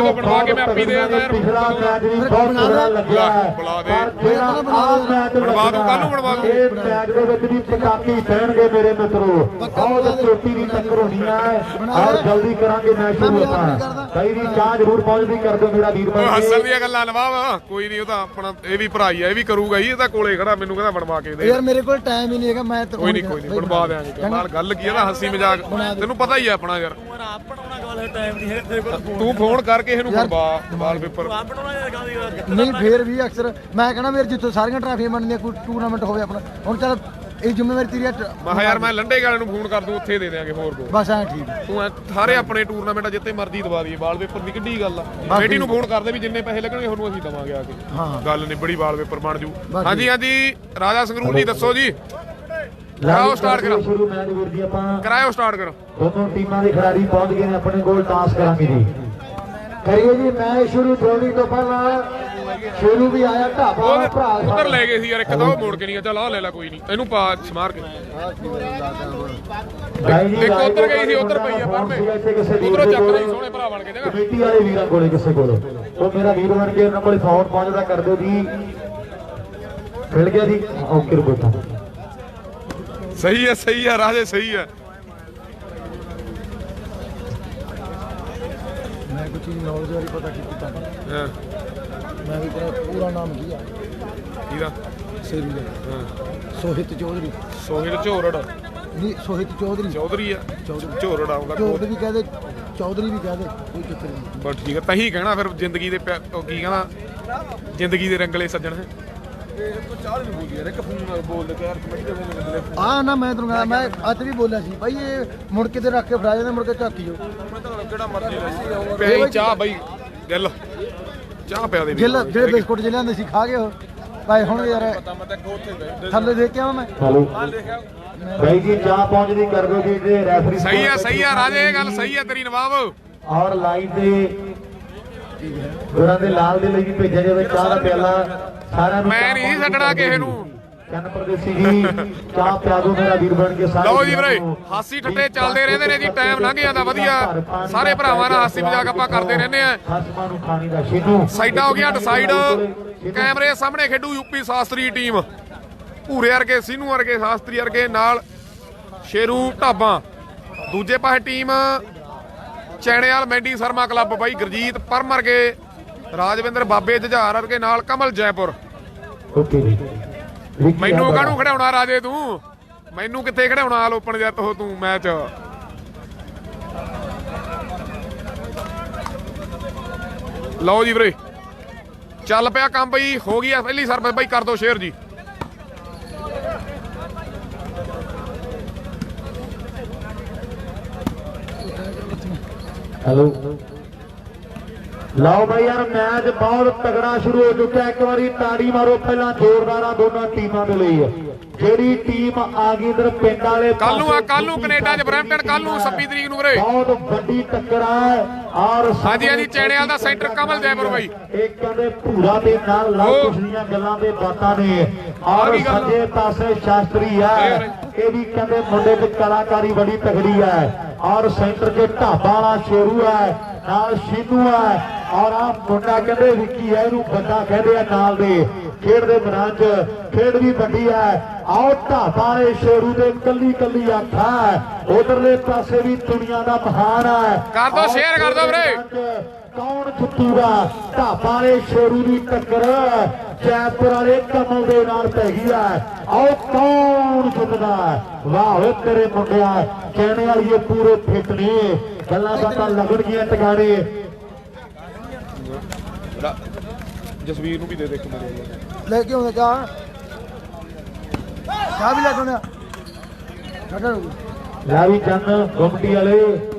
ਤੋਂ ਬਣਵਾ ਕੇ ਮੈਂ ਆਪੀ ਦੇ ਦਿੰਦਾ ਯਾਰ। ਪਿਛਲਾ ਮੈਚ ਵੀ ਬਹੁਤ ਸੋਹਣਾ ਲੱਗਿਆ ਹੈ ਬੁਲਾ ਦੇ ਪਰ ਜਿਹੜਾ ਆਹ ਮੈਚ ਬਣਵਾ ਦੂੰ ਕੱਲ ਨੂੰ ਬਣਵਾ ਦੂੰ। ਇਹ ਮੈਚ ਦੇ ਵਿੱਚ ਵੀ ਪਟਾਕੀ ਪੈਣਗੇ ਮੇਰੇ ਮਿੱਤਰੋ ਬਹੁਤ ਚੋਟੀ ਦੀ ਟੱਕਰ ਹੋਣੀ ਹੈ ਔਰ ਜਲਦੀ ਕਰਾਂਗੇ ਮੈਚ ਸ਼ੁਰੂ ਆਪਾਂ ਕਈ ਵੀ ਚਾਹ ਜ਼ਰੂਰ ਪਹੁੰਚਦੀ ਕਰ ਦਿਓ ਮੇਰਾ ਵੀਰ ਭਾਈ ਹੱਸਣ ਦੀਆਂ ਗੱਲਾਂ ਲਵਾ ਕੋਈ ਨਹੀਂ ਉਹ ਤਾਂ ਆਪਣਾ ਇਹ ਵੀ ਭਰਾਈ ਆ ਇਹ ਵੀ ਕਰੂਗਾ ਹੀ ਇਹ ਤਾਂ ਕੋਲੇ ਖੜਾ ਮੈਨੂੰ ਕਹਿੰਦਾ ਬਣਵਾ ਕੇ ਦੇ ਯਾਰ ਮੇਰੇ ਕੋਲ ਟਾਈਮ ਹੀ ਨਹੀਂ ਹੈਗਾ ਮੈਂ ਤਾਂ ਕੋਈ ਨਹੀਂ ਬਣਵਾ ਦਿਆਂਗੇ ਨਾਲ ਗੱਲ ਕੀ ਆ ਨਾ ਹੱਸੀ ਮਜ਼ਾਕ ਤੈਨੂੰ ਪਤਾ ਹੀ ਆ ਆਪਣਾ ਯਾਰ ਤੂੰ ਫੋਨ ਕਰਕੇ ਇਹਨੂੰ ਬਣਵਾ ਵਾਲਪੇਪਰ ਨਹੀਂ ਫੇਰ ਵੀ ਅਕਸਰ ਮੈਂ ਕਹਿੰਦਾ ਮੇਰੇ ਜਿੱਥੋਂ ਸਾਰੀਆਂ ਟਰਾਫੀਆਂ ਬਣਦੀਆਂ ਕੋਈ ਟੂਰਨਾਮੈਂਟ ਹੋਵੇ ਆਪਣਾ ਹੁਣ ਚੱਲ ਇਹ ਜ਼ਿੰਮੇਵਾਰੀ ਤੇਰੀ ਮੈਂ ਕਿਹਾ ਯਾਰ ਮੈਂ ਲੰਡੇ ਵਾਲੇ ਨੂੰ ਫੋਨ ਕਰ ਦੂੰ ਉੱਥੇ ਦੇ ਦਿਆਂਗੇ ਹੋਰ ਕੋ ਬਸ ਐ ਠੀਕ ਤੂੰ ਸਾਰੇ ਆਪਣੇ ਟੂਰਨਾਮੈਂਟ ਜਿੱਤੇ ਮਰਜ਼ੀ ਦਵਾ ਦਈਏ ਵਾਲਪੇਪਰ ਦੀ ਕਿੱਡੀ ਗੱਲ ਆ ਬੇਟੀ ਨੂੰ ਫੋਨ ਕਰਦੇ ਵੀ ਜਿੰਨੇ ਪੈਸੇ ਲੱਗਣਗੇ ਉਹਨੂੰ ਅਸੀਂ ਦਵਾਂਗੇ ਆ ਕੇ ਗੱਲ ਨਿਬੜੀ ਵਾਲਪੇਪਰ ਬਣ ਜੂ ਹਾਂਜੀ ਹਾਂਜੀ ਰਾਜਾ ਸੰਗਰੂਰ ਜੀ ਦੱਸੋ ਜੀ ਕਰਾਓ ਸਟਾਰਟ ਕਰੋ ਸ਼ੁਰੂ ਮੈਚ ਵੀਰ ਜੀ ਆਪਾਂ ਕਰਾਓ ਸਟਾਰਟ ਕਰੋ ਦੋਨੋਂ ਟੀਮਾਂ ਦੇ ਖਿਡਾਰੀ ਪਹੁੰਚ ਗਏ ਨੇ ਆਪਣੇ ਕੋਲ ਟਾਸ ਕਰਾਂਗੇ ਜੀ ਕਰੀਏ ਜੀ ਮੈਚ ਸ਼ੁਰੂ ਥੋੜੀ ਤੋਂ ਪਹਿਲਾਂ ਸ਼ੁਰੂ ਵੀ ਆਇਆ ਢਾਬਾ ਭਰਾ ਉਧਰ ਲੈ ਗਏ ਸੀ ਯਾਰ ਇੱਕ ਤਾਂ ਉਹ ਮੋੜ ਕੇ ਨਹੀਂ ਚੱਲ ਆ ਲੈ ਲੈ ਕੋਈ ਨਹੀਂ ਇਹਨੂੰ ਪਾ ਸਮਾਰ ਕੇ ਇੱਕ ਉਧਰ ਗਈ ਸੀ ਉਧਰ ਪਈ ਆ ਪਰਮੇ ਉਧਰੋਂ ਚੱਕ ਲਈ ਸੋਹਣੇ ਭਰਾ ਬਣ ਕੇ ਜਗਾ ਕਮੇਟੀ ਵਾਲੇ ਵੀਰਾਂ ਕੋਲੇ ਕਿਸੇ ਕੋਲ ਉਹ ਮੇਰਾ ਵੀਰ ਬਣ ਕੇ ਉਹਨਾਂ ਕੋਲੇ ਫੋਨ ਪਹੁੰਚਦਾ ਕਰ ਦਿਓ ਜੀ ਮਿਲ ਗਿਆ ਜੀ ਓਕੇ ਰਿਪੋਰਟਾਂ ਸਹੀ ਹੈ ਰਾਜੇ ਸਹੀ ਹੈ ਮੈਂ ਕੁਝ ਚੀਜ਼ ਨੌਲੇਜ ਵਾਲੀ ਪਤਾ ਕੀਤੀ ਤਾਂ ਹਾਂ ਮੈਂ ਵੀ ਤੇਰਾ ਪੂਰਾ ਨਾਮ ਕੀ ਆ ਕਿਹਦਾ ਸੇਰੀ ਦਾ ਹਾਂ ਸੋਹਿਤ ਚੌਧਰੀ ਸੋਹਿਲ ਝੋਰੜ ਨਹੀਂ ਸੋਹਿਤ ਚੌਧਰੀ ਚੌਧਰੀ ਆ ਝੋਰੜ ਆਉਂਦਾ ਚੌਧਰੀ ਵੀ ਕਹਦੇ ਚੌਧਰੀ ਵੀ ਕਹਦੇ ਕੋਈ ਚੱਕਰ ਨਹੀਂ ਬਸ ਠੀਕ ਹੈ ਤਹੀਂ ਕਹਿਣਾ ਫਿਰ ਜ਼ਿੰਦਗੀ ਦੇ ਉਹ ਕੀ ਕਹਿੰਦਾ ਜ਼ਿੰਦਗੀ ਦੇ ਰੰਗਲੇ ਸੱਜਣ ਹੈ ਚਾਹ ਨਹੀਂ ਬੋਲੀ ਯਾਰ ਇੱਕ ਫੋਨ ਬੋਲ ਦੇ ਯਾਰ ਕਮੇਟੀ ਦੇ ਆ ਨਾ ਮੈਂ ਤੈਨੂੰ ਕਹਿੰਦਾ ਮੈਂ ਅੱਜ ਵੀ ਬੋਲਿਆ ਸੀ ਬਾਈ ਇਹ ਮੁੜ ਕੇ ਤੇ ਰੱਖ ਕੇ ਫੜਾ ਜਾਂਦੇ ਮੁੜ ਕੇ ਝਾਕੀ ਜੋ ਮੈਂ ਤਾਂ ਕਿਹੜਾ ਮਰਜ਼ੀ ਲੈ ਪਿਆ ਚਾਹ ਬਾਈ ਗੱਲ ਚਾਹ ਪਿਆ ਦੇ ਜਿਹੜੇ ਬਿਸਕੁਟ ਜਿਹੇ ਲਿਆਂਦੇ ਸੀ ਖਾ ਗਏ ਉਹ ਭਾਈ ਹੁਣ ਯਾਰ ਥੱਲੇ ਦੇਖ ਕੇ ਆਵਾਂ ਮੈਂ ਭਾਈ ਜੀ ਚਾਹ ਪਹੁੰਚਦੀ ਕਰ ਦਿਓ ਜੀ ਤੇ ਰੈਫਰੀ ਸਹੀ ਆ ਰਾਜੇ ਇਹ ਗੱਲ ਸਹੀ ਆ ਤੇਰੀ ਨਵਾਬ ਔਰ ਲਾਈਨ ਤੇ ਗੁਰਾਂ ਦੇ ਲਾਲ ਦੇ ਲਈ ਵੀ ਭੇਜਿਆ ਜਾਵੇ ਚਾਹ ਦਾ ਪਿਆਲਾ ਸਾਰਿਆਂ ਨੂੰ ਮੈਂ ਨਹੀਂ ਛੱਡਣਾ ਕਿਸੇ ਨੂੰ ਚੰਨ ਪ੍ਰਦੇਸੀ ਜੀ ਚਾਹ ਪਿਆ ਦਿਓ ਮੇਰਾ ਵੀਰ ਬਣ ਕੇ ਸਾਰੇ ਲਓ ਜੀ ਵੀਰੇ ਹਾਸੀ ਠੱਟੇ ਚੱਲਦੇ ਰਹਿੰਦੇ ਨੇ ਜੀ ਟਾਈਮ ਲੰਘ ਜਾਂਦਾ ਵਧੀਆ ਸਾਰੇ ਭਰਾਵਾਂ ਨਾਲ ਹਾਸੀ ਮਜ਼ਾਕ ਆਪਾਂ ਕਰਦੇ ਰਹਿੰਦੇ ਆ ਹਸਮਾਂ ਨੂੰ ਖਾਣੀ ਦਾ ਸ਼ੀਨੂ ਸਾਈਡਾਂ ਹੋ ਗਿਆ ਡਿਸਾਈਡ ਕੈਮਰੇ ਸਾਹਮਣੇ ਖੇਡੂ ਯੂਪੀ ਸ਼ਾਸਤਰੀ ਟੀਮ ਭੂਰੇ ਵਰਗੇ ਸੀਨੂ ਵਰਗੇ ਸ਼ਾਸਤਰੀ ਵਰਗੇ ਨਾਲ ਸ਼ੇਰੂ ਢਾਬਾਂ ਦੂਜੇ ਪਾਸੇ ਟੀਮ ਚੈਣੇਵਾਲ ਮੈਂਡੀ ਸ਼ਰਮਾ ਕਲੱਬ ਬਾਈ ਗੁਰਜੀਤ ਪਰਮ ਵਰਗੇ ਰਾਜਵਿੰਦਰ ਬਾਬੇ ਜੁਝਾਰ ਵਰਗੇ ਨਾਲ ਕਮਲ ਜੈਪੁਰ ਓਕੇ ਜੀ ਮੈਨੂੰ ਕਾਹਨੂੰ ਖੜਾਉਣਾ ਰਾਜੇ ਤੂੰ ਮੈਨੂੰ ਕਿੱਥੇ ਖੜਾਉਣਾ ਆਲ ਓਪਨ ਜੱਟ ਹੋ ਤੂੰ ਮੈਚ ਲਓ ਜੀ ਵੀਰੇ ਚੱਲ ਪਿਆ ਕੰਮ ਬਈ ਹੋ ਗਈ ਆ ਪਹਿਲੀ ਸਰਵਿਸ ਬਾਈ ਕਰ ਦੋ ਸ਼ੇਅਰ ਜੀ ਹੈਲੋ ਲਓ ਭਾਈ ਯਾਰ ਮੈਚ ਬਹੁਤ ਤਗੜਾ ਸ਼ੁਰੂ ਹੋ ਚੁੱਕਿਆ ਇੱਕ ਵਾਰੀ ਤਾੜੀ ਮਾਰੋ ਪਹਿਲਾਂ ਜ਼ੋਰਦਾਰਾਂ ਦੋਨਾਂ ਟੀਮਾਂ ਦੇ ਲਈ ਜਿਹੜੀ ਟੀਮ ਆ ਗਈ ਇਧਰ ਪਿੰਡ ਵਾਲੇ ਕੱਲ ਨੂੰ ਕੈਨੇਡਾ ਚ ਬਰੈਂਪਟਨ ਕੱਲ ਨੂੰ 26 ਤਰੀਕ ਨੂੰ ਵੀਰੇ ਬਹੁਤ ਵੱਡੀ ਟੱਕਰ ਹੈ ਔਰ ਹਾਂਜੀ ਚੈਣੇਵਾਲ ਦਾ ਸੈਂਟਰ ਕਮਲ ਜੈਪੁਰ ਬਾਈ ਇਹ ਕਹਿੰਦੇ ਭੂਰਾ ਦੇ ਨਾਲ ਲਵ ਕੁਸ਼ ਦੀਆਂ ਗੱਲਾਂ ਦੇ ਬਾਤਾਂ ਨੇ ਔਰ ਸੱਜੇ ਪਾਸੇ ਸ਼ਾਸਤਰੀ ਹੈ ਇਹ ਵੀ ਕਹਿੰਦੇ ਮੁੰਡੇ ਦੀ ਕਲਾਕਾਰੀ ਬੜੀ ਤਗੜੀ ਹੈ ਔਰ ਸੈਂਟਰ 'ਚ ਢਾਬਾ ਵਾਲਾ ਸ਼ੇਰੂ ਹੈ ਨਾਲ ਸ਼ੀਨੂ ਹੈ ਔਰ ਆ ਮੁੰਡਾ ਕਹਿੰਦੇ ਵਿੱਕੀ ਹੈ ਇਹਨੂੰ ਬੰਦਾ ਕਹਿੰਦੇ ਆ ਨਾਲ ਦੇ ਖੇਡ ਦੇ ਮੈਦਾਨ 'ਚ ਖੇਡ ਵੀ ਵੱਡੀ ਹੈ ਆਓ ਢਾਬਾ ਵਾਲੇ ਸ਼ੇਰੂ ਦੇ ਕੱਲੀ ਅੱਖ ਹੈ ਉਧਰਲੇ ਪਾਸੇ ਵੀ ਦੁਨੀਆ ਦਾ ਮਹਾਨ ਹੈ ਕਰ ਦੋ ਸ਼ੇਅਰ ਕਰ ਦੋ ਵੀਰੇ ਕੌਣ ਜਿੱਤੂਗਾ ਢਾਬਾ ਵਾਲੇ ਸ਼ੇਰੂ ਦੀ ਟੱਕਰ ਜੈਪੁਰ ਵਾਲੇ ਕਮਲ ਦੇ ਨਾਲ ਪੈ ਗਈ ਹੈ ਆਓ ਕੌਣ ਜਿੱਤਦਾ ਵਾਹ ਵੇ ਤੇਰੇ ਮੁੰਡਿਆ ਕਹਿਣੇ ਵਾਲੀ ਪੂਰੇ ਫਿੱਟ ਨੇ ਗੱਲਾਂ ਬਾਤਾਂ ਲੱਗਣਗੀਆਂ ਟਿਕਾਣੇ ਜਸਵੀਰ ਨੂੰ ਵੀ ਦੇ ਦੇ ਇੱਕ ਮੇਰੇ ਲੈ ਕੇ ਆਉਂਦਾ ਚਾਹ ਵੀ ਲੈ ਕੇ ਆਉਂਦਾ ਲੈ ਵੀ ਚੰਨ ਗੁੰਮਟੀ ਵਾਲੇ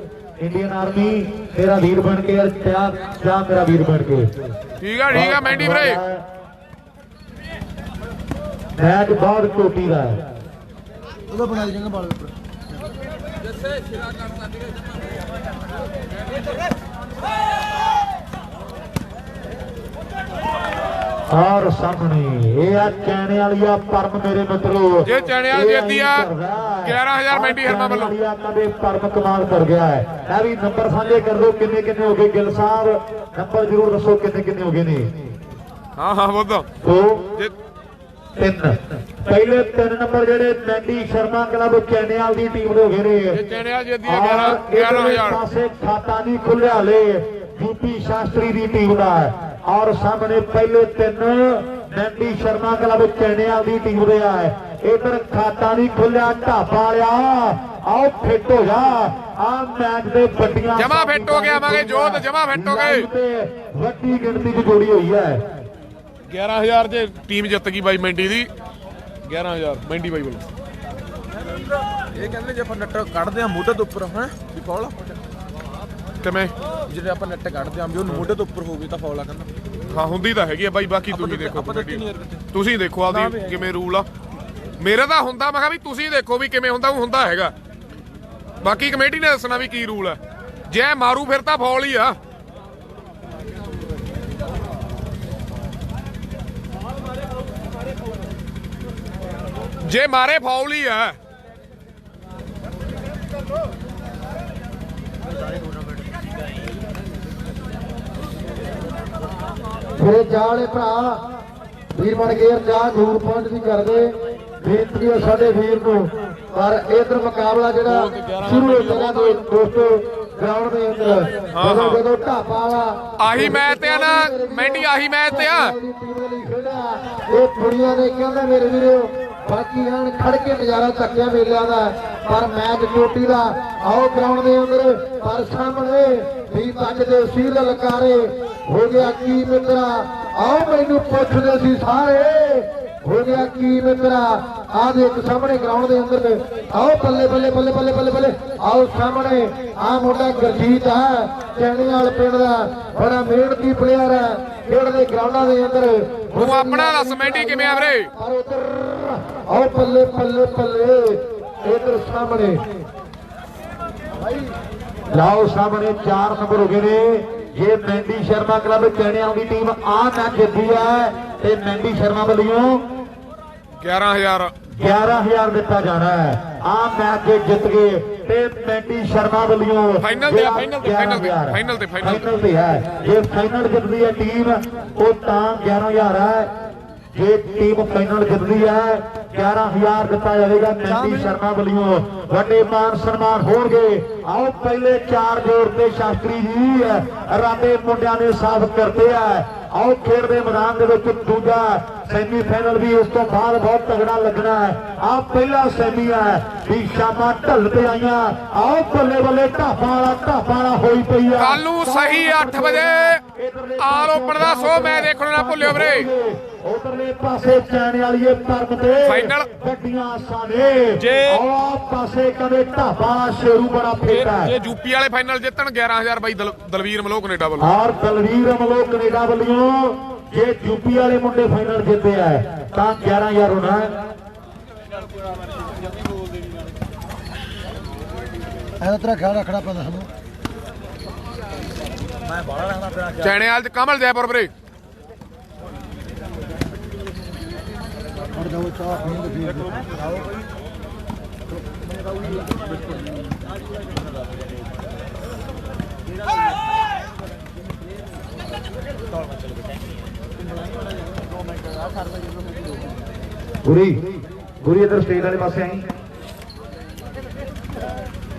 ਇੰਡੀਅਨ ਆਰਮੀ ਤੇਰਾ ਵੀਰ ਬਣ ਕੇ ਯਾਰ ਚਾਹ ਮੇਰਾ ਵੀਰ ਬਣ ਕੇ ਠੀਕ ਆ ਮੈਂਡੀ ਵੀਰੇ ਮੈਚ ਬਹੁਤ ਚੋਟੀ ਦਾ ਹੈ ਉਹਦਾ ਬਣਾ ਦੇ ਜਾਂਗਾ ਬਾਲ ਉੱਪਰ ਜੱਸੇ ਸ਼ਿਰਾ ਕਰਤਾ ਔਰ ਸਾਹਮਣੇ ਇਹ ਆ ਚੈਣੇ ਵਾਲੀਆ ਪਰਮ ਮੇਰੇ ਮਿੱਤਰੋ ਜੇ ਚੈਣੇ ਵਾਲੀ ਜਿੱਤਦੀ ਆ 11000 ਮੈਂਡੀ ਹਰਮਾ ਵੱਲੋਂ ਕਦੇ ਪਰਮ ਕਮਾਲ ਕਰ ਗਿਆ ਹੈ। ਇਹ ਵੀ ਨੰਬਰ ਸਾਂਝੇ ਕਰ ਦਿਓ ਕਿੰਨੇ ਕਿੰਨੇ ਹੋ ਗਏ ਗਿੱਲ ਸਾਹਿਬ ਨੰਬਰ ਜ਼ਰੂਰ ਦੱਸੋ ਕਿੰਨੇ ਕਿੰਨੇ ਹੋ ਗਏ ਨੇ। ਹਾਂ ਬੋਲ ਦੋ ਜੇ 3 ਪਹਿਲੇ 3 ਨੰਬਰ ਜਿਹੜੇ ਮੈਂਡੀ ਸ਼ਰਮਾ ਕਲੱਬ ਚੈਨੇਵਾਲ ਦੀ ਟੀਮ ਦੇ ਹੋ ਗਏ ਨੇ। ਜੇ ਚੈਣੇ ਵਾਲੀ ਜਿੱਤਦੀ ਆ 11000 ਪਾਸੇ ਖਾਤਾ ਨਹੀਂ ਖੁੱਲਿਆ ਲੈ ਯੂਪੀ ਸ਼ਾਸਤਰੀ ਦੀ ਟੀਮ ਦਾ ਔਰ ਸਾਹਮਣੇ ਪਹਿਲੇ 3 ਮੈਂਡੀ ਸ਼ਰਮਾ ਕਲੱਬ ਚੈਨੇਵਾਲ ਦੀ ਟੀਮ ਦੇ ਆ। ਇਧਰ ਖਾਤਾ ਨਹੀਂ ਖੁੱਲਿਆ ਢਾਬਾ ਵਾਲਿਆ ਆਓ ਫਿੱਟ ਹੋ ਜਾ ਆ ਮੈਚ ਦੇ ਵੱਡੀਆਂ ਜਮਾ ਫਿੱਟ ਹੋ ਗਿਆ ਆਵਾਂਗੇ ਜੋਤ ਜਮਾ ਫਿੱਟ ਹੋ ਗਏ ਵੱਡੀ ਗਿਣਤੀ 'ਚ ਜੋੜੀ ਹੋਈ ਹੈ। 11000 ਜੇ ਟੀਮ ਜਿੱਤ ਗਈ ਬਾਈ ਮੈਂਡੀ ਦੀ 11000 ਮੈਂਡੀ ਬਾਈ ਵੱਲੋਂ। ਇਹ ਕਹਿੰਦੇ ਜੇ ਆਪਾਂ ਨੱਟ ਕੱਢਦੇ ਆ ਮੋਢੇ ਤੋਂ ਉੱਪਰ ਹੈ ਵੀ ਫੌਲ ਆ। ਕਿਵੇਂ ਜਿਹੜੇ ਆਪਾਂ ਨੱਟ ਕੱਢਦੇ ਆ ਵੀ ਉਹ ਮੋਢੇ ਤੋਂ ਉੱਪਰ ਹੋਵੇ ਤਾਂ ਫੌਲ ਆ ਕਹਿੰਦਾ। ਹਾਂ ਹੁੰਦੀ ਤਾਂ ਹੈਗੀ ਆ ਬਾਈ ਬਾਕੀ ਤੁਸੀਂ ਦੇਖੋ ਤੁਸੀਂ ਦੇਖੋ ਆਪਦੀ ਕਿਵੇਂ ਰੂਲ ਆ। ਮੇਰੇ ਤਾਂ ਹੁੰਦਾ ਮੈਂ ਕਿਹਾ ਵੀ ਤੁਸੀਂ ਦੇਖੋ ਵੀ ਕਿਵੇਂ ਹੁੰਦਾ ਉਹ ਹੁੰਦਾ ਹੈਗਾ ਬਾਕੀ ਕਮੇਟੀ ਨੇ ਦੱਸਣਾ ਵੀ ਕੀ ਰੂਲ ਆ। ਜੇ ਮਾਰੂ ਫਿਰ ਤਾਂ ਫੌਲ ਹੀ ਆ। ਜੇ ਮਾਰੇ ਫੌਲ ਹੀ ਆ। ਮੇਰੇ ਚਾਲੇ ਭਰਾ ਵੀਰ ਬਣ ਕੇ ਚਾਹ ਦੂਰ ਪਹੁੰਚ ਦੀ ਕਰਦੇ ਬੇਨਤੀ ਹੈ ਸਾਡੇ ਵੀਰ ਨੂੰ ਪਰ ਇਧਰ ਮੁਕਾਬਲਾ ਜਿਹੜਾ ਸ਼ੁਰੂ ਹੋ ਗਿਆ ਦੋਸਤੋ ਗਰਾਊਂਡ ਦੇ ਅੰਦਰ ਜਦੋਂ ਢਾਪਾ ਵਾਲਾ ਆਹੀ ਮੈਚ ਤੇ ਆ ਨਾ ਮੈਂਡੀ ਆਹੀ ਮੈਚ ਤੇ ਆ। ਇਹ ਕੁੜੀਆਂ ਨੇ ਕਹਿੰਦਾ ਮੇਰੇ ਵੀਰੋ ਬਾਕੀ ਹਨ ਖੜ ਕੇ ਨਜ਼ਾਰਾ ਚੱਕਿਆ ਮੇਲਿਆਂ ਦਾ ਪਰ ਮੈਚ ਚੋਟੀ ਦਾ ਆਓ ਗਰਾਊਂਡ ਦੇ ਅੰਦਰ ਪਰ ਸਾਹਮਣੇ ਵੀ ਤੱਕ ਦੇ ਸੀਲ ਲਲਕਾਰੇ ਹੋ ਗਿਆ ਕੀ ਮਿੱਤਰਾ ਆਓ ਮੈਨੂੰ ਪੁੱਛਦੇ ਸੀ ਸਾਰੇ ਹੋ ਗਿਆ ਕੀ ਮਿੱਤਰਾ ਆਹ ਦੇ ਇੱਕ ਸਾਹਮਣੇ ਗਰਾਊਂਡ ਦੇ ਅੰਦਰ ਆਓ ਬੱਲੇ ਬੱਲੇ ਬੱਲੇ ਬੱਲੇ ਬੱਲੇ ਬੱਲੇ ਆਓ ਸਾਹਮਣੇ ਆਹ ਮੁੰਡਾ ਗੁਰਜੀਤ ਹੈ ਚੈਣੀਵਾਲ ਪਿੰਡ ਦਾ ਬੜਾ ਮਿਹਨਤੀ ਪਲੇਅਰ ਹੈ ਖੇਡਦੇ ਗਰਾਊਂਡਾਂ ਦੇ ਅੰਦਰ ਤੂੰ ਆਪਣਾ ਦੱਸ ਮੈਂਡੀ ਕਿਵੇਂ ਆ ਵੀਰੇ। ਪਰ ਉਧਰ ਆਓ ਬੱਲੇ ਬੱਲੇ ਬੱਲੇ ਇਧਰ ਸਾਹਮਣੇ ਲਾਓ ਸਾਹਮਣੇ 4 ਨੰਬਰ ਹੋ ਗਏ ਨੇ। ਇਹ ਮੈਂਡੀ ਸ਼ਰਮਾ ਕਲੱਬ ਚੈਣਿਆਂ ਦੀ ਟੀਮ ਆ ਮੈਚ ਜਿੱਤੀ ਹੈ ਤੇ ਮੈਂਡੀ ਸ਼ਰਮਾ ਵੱਲੋਂ 11000 ਦਿੱਤਾ ਜਾਣਾ ਹੈ। ਆ ਮੈਚ ਜੇ ਜਿੱਤ ਗਏ ਤੇ ਮੈਂਡੀ ਸ਼ਰਮਾ ਵੱਲੋਂ ਫਾਈਨਲ ਤੇ ਹੈ। ਜੇ ਫਾਈਨਲ ਜਿੱਤਦੀ ਹੈ ਟੀਮ ਉਹ ਤਾਂ 11000 ਹੈ। ਜੇ ਟੀਮ ਫਾਈਨਲ ਜਿੱਤਦੀ ਹੈ 11000 ਦਿੱਤਾ ਜਾਵੇਗਾ ਮੈਂਡੀ ਸ਼ਰਮਾ ਵੱਲੋਂ। ਵੱਡੇ ਮਾਨ ਸਨਮਾਨ ਹੋਣਗੇ। ਆਓ ਪਹਿਲੇ 4 ਜੋੜ ਤੇ ਸ਼ਾਸਤਰੀ ਜੀ ਰਾਤੇ ਮੁੰਡਿਆਂ ਨੇ ਸਾਫ਼ ਕਰਦੇ ਆ। ਆਓ ਖੇਡ ਦੇ ਮੈਦਾਨ ਦੇ ਵਿੱਚ ਦੂਜਾ ਸੈਮੀ ਫਾਈਨਲ ਵੀ ਉਸ ਤੋਂ ਬਾਅਦ ਬਹੁਤ ਤਗੜਾ ਲੱਗਣਾ ਹੈ। ਆਹ ਪਹਿਲਾ ਸੈਮੀ ਹੈ ਵੀ ਸ਼ਾਮਾਂ ਢਲ ਤੇ ਆਈਆਂ। ਆਓ ਬੱਲੇ ਬੱਲੇ ਢਾਬਾ ਵਾਲਾ ਹੋਈ ਪਈ ਆ। ਕੱਲ ਨੂੰ ਸਹੀ 8 ਵਜੇ ਆਲ ਓਪਨ ਦਾ ਸ਼ੋਅ ਮੈਂ ਦੇਖਣ ਨਾ ਭੁੱਲਿਓ ਵੀਰੇ। ਉਧਰਲੇ ਪਾਸੇ ਚੈਣੇ ਵਾਲੀਏ ਪਰਮ ਤੇ ਫਾਈਨਲ ਵੱਡੀਆਂ ਆਸਾਂ ਨੇ। ਜੇ ਆਹ ਪਾਸੇ ਕਦੇ ਢਾਬਾ ਸ਼ੇਰੂ ਬੜਾ ਫੇਟਾ ਜੇ ਯੂਪੀ ਵਾਲੇ ਫਾਈਨਲ ਜਿੱਤਣ 11000 ਬਾਈ ਦਲਵੀਰ ਮਲੋਕ ਕੈਨੇਡਾ ਵੱਲੋਂ। ਔਰ ਦਲਵੀਰ ਮਲੋਕ ਕੈਨੇਡਾ ਵੱਲੋਂ ਜੇ ਯੂਪੀ ਵਾਲੇ ਮੁੰਡੇ ਫਾਈਨਲ ਜਿੱਤੇ ਆ ਤਾਂ 11000 ਹੋਣਾ ਹੈ। ਐਂ ਤੇਰਾ ਖਿਆਲ ਰੱਖਣਾ ਪੈਂਦਾ ਸਾਨੂੰ। ਮੈਂ ਬਾਹਰ ਰੱਖਣਾ ਤੇਰਾ ਚੈਣੇ ਵਾਲ ਤੇ ਕਮਲ ਜੈਪੁਰ ਵੀਰੇ। ਔਰ ਜਾਓ ਚਾਹ ਪੀਣ ਦੇ ਫਿਰ ਗੁਰੀ ਇਧਰ ਸਟੇਜ ਵਾਲੇ ਪਾਸੇ ਆਈ।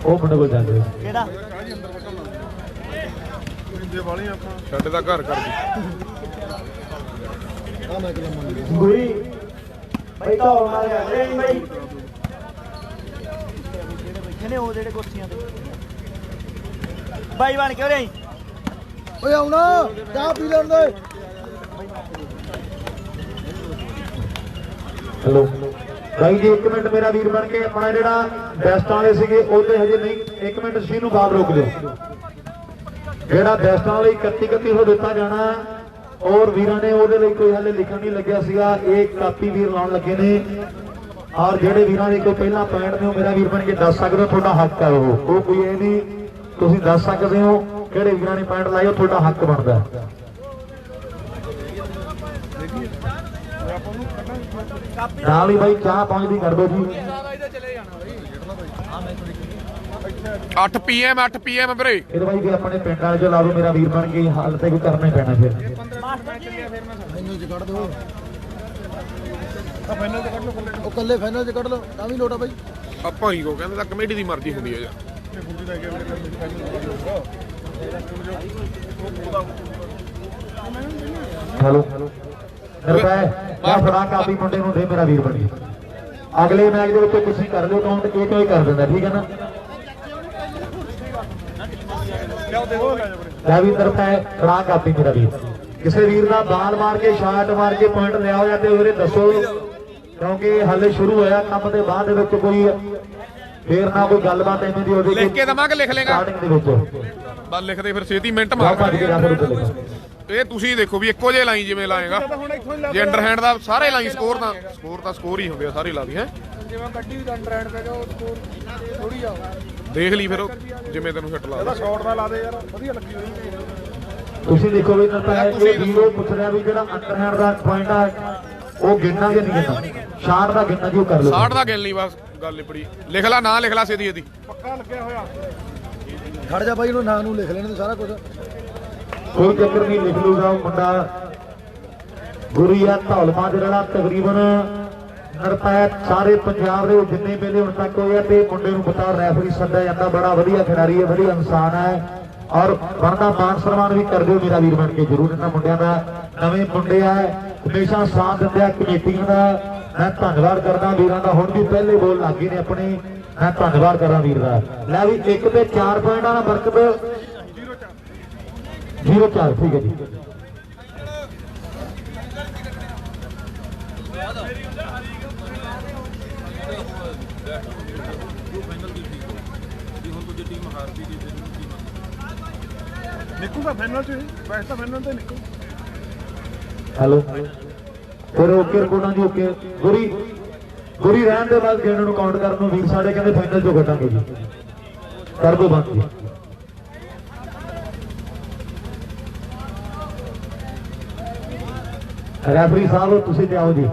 ਉਹ ਮੁੰਡੇ ਕੋਲ ਜਾਂਦੇ ਕਿਹੜਾ ਸਾਡੇ ਦਾ ਘਰ ਕਰ ਦੀ ਆ ਮੈਂ ਕਿਹਾ ਮੰਨ ਗੁਰੀ ਬਈ ਤਾਂ ਉਹਨਾਂ ਦੇ ਅਗਲੇ ਨਹੀਂ ਬਈ ਬੈਠੇ ਨੇ ਉਹ ਜਿਹੜੇ ਕੁਰਸੀਆਂ ਤੇ ਬਾਈ ਬਣ ਕੇ ਉਰੇ ਓਏ ਆਉਣਾ ਚਾਹ ਪੀ ਲੈਣ ਦੇ। ਹੈਲੋ ਬਾਈ ਜੀ 1 ਮਿੰਟ ਮੇਰਾ ਵੀਰ ਬਣ ਕੇ ਆਪਣਾ ਜਿਹੜਾ ਬੈਸਟਾਂ ਵਾਲੇ ਸੀਗੇ ਉਹਦੇ ਹਜੇ ਨਹੀਂ 1 ਮਿੰਟ ਸੀ ਨੂੰ ਬਾਹਰ ਰੋਕ ਦਿਓ। ਜਿਹੜਾ ਬੈਸਟਾਂ ਵਾਲੇ 31 ਦਿੱਤਾ ਜਾਣਾ ਔਰ ਵੀਰਾਂ ਨੇ ਉਹਦੇ ਲਈ ਕੋਈ ਹਾਲੇ ਲਿਖਣ ਨਹੀਂ ਲੱਗਿਆ ਸੀਗਾ। ਇਹ ਕਾਪੀ ਵੀਰ ਲਾਉਣ ਲੱਗੇ ਨੇ ਔਰ ਜਿਹੜੇ ਵੀਰਾਂ ਦੇ ਕੋਈ ਪਹਿਲਾਂ ਪੁਆਇੰਟ ਨੇ ਉਹ ਮੇਰਾ ਵੀਰ ਬਣ ਕੇ ਦੱਸ ਸਕਦੇ ਹੋ। ਤੁਹਾਡਾ ਹੱਕ ਹੈ ਉਹ ਕੋਈ ਇਹ ਨਹੀਂ ਤੁਸੀਂ ਦੱਸ ਸਕਦੇ ਹੋ ਕਿਹੜੇ ਵੀਰਾਂ ਨੇ ਪੁਆਇੰਟ ਲਾਏ ਉਹ ਤੁਹਾਡਾ ਹੱਕ ਬਣਦਾ। ਨਾਲ ਹੀ ਬਾਈ ਚਾਹ ਪਹੁੰਚਦੀ ਕਰ ਦਿਓ ਜੀ। 8 PM ਵੀਰੇ। ਇਹਦੇ ਬਾਈ ਜੇ ਆਪਣੇ ਪਿੰਡ ਵਾਲੇ ਜੋ ਲਾ ਦੋ ਮੇਰਾ ਵੀਰ ਬਣ ਕੇ ਹਾਲ ਤੇ ਕੋਈ ਕਰਨਾ ਹੀ ਪੈਣਾ ਫਿਰ। ਫਾਈਨਲ ਚ ਕੱਢ ਦੋ ਉਹ ਕੱਲੇ ਫਾਈਨਲ ਚ ਕੱਢ ਲਓ ਤਾਂ ਵੀ ਲੋਟਾ ਬਾਈ। ਆਪਾਂ ਹੀ ਕੋ ਕਹਿੰਦੇ ਤਾਂ ਕਮੇਟੀ ਦੀ ਮਰਜ਼ੀ ਹੁੰਦੀ ਹੈ ਯਾਰ। ਹੈਲੋ ਰੁਪਏ ਜਾਂ ਫੜਾ ਕਾਪੀ ਮੁੰਡੇ ਨੂੰ ਦੇ ਮੇਰਾ ਵੀਰ ਬਣੀ। ਅਗਲੇ ਮੈਚ ਦੇ ਵਿੱਚ ਤੁਸੀਂ ਕਰ ਲਿਓ ਕਾਊਂਟ ਇਹ ਕੋਈ ਕਰ ਦਿੰਦਾ ਠੀਕ ਹੈ ਨਾ। ਲੈ ਵੀ ਰੁਪਏ ਫੜਾ ਕਾਪੀ ਮੇਰਾ ਵੀਰ। ਕਿਸੇ ਵੀਰ ਦਾ ਬਾਲ ਮਾਰ ਕੇ ਸ਼ਾਟ ਮਾਰ ਕੇ ਪੁਆਇੰਟ ਲਿਆ ਹੋਇਆ ਤੇ ਉਹਰੇ ਦੱਸੋ ਕਿਉਂਕਿ ਹਾਲੇ ਸ਼ੁਰੂ ਹੋਇਆ ਕੰਮ ਦੇ ਬਾਅਦ ਦੇ ਵਿੱਚ ਕੋਈ ਫੇਰ ਨਾ ਕੋਈ ਗੱਲਬਾਤ ਐਵੇਂ ਦੀ ਹੋਵੇ। ਲਿਖ ਕੇ ਦਵਾਂਗੇ ਲਿਖ ਲੇਗਾ ਸਟਾਰਟਿੰਗ ਦੇ ਵਿੱਚ ਬਸ ਲਿਖਦੇ ਫਿਰ ਛੇਤੀ ਮਿੰਟ ਮਾਰ ਭੱਜ ਕੇ ਰੱਖ ਲਓ। ਇਹ ਤੁਸੀਂ ਦੇਖੋ ਵੀ ਇੱਕੋ ਜਿਹੇ ਲਾਈ ਜਿਵੇਂ ਲਾਏਗਾ ਜੇ ਅੰਡਰਹੈਂਡ ਦਾ ਸਾਰੇ ਲਾਈ ਸਕੋਰ ਤਾਂ ਸਕੋਰ ਹੀ ਹੁੰਦੇ ਆ ਸਾਰੇ ਲਾ ਦੀ ਹੈ ਜਿਵੇਂ ਗੱਡੀ ਵੀ ਅੰਡਰਹੈਂਡ ਪੈ ਗਿਆ ਉਹ ਸਕੋਰ ਥੋੜੀ ਆ ਦੇਖ ਲਈ ਫਿਰ ਉਹ ਜਿਵੇਂ ਤੈਨੂੰ ਹਿੱਟ ਲਾ ਸ਼ਾਟ ਦਾ ਲਾ ਦੇ ਯਾਰ ਵਧੀਆ ਲੱਗੀ ਹੋਈ। ਤੁਸੀਂ ਦੇਖੋ ਵੀ ਇਹ ਵੀਰੋ ਪੁੱਛ ਰਿਹਾ ਵੀ ਜਿਹੜਾ ਅੰਡਰਹੈਂਡ ਦਾ ਪੁਆਇੰਟ ਆ ਉਹ ਗਿਣਨਾਗੇ ਨਹੀਂ ਗਿਣਨਾ ਸ਼ਾਟ ਦਾ ਗਿਣਨਾ ਜੀ ਉਹ ਕਰ ਲਓ। 60 ਦਾ ਗਿਣ ਲਈ ਬਸ ਗੱਲ ਲਿਪੜੀ। ਲਿਖ ਲਾ ਨਾਂ ਲਿਖ ਲਾ ਛੇਤੀ ਛੇਤੀ। ਪੱਕਾ ਲੱਗਿਆ ਹੋਇਆ ਖੜ ਜਾ ਬਾਈ ਉਹਨੂੰ ਨਾਂ ਨੂੰ ਲਿਖ ਲੈਣ ਤੇ ਸਾਰਾ ਕੁਝ ਕੋਈ ਚੱਕਰ ਨਹੀਂ ਲਿਖ ਲੂਗਾ ਉਹ ਮੁੰਡਾ ਗੁਰੀਆ ਧੌਲਮਾ ਜਿਹੜਾ ਤਕਰੀਬਨ ਰੁਪਏ ਸਾਰੇ ਪੰਜਾਬ ਦੇ ਜਿੰਨੇ ਮੇਲੇ ਹੁਣ ਤੱਕ ਹੋਏ ਆ ਤੇ ਮੁੰਡੇ ਨੂੰ ਬਤੌਰ ਰੈਫਰੀ ਸੱਦਿਆ ਜਾਂਦਾ। ਬੜਾ ਵਧੀਆ ਖਿਡਾਰੀ ਹੈ ਵਧੀਆ ਇਨਸਾਨ ਹੈ ਔਰ ਬਣਦਾ ਮਾਨ ਸਨਮਾਨ ਵੀ ਕਰ ਦਿਓ ਮੇਰਾ ਵੀਰ ਬਣ ਕੇ ਜ਼ਰੂਰ। ਇਹਨਾਂ ਮੁੰਡਿਆਂ ਦਾ ਨਵੇਂ ਮੁੰਡੇ ਆ ਹਮੇਸ਼ਾ ਸਾਥ ਦਿੰਦੇ ਆ ਕਮੇਟੀਆਂ ਦਾ ਮੈਂ ਧੰਨਵਾਦ ਕਰਦਾ ਵੀਰਾਂ ਦਾ। ਹੁਣ ਵੀ ਪਹਿਲੇ ਬੋਲ ਲੱਗੇ ਨੇ ਆਪਣੇ ਮੈਂ ਧੰਨਵਾਦ ਕਰਦਾ ਵੀਰ ਦਾ। ਲੈ ਵੀ 1 ਤੇ 4 ਪੁਆਇੰਟਾਂ ਦਾ ਬਰਕਤ 0-4 ਠੀਕ ਹੈ ਜੀ। ਨਿਕੂਗਾ ਫਾਈਨਲ ਚ ਵੈਸੇ ਤਾਂ ਫਾਈਨਲ ਤੇ ਨਿਕੂ। ਹੈਲੋ ਫਿਰ ਓਕੇ ਰਿਪੋਰਟਾਂ ਜੀ ਓਕੇ। ਗੁਰੀ ਰਹਿਣ ਦੇ ਬਾਅਦ ਗੇੜ ਨੂੰ ਕਾਊਂਟ ਕਰਨ ਨੂੰ ਵੀਰ ਸਾਡੇ ਕਹਿੰਦੇ ਫਾਈਨਲ ਚੋਂ ਕੱਢਾਂਗੇ ਜੀ ਕਰ ਦੋ ਬੰਦ ਜੀ। ਰੈਫਰੀ ਸਾਹਿਬ ਤੁਸੀਂ ਤੇ ਆਓ ਜੀ।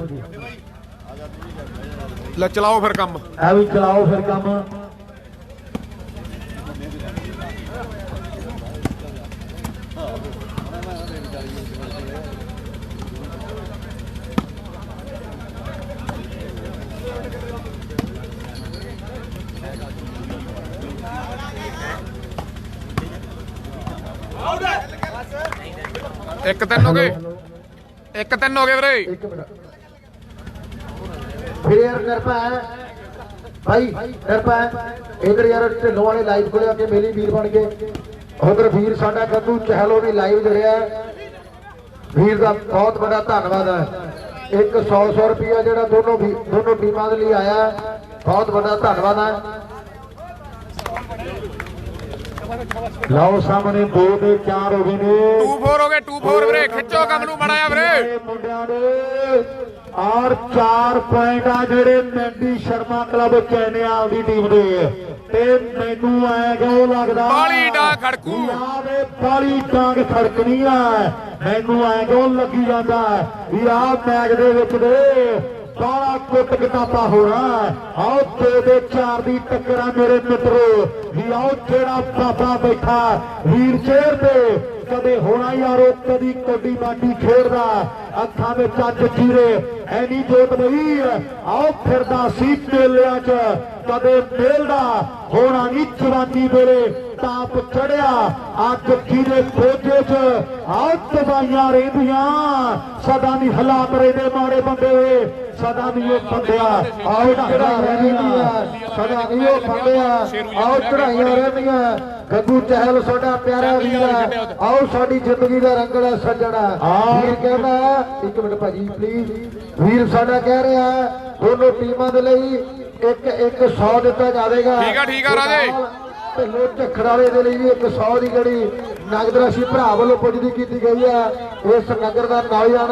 ਲੈ ਚਲਾਓ ਫਿਰ ਕੰਮ। ਐ ਵੀ ਚਲਾਓ ਫਿਰ ਕੰਮ। ਇੱਕ ਤਿੰਨ ਹੋ ਗਏ ਵੀਰੇ। ਇੱਕ ਮਿੰਟ ਫੇਰ ਨਿਰਭੈ ਭਾਈ ਨਿਰਭੈ ਇਧਰ ਯਾਰ ਢਿੱਲੋਂ ਵਾਲੇ ਲਾਈਵ ਕੋਲੇ ਆ ਕੇ ਮੇਰੀ ਵੀਰ ਬਣ ਕੇ ਉਧਰ ਵੀਰ ਸਾਡਾ ਗੱਗੂ ਚਹਿਲੋ ਵੀ ਲਾਈਵ ਜੁੜਿਆ ਵੀਰ ਦਾ ਬਹੁਤ ਬੜਾ ਧੰਨਵਾਦ ਹੈ। ਇੱਕ 100 ਰੁਪਿਆ ਜਿਹੜਾ ਦੋਨੋਂ ਟੀਮਾਂ ਦੇ ਲਈ ਆਇਆ ਬਹੁਤ ਵੱਡਾ ਧੰਨਵਾਦ ਹੈ। ਲਓ ਸਾਹਮਣੇ 2 ਤੇ 4 ਹੋ ਗਏ ਨੇ 2-4 ਹੋ ਗਏ 2-4 ਵੀਰੇ। ਖਿੱਚੋ ਕੰਮ ਨੂੰ ਮੜਾਇਆ ਵੀਰੇ। ਮੁੰਡਿਆਂ ਦੇ ਔਰ 4 ਪੁਆਇੰਟ ਆ ਜਿਹੜੇ ਮੈਂਡੀ ਸ਼ਰਮਾ ਕਲੱਬ ਚੈਨਿਆਲ ਦੀ ਟੀਮ ਦੇ ਤੇ ਮੈਨੂੰ ਐ ਕਿਉਂ ਲੱਗਦਾ ਬਾਲੀ ਡਾਂ ਖੜਕੂ ਯਾਰੇ ਬਾਲੀ ਡਾਂਗ ਖੜਕਣੀ ਆ। ਮੈਨੂੰ ਐ ਕਿਉਂ ਲੱਗੀ ਜਾਂਦਾ ਵੀ ਆਹ ਮੈਚ ਦੇ ਵਿੱਚ ਦੇ ਬਾਲਾ ਕੁੱਟ ਕਿਤਾਬਾ ਹੋਣਾ। ਆਓ 2 ਤੇ 4 ਦੀ ਟੱਕਰਾਂ ਮੇਰੇ ਮਿੱਤਰੋ ਵੀ ਆਓ ਜਿਹੜਾ ਬਾਬਾ ਬੈਠਾ ਵੀਰ ਚੇਰ ਤੇ ਕਦੇ ਹੋਣਾ ਯਾਰੋ ਕਦੀ ਕੋਡੀ ਬਾਟੀ ਖੇਡਦਾ ਅੱਖਾਂ ਵਿੱਚ ਅੱਜ ਚੀਰੇ ਐਨੀ ਜੋਤ ਨਹੀਂ ਆਓ ਫਿਰਦਾ ਸੀ ਮੇਲਿਆਂ 'ਚ ਕਦੇ ਮੇਲਦਾ ਹੋਣਾ ਨਹੀਂ ਜਵਾਨੀ ਵੇਲੇ ਤਾਪ ਚੜਿਆ ਅੱਜ ਚੀਰੇ ਖੋਜੇ 'ਚ ਆਓ ਦਵਾਈਆਂ ਰਹਿੰਦੀਆਂ ਸਦਾ ਨਹੀਂ ਹਾਲਾਤ ਰਹਿੰਦੇ ਮਾੜੇ ਬੰਦੇ ਹੋਏ ਸਦਾ ਨਹੀਂ ਉਹ ਬੰਦਿਆ ਆਓ ਚੜਾਈਆਂ ਰਹਿੰਦੀਆਂ ਸਦਾ ਨਹੀਂ ਉਹ ਬੰਦਿਆ ਆਓ ਚੜਾਈਆਂ ਰਹਿੰਦੀਆਂ। ਗੱਗੂ ਚਹਿਲ ਸਾਡਾ ਪਿਆਰਾ ਵੀਰ ਹੈ ਆਓ ਸਾਡੀ ਜ਼ਿੰਦਗੀ ਦਾ ਰੰਗਲਾ ਸੱਜਣਾ ਵੀਰ ਕਹਿੰਦਾ 1 ਮਿੰਟ ਭਾਜੀ ਪਲੀਜ਼ ਵੀਰ ਸਾਡਾ ਕਹਿ ਰਿਹਾ ਦੋਨੋਂ ਟੀਮਾਂ ਦੇ ਲਈ ਇੱਕ 100 ਦਿੱਤਾ ਜਾਵੇਗਾ। ਠੀਕ ਆ ਰਾਜੇ। ਢਿੱਲੋਂ ਝੱਖੜ ਵਾਲੇ ਦੇ ਲਈ ਵੀ 100 ਦੀ ਜਿਹੜੀ ਨਗਦ ਰਾਸ਼ੀ ਭਰਾ ਵੱਲੋਂ ਪੁੱਜਦੀ ਕੀਤੀ ਗਈ ਹੈ। ਇਸ ਨਗਰ ਦਾ ਨੌਜਵਾਨ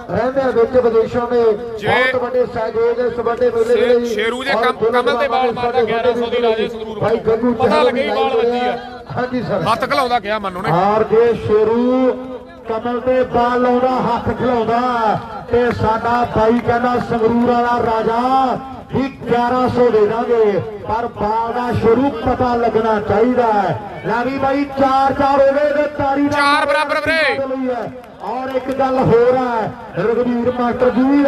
ਰਹਿੰਦੇ ਵਿੱਚ ਵਿਦੇਸ਼ਾਂ ਦੇ ਬਹੁਤ ਵੱਡੇ ਸਹਿਯੋਗ ਇਸ ਵੱਡੇ ਮੇਲੇ ਦੇ ਲਈ ਸ਼ੇਰੂ ਜੇ ਕਮਲ ਤੇ ਬਾਲ ਮਾਰਦਾ 1100 ਦੀ ਰਾਜੇ ਸੰਗਰੂਰ ਭਾਈ ਗੱਗੂ ਪਤਾ ਲੱਗੇ ਬਾਲ ਵੱਜੀ ਆ। ਹਾਂਜੀ ਸਰ ਹੱਥ ਘਲਾਉਂਦਾ ਕਿਹਾ ਮੰਨੋ ਨੇ ਹਾਰ ਜੇ ਸ਼ੇਰੂ ਕਮਲ ਤੇ ਬਾਲ ਲਾਉਂਦਾ, ਹੱਥ ਖਿਲਾਉਂਦਾ ਤੇ ਸਾਡਾ ਬਾਈ ਕਹਿੰਦਾ ਸੰਗਰੂਰ ਵਾਲਾ ਰਾਜਾ ਵੀ 1100 ਦੇ ਦਾਂਗੇ, ਪਰ ਬਾਲ ਦਾ ਸ਼ੁਰੂ ਪਤਾ ਲੱਗਣਾ ਚਾਹੀਦਾ ਹੈ। ਲੈ ਵੀ ਬਾਈ 4-4 ਹੋ ਗਏ ਤੇ ਤਾਰੀ ਦਾ 4 ਬਰਾਬਰ ਵੀਰੇ। ਔਰ ਇੱਕ ਗੱਲ ਹੋਰ ਹੈ ਰਘਵੀਰ ਮਾਸਟਰ ਜੀ,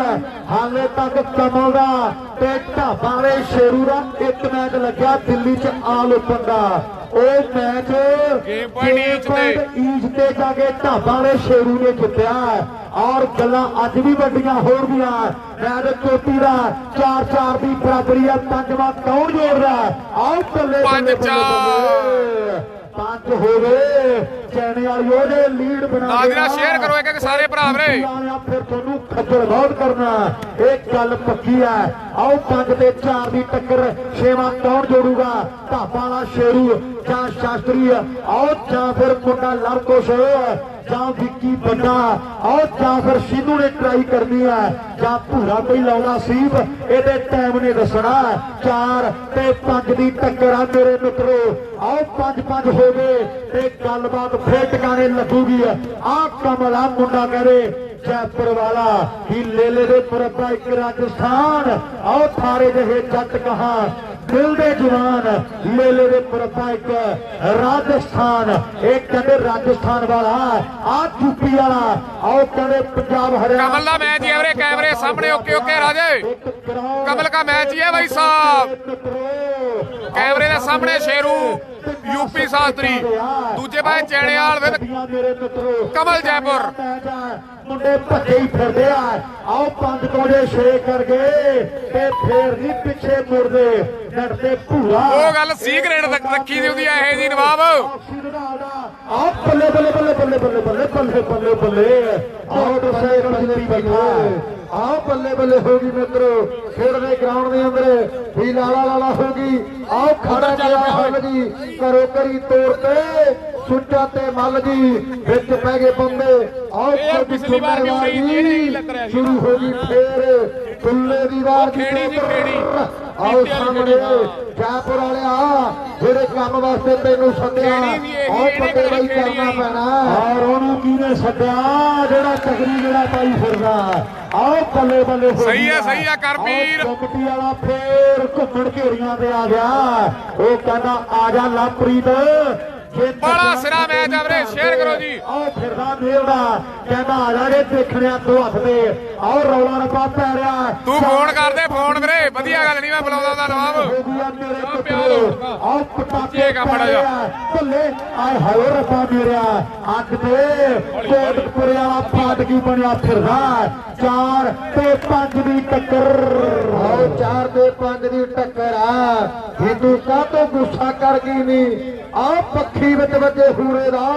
ਹਾਲੇ ਤੱਕ ਕਮਲ ਦਾ ਤੇ ਢਾਬਾਂ ਵਾਲੇ ਸ਼ੇਰੂ ਦਾ ਇੱਕ ਮੈਚ ਲੱਗਿਆ ਦਿੱਲੀ 'ਚ ਆਲ ਓਪਨ ਦਾ। ਉਹ ਮੈਚ ਗੇਮ ਪੁਆਇੰਟ ਈਜ ਤੇ ਜਾ ਕੇ ਢਾਬਾਂ ਵਾਲੇ ਸ਼ੇਰੂ ਨੇ ਜਿੱਤਿਆ ਔਰ ਗੱਲਾਂ ਅੱਜ ਵੀ ਵੱਡੀਆਂ ਹੋ ਗਈਆਂ। ਮੈਚ ਚੋਟੀ ਦਾ 4-4 ਦੀ ਬਰਾਬਰੀ ਹੈ। ਪੰਜਵਾਂ ਕੌਣ ਜੋੜਦਾ? ਆਓ ਬੱਲੇ 5-4 5 ਹੋ ਗਏ। ਚੈਨੇ ਵਾਲੀ ਉਹਦੇ ਲੀਡ ਬਣਾ ਨਾਜ਼ਰਾ ਸ਼ੇਅਰ ਕਰੋ ਇੱਕ ਸਾਰੇ ਭਰਾ ਵੀਰੇ। ਫਿਰ ਤੁਹਾਨੂੰ ਖੱਜਲ ਬਹੁਤ ਕਰਨਾ, ਇਹ ਗੱਲ ਪੱਕੀ ਹੈ। ਆਓ 5 ਤੇ 4 ਦੀ ਟੱਕਰ, 6ਵਾਂ ਕੌਣ ਜੋੜੂਗਾ? ਢਾਬਾ ਵਾਲਾ ਸ਼ੇਰੂ ਜਾਂ ਸ਼ਾਸਤਰੀ? ਆਓ ਜਾਂ ਫਿਰ ਮੁੰਡਾ ਲਵਕੁਸ਼ ਜਾਂ ਵਿੱਕੀ ਬੰਦਾ? ਆਓ ਜਾਂ ਫਿਰ ਸ਼ੀਨੂ ਨੇ ਟਰਾਈ ਕਰਨੀ ਹੈ ਜਾਂ ਭੂਰਾ ਕੋਈ ਲਾਉਣਾ ਸੀਪ? ਇਹਦੇ ਟਾਈਮ ਨੇ ਦੱਸਣਾ। 4 ਤੇ 5 ਦੀ ਟੱਕਰ ਆ ਮੇਰੇ ਮਿੱਤਰੋ। ਆਓ 5-5 ਹੋ ਗਏ ਤੇ ਗੱਲਬਾਤ ਫੇਰ ਟਿਕਾਣੇ ਲੱਗੂਗੀ। ਆਹ ਕਮਲਾ ਮੁੰਡਾ ਕਹਦੇ ਜੈਪੁਰ ਵਾਲਾ ਹੀ ਲੇਲੇ ਦੇ ਮੁਰੱਬਾ ਇੱਕ ਰਾਜਸਥਾਨ। ਆਓ ਥਾਰੇ ਜਿਹੇ ਜੱਟ ਕਹਾ ਦਿਲ ਦੇ ਜਵਾਨ, ਲੇਲੇ ਦੇ ਮੁਰੱਬਾ ਇੱਕ ਰਾਜਸਥਾਨ। ਇਹ ਕਹਿੰਦੇ ਰਾਜਸਥਾਨ ਵਾਲਾ, ਆ ਯੂਪੀ ਵਾਲਾ। ਆਓ ਕਹਿੰਦੇ ਪੰਜਾਬ ਹਰਿਆਣਾ। कमल का मैच है कैमरे सामने। ओके ओके राजे, कमल का मैच ही है भाई साहब। कैमरे के सामने शेरू यूपी शास्त्री, दूजे पासे चैनेवाल विद कमल जयपुर। ਮੁੰਡੇ ਭੱਜੇ ਹੀ ਫਿਰਦੇ ਆ। ਆਓ 5 ਤੋਂ 6 ਕਰ ਗਏ ਤੇ ਫੇਰ ਨਹੀਂ ਪਿੱਛੇ ਮੁੜਦੇ, ਨੱਟਦੇ ਭੂਰਾ। ਉਹ ਗੱਲ ਸੀਕ੍ਰੇਟ ਰੱਖੀ ਦੀ ਹੁੰਦੀ ਐ ਇਹ ਜੀ ਨਵਾਬ। ਆਓ ਬੱਲੇ ਬੱਲੇ ਬੱਲੇ ਬੱਲੇ ਬੱਲੇ ਬੱਲੇ ਬੱਲੇ ਬੱਲੇ ਬੱਲੇ। ਆਓ ਦਸਾਈ ਰਣਜੀਤੀ ਬੈਠਾ। ਆਓ ਬੱਲੇ ਬੱਲੇ ਹੋ ਗਈ ਮਿੱਤਰੋ। ਖੇਡਦੇ ਗਰਾਊਂਡ ਦੇ ਅੰਦਰ ਵੀ ਲਾਲਾ ਲਾਲਾ ਹੋ ਗਈ। ਆਓ ਖੜਾ ਗਿਆ ਹੱਲ ਜੀ, ਕਰੋ ਕਰੀ ਤੋੜ ਤੇ ਸੁੱਚਾ ਤੇ ਮੱਲ ਜੀ ਵਿੱਚ ਪੈ ਗਏ ਬੰਦੇ। ਆਓ ਪਿਛਲੀ ਵਾਰ ਵੀ ਉਰੀ ਜੀ ਨਹੀਂ ਲੱਗ ਰਿਹਾ ਸੀ। ਸ਼ੁਰੂ ਹੋ ਗਈ ਫੇਰ ਦੁੱਲੇ ਦੀ ਵਾਰ ਖੇੜੀ। ਆਓ ਸਾਹਮਣੇ ਜੈਪੁਰ ਵਾਲਿਆ ਜਿਹੜੇ ਕੰਮ ਵਾਸਤੇ ਤੈਨੂੰ ਸੱਦਿਆ, ਆਓ ਪੱਕੇ ਬਈ ਕਰਨਾ ਪੈਣਾ। ਔਰ ਉਹਨੂੰ ਕਿਹਨੇ ਸੱਦਿਆ? ਜਿਹੜਾ ਤਗੜੀ ਜਿਹੜਾ ਪਾਈ ਫਿਰਦਾ। ਆਓ ਬੱਲੇ ਬੱਲੇ। ਸਹੀ ਹੈ ਕਰਪੀਰ। ਕਮੇਟੀ ਵਾਲਾ ਫੇਰ ਘੁੰਮਣ ਘੇਰੀਆਂ ਤੇ ਆ ਗਿਆ। ਉਹ ਕਹਿੰਦਾ ਆ ਜਾ ਲਵਪ੍ਰੀਤ, ਬੜਾ ਸਿਰਾ ਮੈਚ ਆ ਵੀਰੇ। ਸ਼ੇਅਰ ਕਰੋ ਜੀ। ਆਓ ਫਿਰਦਾ ਮੇਲਦਾ, ਕਹਿੰਦਾ ਆ ਜਾ ਜੇ ਦੇਖਣਿਆ 2 ਹੱਥ ਦੇ। ਆਓ ਰੌਲਾ ਰੱਪਾ ਪੈ ਰਿਹਾ। ਤੂੰ ਫੋਨ ਕਰਦੇ ਫੋਨ ਵੀਰੇ, ਵਧੀਆ ਗੱਲ ਨਹੀਂ ਮੈਂ ਬੁਲਾਉਂਦਾ ਉਹਦਾ ਨਵਾਬ। ਆਓ ਪਟਾਕੇ ਕੰਮ ਬੜਾ ਜਾ ਭੱਲੇ ਆਏ ਹਾਏ ਰੱਬਾ ਮੇਰਿਆ। ਅੱਗ ਤੇ ਕੋਟਕਪੁਰੇ ਵਾਲਾ ਫਾਟਕੀ ਬਣਿਆ ਫਿਰਦਾ। 4 ਤੇ 5 ਦੀ ਟੱਕਰ। ਆਓ 4 ਤੇ 5 ਦੀ ਟੱਕਰ ਆ। ਹਿੰਦੂ ਕਾਹਤੋਂ ਗੁੱਸਾ ਕਰ ਗਈ ਨਹੀਂ? ਆਓ ਪੱਖੀ ਵਿੱਚ ਵੱਜੇ ਹੂਰੇ ਦਾ।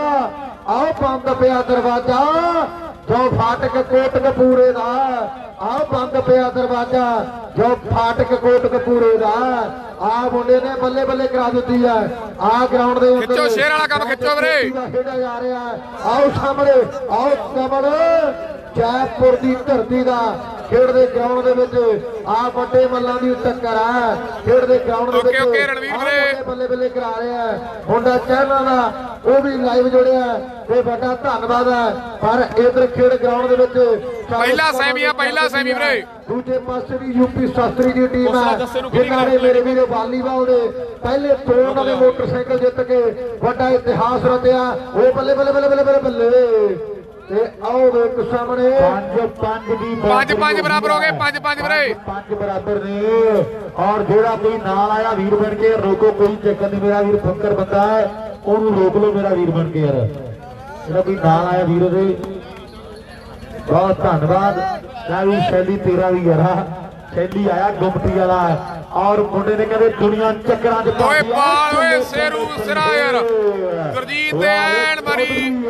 ਆਓ ਬੰਦ ਪਿਆ ਦਰਵਾਜ਼ਾ ਜੋ ਫਾਟਕ ਕੋਟਕਪੂਰੇ ਦਾ। ਆਹ ਬੰਦ ਪਿਆ ਦਰਵਾਜ਼ਾ ਜੋ ਫਾਟਕ ਕੋਟਕਪੂਰੇ ਦਾ। ਆ ਮੁੰਡੇ ਨੇ ਬੱਲੇ ਬੱਲੇ ਕਰਾ ਦਿੱਤੀ ਹੈ। ਆ ਗਰਾਊਂਡ ਦੇ ਉੱਤੇ ਖਿੱਚੋ ਸ਼ੇਰ ਵਾਲਾ ਕੰਮ ਖਿੱਚੋ ਵੀਰੇ। ਖੇਡਿਆ ਜਾ ਰਿਹਾ। ਆਓ ਸਾਹਮਣੇ, ਆਓ ਕਮਲ ਜੈਪੁਰ ਦੀ ਧਰਤੀ ਦਾ ਖੇਡਦੇ ਗਰਾਊਂਡ ਦੇ ਵਿੱਚ। ਆ ਵੱਡੇ ਮੱਲਾਂ ਦੀ ਟੱਕਰ ਆ ਖੇਡਦੇ ਗਰਾਊਂਡ ਦੇ ਵਿੱਚ। ਓਕੇ ਰਣਵੀਰ ਵੀਰੇ ਬੱਲੇ ਬੱਲੇ ਕਰਾ ਰਿਹਾ ਮੁੰਡਾ ਚਹਿਲਾਂ ਦਾ, ਉਹ ਵੀ ਲਾਈਵ ਜੁੜਿਆ ਤੇ ਵੱਡਾ ਧੰਨਵਾਦ ਹੈ। ਪਰ ਇਧਰ ਖੇਡ ਗਰਾਊਂਡ ਦੇ ਵਿੱਚ ਪਹਿਲਾ ਸੈਮੀ ਵੀਰੇ। ਦੂਜੇ ਪਾਸੇ ਵੀ ਯੂਪੀ ਸ਼ਾਸਤਰੀ ਦੀ ਟੀਮ ਹੈ ਜਿਨ੍ਹਾਂ ਨੇ ਮੇਰੇ ਵੀਰੋ ਵਾਲੀਬਾਲ ਦੇ ਪਹਿਲੇ 2 ਉਹਨਾਂ ਦੇ ਮੋਟਰਸਾਈਕਲ ਜਿੱਤ ਕੇ ਵੱਡਾ ਇਤਿਹਾਸ ਰਚਿਆ। ਉਹ ਬੱਲੇ ਬੱਲੇ ਬੱਲੇ ਬੱਲੇ ਬੱਲੇ ਬੱਲੇ। ਤੇ ਆਓ ਵੇਖ ਸਾਹਮਣੇ 5-5 ਦੀ 5-5 ਬਰਾਬਰ ਹੋ ਗਏ। 5-5 ਵੀਰੇ। 5 ਬਰਾਬਰ ਨੇ। ਔਰ ਜਿਹੜਾ ਕੋਈ ਨਾਲ ਆਇਆ ਵੀਰ ਬਣ ਕੇ ਰੋਕੋ, ਕੋਈ ਚੱਕਰ ਨਹੀਂ। ਮੇਰਾ ਵੀਰ ਫੱਕਰ ਬੰਦਾ ਹੈ, ਉਹਨੂੰ ਰੋਕ ਲਓ ਮੇਰਾ ਵੀਰ ਬਣ ਕੇ। ਯਾਰ ਜਿਹੜਾ ਕੋਈ ਨਾਲ ਆਇਆ ਵੀਰ ਉਹਦੇ ਬਹੁਤ ਧੰਨਵਾਦ। ਲੈ ਵੀ ਸ਼ੈਲੀ ਤੇਰਾ ਵੀ ਯਾਰਾ। ਸ਼ੈਲੀ ਆਇਆ ਗੁੰਮਟੀ ਵਾਲਾ ਔਰ ਮੁੰਡੇ ਨੇ ਕਹਿੰਦੇ ਦੁਨੀਆ ਚੱਕਰਾਂ 'ਚ ਓਏ ਬਾਲ ਓਏ ਸ਼ੇਰੂ ਸਿਰਾ ਯਾਰ। ਗੁਰਜੀਤ ਦੇ ਐਨ ਮਰੀ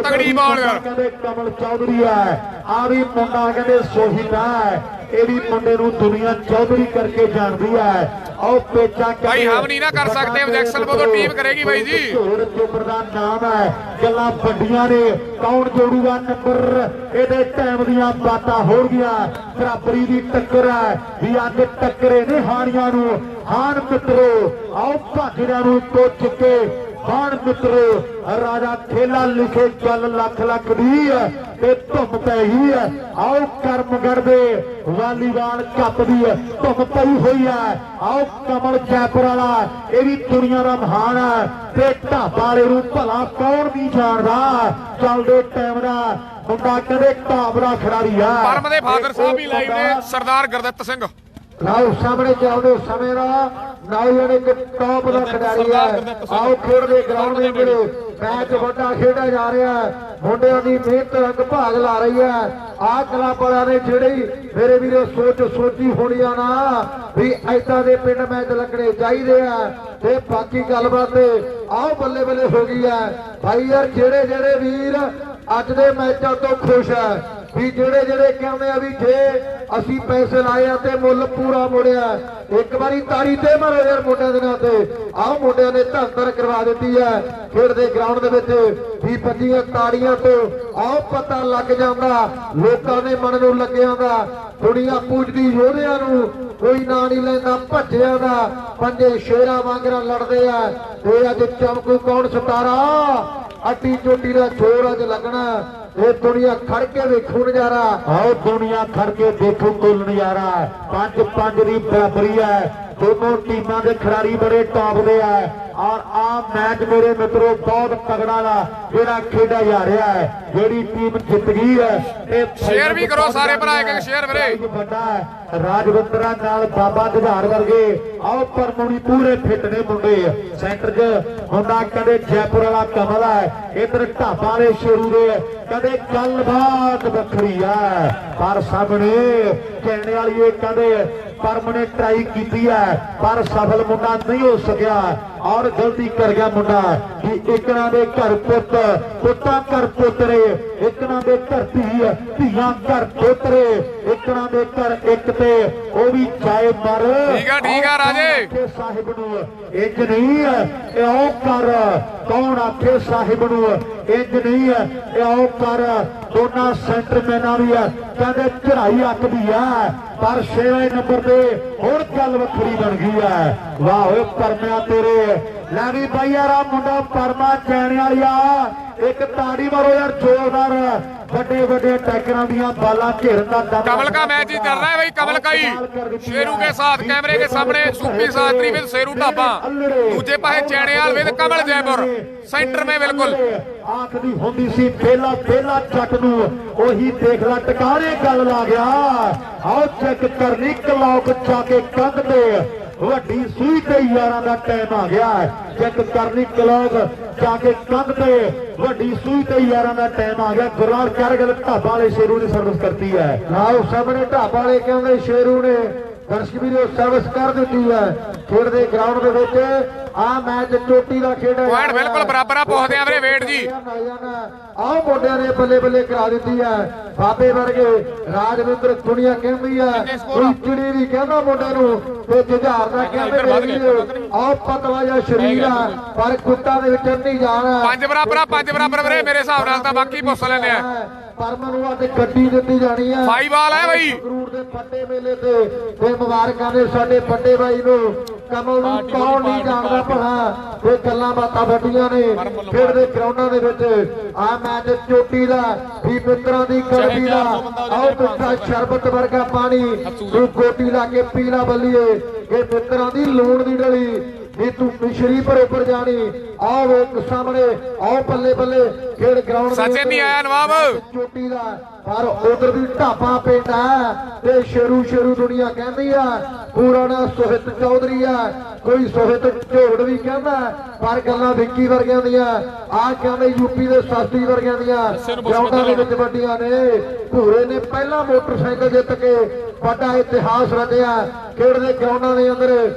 ਤਗੜੀ ਬਾਲ ਯਾਰ। ਕਹਿੰਦੇ ਕਮਲ ਚੌਧਰੀ ਹੈ। ਆ ਵੀ ਮੁੰਡਾ ਕਹਿੰਦੇ ਸੋਹਿਤ ਹੈ। ਇਹ ਵੀ ਮੁੰਡੇ ਨੂੰ ਦੁਨੀਆ ਚੌਧਰੀ ਕਰਕੇ ਜਾਣਦੀ ਹੈ। ਆਓ ਪੇਚਾ ਭਾਈ ਹਮ ਨਹੀਂ ਨਾ ਕਰ ਸਕਦੇ। ਆਬਜੈਕਸ਼ਨ ਬੋਲੋ ਟੀਮ ਕਰੇਗੀ ਬਾਈ ਜੀ। ਝੋੜ ਚੋਪਰ ਦਾ ਨਾਮ ਹੈ। ਗੱਲਾਂ ਵੱਡੀਆਂ ਨੇ। ਕੌਣ ਜੋੜੂਗਾ ਨੰਬਰ? ਇਹਦੇ ਟਾਈਮ ਦੀਆਂ ਬਾਤਾਂ ਹੋ ਗਈਆਂ। ਬਰਾਬਰੀ ਦੀ ਟੱਕਰ ਹੈ ਵੀ ਅੱਜ ਟੱਕਰੇ ਨੇ ਹਾਣੀਆਂ ਨੂੰ। ਹਾਣ ਮਿੱਤਰੋ ਆਓ ਭਾਜੜਿਆਂ ਨੂੰ ਇੱਕੋ ਚੁੱਕੇ ਬਾਣ ਮਿੱਤਰੋ ਰਾਜਾ ਖੇਲਾ ਲਿਖੇ ਗੱਲ ਲੱਖ ਲੱਖ ਦੀ ਤੇ ਧੁੰਮ ਪੈ ਗਈ ਹੈ। ਆਓ ਕਰਮਗੜ੍ਹ ਦੇ ਵਾਲੀਬਾਲ ਕੱਪ ਦੀ ਧੁੰਮ ਪਈ ਹੋਈ ਹੈ। ਆਓ ਕਮਲ ਜੈਪੁਰ ਵਾਲਾ ਇਹ ਵੀ ਦੁਨੀਆ ਦਾ ਮਹਾਨ ਹੈ ਤੇ ਢਾਬਾ ਵਾਲੇ ਨੂੰ ਭਲਾ ਕੌਣ ਨਹੀਂ ਜਾਣਦਾ। ਚੱਲਦੇ ਟਾਈਮ ਦਾ ਮੁੰਡਾ ਕਦੇ ਢਾਬ ਦਾ ਖਿਡਾਰੀ ਆ। ਪਰਮ ਦੇ ਫਾਦਰ ਸਾਹਿਬ ਵੀ ਲਾਈਵ ਨੇ, ਸਰਦਾਰ ਗੁਰਦਿੱਤ ਸਿੰਘ। ਲਓ ਸਾਹਮਣੇ ਚੱਲਦੇ ਸਮੇਂ ਦਾ ਨੌਜਵਾਨ ਇੱਕ ਟੌਪ ਦਾ ਖਿਡਾਰੀ ਹੈ। ਆਓ ਖੇਡਦੇ ਗਰਾਊਂਡ ਦੇ ਅੰਦਰ ਮੈਚ ਵੱਡਾ ਖੇਡਿਆ ਜਾ ਰਿਹਾ ਹੈ। ਮੁੰਡਿਆਂ ਦੀ ਮਿਹਨਤ ਰੰਗ ਭਾਗ ਲਾ ਰਹੀ ਹੈ। ਆਹ ਕਲੱਬ ਵਾਲਿਆਂ ਨੇ ਜਿਹੜੀ ਮੇਰੇ ਵੀਰੋ ਸੋਚੀ ਹੋਣੀ ਆ ਨਾ ਵੀ ਐਦਾਂ ਦੇ ਪਿੰਡ ਮੈਚ ਲੱਗਣੇ ਚਾਹੀਦੇ ਆ। ਤੇ ਬਾਕੀ ਗੱਲਬਾਤ ਆਓ ਬੱਲੇ ਬੱਲੇ ਹੋ ਗਈ ਹੈ ਭਾਈ ਯਾਰ। ਜਿਹੜੇ ਵੀਰ ਅੱਜ ਦੇ ਮੈਚਾਂ ਤੋਂ ਖੁਸ਼ ਹੈ ਵੀ ਜਿਹੜੇ ਕਹਿੰਦੇ ਆ ਵੀ ਜੇ ਅਸੀਂ ਪੈਸੇ ਲਾਏ ਆ ਤੇ ਮੁੱਲ ਪੂਰਾ ਮੁੜਿਆ, ਇੱਕ ਵਾਰੀ ਤਾੜੀ ਤੇ ਮਾਰੋ ਯਾਰ ਮੁੰਡਿਆਂ ਦੇ ਨਾਂ ਤੇ। ਆਹ ਮੁੰਡਿਆਂ ਨੇ ਧੰਦਰ ਕਰਵਾ ਦਿੱਤੀ ਹੈ ਖੇਡਦੇ ਗਰਾਊਂਡ ਦੇ ਵਿੱਚ ਵੀ 25 ਤਾੜੀਆਂ ਤੋਂ ਆਹ ਪਤਾ ਲੱਗ ਜਾਂਦਾ ਲੋਕਾਂ ਦੇ ਮਨ ਨੂੰ ਲੱਗਿਆ ਦਾ। ਦੁਨੀਆ ਪੂਜਦੀ ਯੋਧਿਆਂ ਨੂੰ, ਕੋਈ ਨਾਂ ਨਹੀਂ ਲੈਂਦਾ ਭੱਜਿਆਂ ਦਾ। ਪੰਜੇ ਸ਼ੇਰਾਂ ਵਾਂਗਰਾਂ ਲੜਦੇ ਆ ਤੇ ਅੱਜ ਚਮਕੂ ਕੌਣ ਸਿਤਾਰਾ। ਅੱਡੀ ਚੋਟੀ ਦਾ ਜ਼ੋਰ ਅੱਜ ਲੱਗਣਾ। ਇਹ ਦੁਨੀਆ ਖੜ ਕੇ ਵੇਖੂ ਨਜ਼ਾਰਾ। ਆਓ ਦੁਨੀਆ ਖੜ ਕੇ ਦੇਖੋ ਕੁੱਲ ਨਜ਼ਾਰਾ। 5-5 ਦੀ ਬਰਾਬਰੀ ਹੈ। ਦੋਨੋਂ ਟੀਮਾਂ ਦੇ ਖਿਡਾਰੀ ਬੜੇ ਟੌਪ ਦੇ ਆ ਔਰ ਆ ਮੈਚ ਮੇਰੇ ਮਿੱਤਰੋ ਬਹੁਤ ਤਗੜਾ ਦਾ ਜਿਹੜਾ ਖੇਡਿਆ ਜਾ ਰਿਹਾ ਹੈ। ਜਿਹੜੀ ਟੀਮ ਜਿੱਤ ਗਈ ਹੈ ਇਹ ਸ਼ੇਅਰ ਵੀ ਕਰੋ ਸਾਰੇ ਭਰਾ, ਇੱਕ ਸ਼ੇਅਰ ਵੀਰੇ। ਵੱਡਾ ਹੈ ਰਾਜਵੰਦਰਾ ਨਾਲ ਬਾਬਾ ਜੁਝਾਰ ਵਰਗੇ। ਆਓ ਪਰਮੋਣੀ ਪੂਰੇ ਫਿੱਟ ਨੇ ਮੁੰਡੇ। ਸੈਂਟਰ 'ਚ ਹੁੰਦਾ ਕਦੇ ਜੈਪੁਰ ਵਾਲਾ ਕਮਲ ਹੈ, ਇਧਰ ਢਾਬਾ ਵਾਲੇ ਸ਼ੇਰੂ ਦੇ ਕਦੇ ਗੱਲਬਾਤ ਵੱਖਰੀ ਹੈ। ਪਰ ਸਾਹਮਣੇ ਕਹਿਣੇ ਵਾਲੀ ਇਹ ਕਦੇ ਪਰਮ ਨੇ ਟਰਾਈ ਕੀਤੀ ਹੈ ਪਰ ਸਫਲ ਮੁੰਡਾ ਨਹੀਂ ਹੋ ਸਕਿਆ ਔਰ ਗਲਤੀ ਕਰ ਗਿਆ ਮੁੰਡਾ ਕਿ ਇਕਨਾਂ ਦੇ ਘਰ ਪੁੱਤਾਂ ਘਰ ਪੋਤਰੇ, ਇਕਨਾਂ ਦੇ ਘਰ ਧੀਆਂ ਘਰ ਪੋਤਰੇ, ਇਕਨਾਂ ਦੇ ਘਰ ਇੱਕ ਤੇ ਉਹ ਵੀ ਜਾਏ ਮਰ। ਠੀਕ ਆ ਰਾਜੇ। ਸਾਹਿਬ ਨੂੰ ਇੰਜ ਨਹੀਂ ਇਉਂ ਕਰ, ਕੌਣ ਆਖੇ ਸਾਹਿਬ ਨੂੰ ਇੰਜ ਨਹੀਂ ਇਉਂ ਕਰ। ਦੋਨਾਂ ਸੈਂਟਰਮੈਨਾਂ ਦੀ ਕਹਿੰਦੇ ਚੜਾਈ ਅੱਕਦੀ ਹੈ ਪਰ 6ਵੇਂ ਨੰਬਰ ਤੇ ਹੁਣ ਗੱਲ ਵੱਖਰੀ ਬਣ ਗਈ ਹੈ। ਵਾਹ ਓਏ ਪਰਮਿਆ ਤੇਰੇ। ਲੈ ਵੀ ਬਾਈ ਯਾਰ ਆ ਮੁੰਡਾ ਪਰਮਾ ਚੈਣ ਵਾਲਿਆ ਇੱਕ ਤਾੜੀ ਮਾਰੋ ਯਾਰ ਜ਼ੋਰਦਾਰ। ਵੱਡੇ ਟੈਕਰਾਂ ਦੀਆਂ ਬਾਲਾਂ ਘੇਰਨ ਦਾ ਦਮ। कमल का मैच ही चल रहा है भाई। कमल का ही शेरू के साथ कैमरे के सामने सूपी शास्त्री विद शेरू ढाबा, दूजे पासे चैणेवाल विद कमल जयपुर, सेंटर में बिल्कुल आखदी होंदी सी ਪਹਿਲਾ ਜੱਟ ਨੂੰ ਉਹੀ ਦੇਖ ਲਾ ਟਿਕਾਣੇ ਗੱਲ ਲਾ ਗਿਆ। ਆਓ ਚੈੱਕ ਕਰਨੀ ਕਲੌਕ ਜਾ ਕੇ ਕੰਧ ਤੇ ਵੱਡੀ ਸੂਈ ਤੇ ਯਾਰਾਂ ਦਾ ਟਾਈਮ ਆ ਗਿਆ। ਚੈੱਕ ਕਰਨੀ ਕਲੌਕ ਜਾ ਕੇ ਕੰਧ ਤੇ ਵੱਡੀ ਸੂਈ ਤੇ ਯਾਰਾਂ ਦਾ ਟਾਈਮ ਆ ਗਿਆ। ਗੁਰਲਾਲ ਕਰਗਲ ਢਾਬਾ ਵਾਲੇ ਸ਼ੇਰੂ ਨੇ ਸਰਵਿਸ ਕਰਤੀ ਹੈ। ਆਓ ਸਾਹਮਣੇ ਢਾਬਾ ਵਾਲੇ ਕਹਿੰਦੇ ਸ਼ੇਰੂ ਨੇ ਦਰਸ਼ਕ ਵੀਰੋ ਸਰਵਿਸ ਕਰ ਦਿੱਤੀ ਹੈ। ਖੇਡਦੇ ਗਰਾਊਂਡ ਦੇ ਵਿੱਚ ਆ ਮੈਚ ਚੋਟੀ ਦਾ ਖੇਡ ਹੈ। ਪੁਆਇੰਟ ਬਿਲਕੁਲ ਬਰਾਬਰ ਆ। ਪਹੁੰਚਦੇ ਆ ਵੀਰੇ ਵੇਟ ਜੀ। ਆਹ ਮੁੰਡਿਆਂ ਨੇ ਬੱਲੇ ਬੱਲੇ ਕਰਾ ਦਿੱਤੀ ਹੈ। ਬਾਬੇ ਵਰਗੇ ਰਾਜਵਿੰਦਰ ਦੁਨੀਆ ਕਹਿੰਦੀ ਹੈ, ਕੋਈ ਚਿੜੀ ਵੀ ਕਹਿੰਦਾ ਮੁੰਡੇ ਨੂੰ ਤੇ ਜੁਝਾਰ ਦਾ ਕਹਿੰਦੇ ਆਹ ਪਤਲਾ ਜਿਹਾ ਸਰੀਰ ਆ ਪਰ ਕੁੱਤਾ ਦੇ ਵਿੱਚ ਨਹੀਂ ਜਾਣਾ। 5 ਬਰਾਬਰ ਵੀਰੇ ਮੇਰੇ ਹਿਸਾਬ ਨਾਲ ਤਾਂ ਬਾਕੀ ਪੁੱਛ ਲੈਂਦੇ ਆ। ਪਰਮ ਨੂੰ ਅੱਜ ਗੱਡੀ ਦਿੱਤੀ ਜਾਣੀ ਹੈ। 5 ਬਾਲ ਹੈ ਬਾਈ। ਸੰਗਰੂਰ ਦੇ ਪੱਟੇ ਮੇਲੇ ਤੇ ਮੁਬਾਰਕਾਂ ਨੇ ਸਾਡੇ ਵੱਡੇ ਬਾਈ ਨੂੰ। ਕਮਲ ਨੂੰ ਕੌਣ ਨਹੀਂ ਜਾਣਦਾ ਭਲਾ। ਇਹ ਗੱਲਾਂ ਬਾਤਾਂ ਵੱਡੀਆਂ ਨੇ ਖੇਡਦੇ ਗਰਾਊਂਡਾਂ ਦੇ ਵਿੱਚ। ਆ ਮੈਚ ਚੋਟੀ ਦਾ ਵੀ ਮਿੱਤਰਾਂ ਦੀ ਕਰਦੀ ਦਾ। ਆਓ ਮਿੱਠਾ ਸ਼ਰਬਤ ਵਰਗਾ ਪਾਣੀ ਤੂੰ ਗੋਟੀ ਲਾ ਕੇ ਪੀਲਾ ਬੱਲੀਏ। ਇਹ ਮਿੱਤਰਾਂ ਦੀ ਲੂਣ ਦੀ ਡਲੀ ਵੀ ਤੂੰ ਮਿਸ਼ਰੀ ਪਰ ਉੱਪਰ ਜਾਣੀ। ਆਓ ਵੇਖ ਸਾਹਮਣੇ ਆਓ ਬੱਲੇ ਖੇਡ ਗਰਾਊਂਡ ਸੱਚੇ ਨਹੀਂ ਆਇਆ ਨਵਾਬ ਚੋਟੀ ਦਾ ਪਰ ਉਧਰ ਵੀ ਢਾਬਾ ਪਿੰਡ ਹੈ ਤੇ ਸ਼ੇਰੂ ਦੁਨੀਆ ਕਹਿੰਦੀ ਆ। ਪੂਰਾ ਨਾਂ ਸੋਹਿਤ ਚੌਧਰੀ ਆ, ਕੋਈ ਸੋਹਿਤ ਝੋੜ ਵੀ ਕਹਿੰਦਾ ਪਰ ਗੱਲਾਂ ਵਿੱਕੀ ਵਰਗਿਆਂ ਦੀਆਂ। ਆਹ ਕਹਿੰਦੇ ਯੂਪੀ ਦੇ ਸਾਸਤਰੀ ਵਰਗਿਆਂ ਦੀਆਂ ਗਰਾਊਂਡਾਂ ਦੇ ਵਿੱਚ ਵੱਡੀਆਂ ਨੇ। ਭੂਰੇ ਨੇ ਪਹਿਲਾ ਮੋਟਰਸਾਈਕਲ ਜਿੱਤ ਕੇ ਵੱਡਾ ਇਤਿਹਾਸ ਰਚਿਆ। ਖੇਡਦੇ ਗਰਾਊਂਡਾਂ ਦੇ ਅੰਦਰ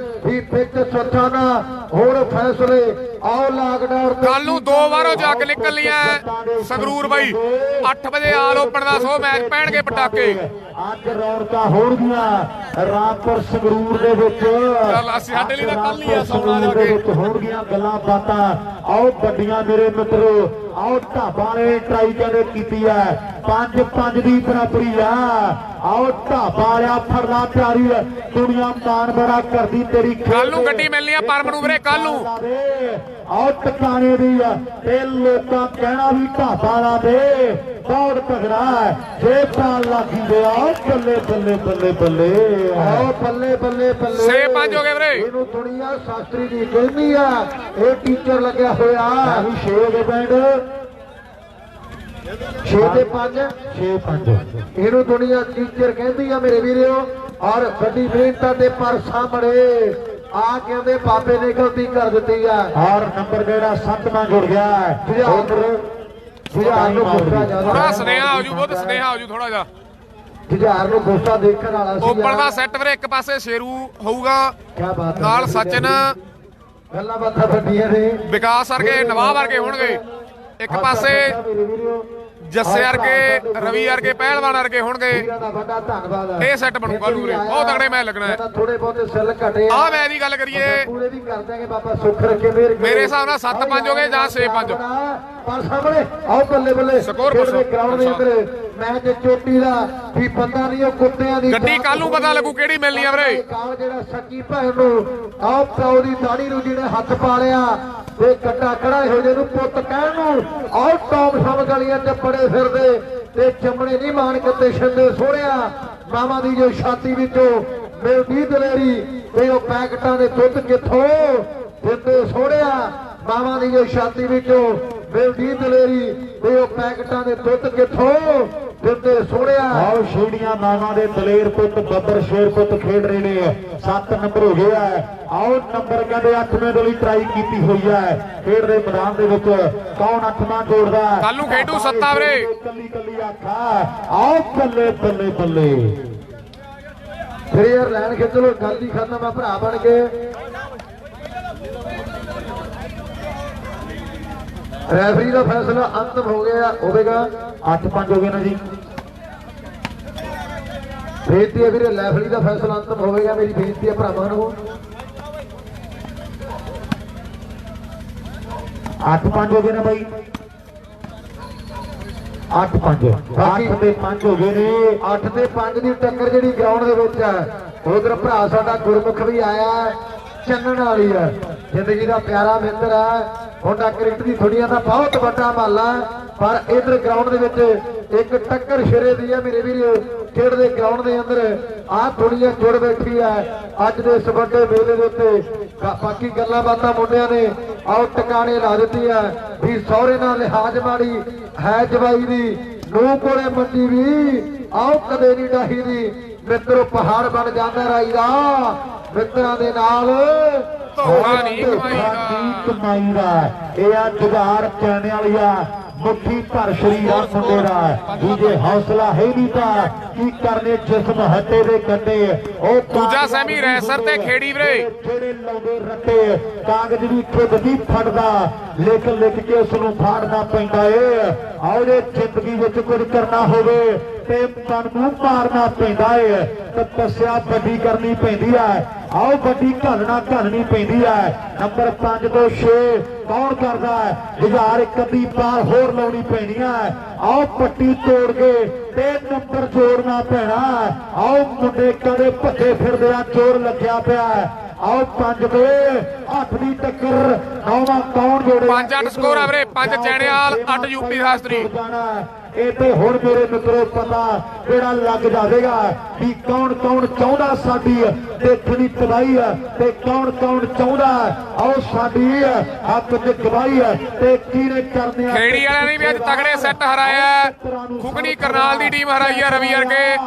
ਵੀ ਪਿੱਚ ਸੱਥਾਂ ਨਾ ਹੋਰ ਫੈਸਲੇ। ਆਓ ਲਾਕਡਾਊਨ ਕੱਲ ਨੂੰ 2 ਵਾਰੋਂ ਜੱਗ ਨਿਕਲਣੀਆਂ ਸੰਗਰੂਰ ਬਾਈ। 8 ਵਜੇ ਆਲ ਓਪਨ ਦਾ 100 ਮੈਚ ਪੈਣਗੇ ਪਟਾਕੇ। ਅੱਜ ਰੌਣਕਾਂ ਹੋਣਗੀਆਂ ਰਾਮਪੁਰ ਸੰਗਰੂਰ ਦੇ ਵਿੱਚ। ਅਸੀਂ ਸਾਡੇ ਲਈ ਤਾਂ ਕੱਲ ਹੀ ਆ ਸੌਣਾ ਜਾ ਕੇ। ਹੋਣਗੀਆਂ ਗੱਲਾਂ ਬਾਤਾਂ। ਆਓ ਵੱਡੀਆਂ ਮੇਰੇ ਮਿੱਤਰੋ। ਆਓ ਢਾਬਾ ਨੇ ਟਰਾਈ ਕਹਿੰਦੇ ਕੀਤੀ ਹੈ 5-5 ਦੀ ਬਰਾਬਰੀ ਆ। ਆਓ ਢਾਬਾ ਵਾਲਿਆ ਫੜਨਾ ਪਿਆਰੀ ਦੁਨੀਆ ਮਾਨ ਬੜਾ ਕਰਦੀ ਤੇਰੀ ਕੱਲ ਨੂੰ ਗੱਡੀ ਮਿਲਣੀ ਆ ਪਰਮ ਨੂੰ ਵੀਰੇ ਕੱਲ ਨੂੰ। ਆਓ ਟਿਕਾਣੇ ਦੀ ਆ ਤੇ ਲੋਕਾਂ ਕਹਿਣਾ ਵੀ ਢਾਬਾ ਲਾ ਦੇ ਬਹੁਤ ਤਗੜਾ ਜੇ ਤਾਂ ਲੱਗੀ ਗਿਆ ਬੱਲੇ ਬੱਲੇ ਬੱਲੇ ਬੱਲੇ ਆਓ ਬੱਲੇ ਬੱਲੇ ਬੱਲੇ 6-5 ਹੋ ਗਏ ਵੀਰੇ। ਇਹਨੂੰ ਦੁਨੀਆ ਸ਼ਾਸਤਰੀ ਦੀ ਕਹਿੰਦੀ ਆ ਇਹ ਟੀਚਰ ਲੱਗਿਆ ਹੋਇਆ 6 ਹੋ ਗਏ ਬੈਂਡ 6 ਤੇ 5 6-5 ਇਹਨੂੰ ਦੁਨੀਆ ਟੀਚਰ ਕਹਿੰਦੀ ਆ ਮੇਰੇ ਵੀਰੋ। ਔਰ ਵੱਡੀ ਮਿਹਨਤਾਂ ਦੇ ਪਰ ਸਾਹਮਣੇ ਆ ਕਹਿੰਦੇ ਬਾਬੇ ਨੇ ਗਲਤੀ ਕਰ ਦਿੱਤੀ ਆ। ਔਰ ਨੰਬਰ ਜਿਹੜਾ 7ਵਾਂ ਜੁੜ ਗਿਆ ਜੁਝਾਰ ਨੂੰ ਗੁੱਸਾ ਜ਼ਿਆਦਾ ਥੋੜਾ ਸੁਨੇਹਾ ਹੋ ਜੂ ਬਹੁਤ ਸੁਨੇਹਾ ਹੋ ਜੂ ਥੋੜਾ ਜਿਹਾ। ਜੁਝਾਰ ਨੂੰ ਗੁੱਸਾ ਦੇਖਣ ਵਾਲਾ ਸੀ ਓਪਨ ਦਾ ਸੈੱਟ ਵੀਰੇ ਇੱਕ ਪਾਸੇ ਸ਼ੇਰੂ ਹੋਊਗਾ ਕੀ ਬਾਤ ਹੈ ਨਾਲ ਸਚਿਨ ਗੱਲਾਂ ਬਾਤਾਂ ਵੱਡੀਆਂ ਨੇ ਵਿਕਾਸ ਵਰਗੇ ਨਵਾਂ ਵਰਗੇ ਹੋਣਗੇ ਇੱਕ ਪਾਸੇ ਮੇਰੇ ਵੀਰੋ ਜੱਸੇ ਵਰਗੇ ਰਵੀ ਵਰਗੇ ਪਹਿਲਵਾਨ ਵਰਗੇ ਹੋਣਗੇ। ਵੀਰਾਂ ਦਾ ਵੱਡਾ ਧੰਨਵਾਦ ਹੈ। ਇਹ ਸੈੱਟ ਬਣੂਗਾ ਲੂਰੇ ਬਹੁਤ ਤਗੜੇ ਮੈਚ ਲੱਗਣਾ ਹੈ। ਥੋੜੇ ਬਹੁਤੇ ਸੈੱਲ ਘਟੇ ਆਹ ਮੈਚ ਦੀ ਗੱਲ ਕਰੀਏ ਪੂਰੇ ਵੀ ਕਰ ਦਾਂਗੇ ਬਾਬਾ ਸੁੱਖ ਰੱਖੇ ਮੇਰ ਮੇਰੇ ਹਿਸਾਬ ਨਾਲ 7-5 ਹੋ ਗਏ ਜਾਂ 6-5 ਪਰ ਸਾਹਮਣੇ ਆਓ ਬੱਲੇ ਬੱਲੇ ਸਕੋਰ ਪੁੱਛੋ। ਗਰਾਊਂਡ ਦੇ ਅੰਦਰ ਮੈਚ ਚੋਟੀ ਦਾ ਵੀ ਪਤਾ ਨਹੀਂ ਉਹ ਕੁੱਤਿਆਂ ਦੀ ਗੱਡੀ ਕੱਲ ਨੂੰ ਪਤਾ ਲੱਗੂ ਕਿਹੜੀ ਮਿਲਣੀ ਆ ਵੀਰੇ। ਕਾਲ ਜਿਹੜਾ ਸੱਕੀ ਭੈਣ ਨੂੰ ਆਓ ਪਿਓ ਦੀ ਦਾੜੀ ਨੂੰ ਜਿਹਨੇ ਹੱਥ ਪਾ ਲਿਆ ਤੇ ਕੱਟਾ ਖੜਾ ਹੋ ਜੇ ਨੂੰ ਪੁੱਤ ਕਹਿਣ ਨੂੰ ਆਓ ਟੌਪ ਸਮ ਗਲੀਆਂ ਚ ਪੜੇ ਫਿਰਦੇ ਤੇ ਚਮੜੇ ਨਹੀਂ ਮਾਣ ਕਿਤੇ ਛੰਦੇ ਸੋਹਣਿਆ ਮਾਵਾਂ ਦੀ ਜੋ ਛਾਤੀ ਵਿੱਚੋਂ ਮਿਲਦੀ ਦਲੇਰੀ ਤੇ ਉਹ ਪੈਕਟਾਂ ਦੇ ਦੁੱਧ ਕਿੱਥੋਂ ਦਿੰਦੇ ਸੋਹਣਿਆ ਮਾਵਾਂ ਦੀ ਜੋ ਛਾਤੀ ਵਿੱਚੋਂ ਮਿਲਦੀ ਦਲੇਰੀ ਤੇ ਉਹ ਪੈਕਟਾਂ ਦੇ ਦੁੱਧ ਕਿੱਥੋਂ ਦਿੰਦੇ ਸੋਹਣਿਆ। ਆਓ ਛੇੜੀਆਂ ਮਾਵਾਂ ਦੇ ਦਲੇਰ ਪੁੱਤ ਬੱਬਰ ਸ਼ੇਰ ਪੁੱਤ ਖੇਡ ਰਹੇ ਨੇ 7 ਨੰਬਰ ਹੋ ਗਿਆ। ਆਓ ਨੰਬਰ ਕਹਿੰਦੇ 8ਵੇਂ ਦੇ ਲਈ ਟਰਾਈ ਕੀਤੀ ਹੋਈ ਹੈ ਖੇਡ ਦੇ ਮੈਦਾਨ ਦੇ ਵਿੱਚ ਕੌਣ 8ਵਾਂ ਜੋੜਦਾ ਕੱਲ ਨੂੰ ਖੇਡੂ ਸੱਤਾ ਵੀਰੇ। ਕੱਲੀ ਕੱਲੀ ਆਖਾ ਆਓ ਬੱਲੇ ਬੱਲੇ ਬੱਲੇ ਫਿਰ ਯਾਰ ਲੈਣ ਖਿੱਚ ਲੋ ਗੱਲ ਹੀ ਖਤਮ ਆ ਭਰਾ ਬਣ ਕੇ। ਰੈਫਰੀ ਦਾ ਫੈਸਲਾ ਅੰਤਮ ਹੋ ਗਿਆ ਹੋਵੇਗਾ 8-5 ਹੋ ਗਏ ਨਾ ਜੀ। ਬੇਨਤੀ ਹੈ ਵੀਰੇ ਰੈਫਰੀ ਦਾ ਫੈਸਲਾ ਅੰਤਮ ਹੋਵੇਗਾ ਮੇਰੀ ਬੇਨਤੀ ਹੈ ਭਰਾਵਾਂ ਨੂੰ 8-5 ਹੋ ਗਏ ਨਾ ਬਾਈ 8-5 8 ਤੇ 5 ਹੋ ਗਏ ਨੇ 8 ਤੇ 5 ਦੀ ਟੱਕਰ ਜਿਹੜੀ ਗਰਾਊਂਡ ਦੇ ਵਿੱਚ ਹੈ ਉਧਰ ਭਰਾ ਸਾਡਾ ਗੁਰਮੁਖ ਵੀ ਆਇਆ ਚੰਨਣ ਵਾਲੀ ਹੈ ਜ਼ਿੰਦਗੀ ਦਾ ਪਿਆਰਾ ਮਿੱਤਰ ਹੈ ਮੁੰਡਾ ਕ੍ਰਿਕਟ ਦੀ ਦੁਨੀਆ ਦਾ ਬਹੁਤ ਵੱਡਾ ਮਾਲਾ ਪਰ ਇਧਰ ਗਰਾਊਂਡ ਦੇ ਵਿੱਚ ਇੱਕ ਟੱਕਰ ਸ਼ਿਰੇ ਦੀ ਹੈ ਮੇਰੇ ਵੀਰੋ ਖੇਡ ਦੇ ਗਰਾਊਂਡ ਦੇ ਅੰਦਰ ਆਹ ਦੁਨੀਆ ਜੁੜ ਬੈਠੀ ਹੈ ਅੱਜ ਦੇ ਇਸ ਵੱਡੇ ਮੇਲੇ ਦੇ ਉੱਤੇ ਬਾਕੀ ਗੱਲਾਂ ਬਾਤਾਂ ਮੁੰਡਿਆਂ ਨੇ ਆਓ ਟਿਕਾਣੇ ਲਾ ਦਿੱਤੀ ਹੈ ਵੀ ਸਹੁਰੇ ਨਾਲ ਲਿਹਾਜ਼ ਮਾੜੀ ਹੈ ਜਵਾਈ ਦੀ ਨੂੰ ਕੋਲੇ ਮੰਡੀ ਵੀ ਆਓ ਕਦੇ ਨਹੀਂ ਡਾਹੀ ਦੀ ਮਿੱਤਰੋ ਪਹਾੜ ਬਣ ਜਾਂਦਾ ਰਾਈ ਦਾ ਮਿੱਤਰਾਂ ਦੇ ਨਾਲ ਧੋਖਾ ਨਹੀਂ ਕਮਾਈ ਦਾ ਇਹ ਆ ਜੁਗਾਰ ਚੈਣੇ ਵਾਲੀ ਆ ਮੁੱਠੀ ਭਰ ਸ਼ਰੀਰਾ ਮੁੰਡੇ ਦਾ ਜੇ ਹੌਸਲਾ ਹੈ ਨਹੀਂ ਤਾਂ ਕੀ ਕਰਨੇ ਜਿਸਮ ਹੱਟੇ ਦੇ ਕੰਡੇ ਉਹ ਦੂਜਾ ਸੈਮੀ ਰੈਸਰ ਤੇ ਖੇੜੀ ਵੀਰੇ ਜਿਹੜੇ ਲਾਉਂਦੇ ਰੱਟੇ ਕਾਗਜ਼ ਵੀ ਖੁਦ ਨਹੀਂ ਫੜਦਾ ਲਿਖ ਲਿਖ ਕੇ ਉਸ ਨੂੰ ਫਾੜਨਾ ਪੈਂਦਾ ਏ ਆਓ ਜੇ ਜ਼ਿੰਦਗੀ ਵਿੱਚ ਕੁਝ ਕਰਨਾ ਹੋਵੇ ਤੇ ਤਨ ਨੂੰ ਮਾਰਨਾ ਪੈਂਦਾ ਏ ਤਪੱਸਿਆ ਵੱਡੀ ਕਰਨੀ ਪੈਂਦੀ ਹੈ ਆਓ ਵੱਡੀ ਘਾਲਣੀ ਪੈਂਦੀ ਹੈ ਨੰਬਰ 5 ਤੋਂ 6 ਕੌਣ ਕਰਦਾ ਹੈ 1001 ਅੱਧੀ ਪਾਰ ਹੋਰ ਲਾਉਣੀ ਪੈਣੀ ਹੈ ਆਓ ਪੱਟੀ ਤੋੜ ਕੇ ਤੇ ਨੰਬਰ ਜੋੜਨਾ ਪੈਣਾ ਆਓ ਮੁੰਡੇ ਕਦੇ ਭੱਜੇ ਫਿਰਦੇ ਆ ਜ਼ੋਰ ਲੱਗਿਆ ਪਿਆ ਆਓ 5 ਦੇ 8 ਦੀ ਟੱਕਰ 9ਵਾਂ ਕੌਣ ਜੋੜੇ 5-8 ਸਕੋਰ ਆ ਵੀਰੇ 5 ਚੈਣਿਆਲ 8 ਯੂਪੀ ਸ਼ਾਸਤਰੀ ਇਹ ਤੇ ਹੁਣ ਮੇਰੇ ਮਿੱਤਰੋ ਪਤਾ ਜਿਹੜਾ ਲੱਗ ਜਾਵੇਗਾ ਵੀ ਕੌਣ ਕੌਣ ਚਾਹੁੰਦਾ ਸਾਡੀ ਦੇਖਣੀ ਤਬਾਈ ਤੇ ਕੌਣ ਕੌਣ ਚਾਹੁੰਦਾ ਆਓ ਸਾਡੀ ਹੱਕ ਚ ਗਵਾਈ ਤੇ ਕਿਹਨੇ ਕਰਨੇ ਖੇੜੀ ਵਾਲਿਆਂ ਨੇ ਵੀ ਅੱਜ ਤਗੜੇ ਸੈੱਟ ਹਰਾਇਆ ਖੁਕਣੀ ਕਰਨਾਲ ਦੀ ਟੀਮ ਹਰਾਈ ਆ ਰਵੀ ਵਰਗੇ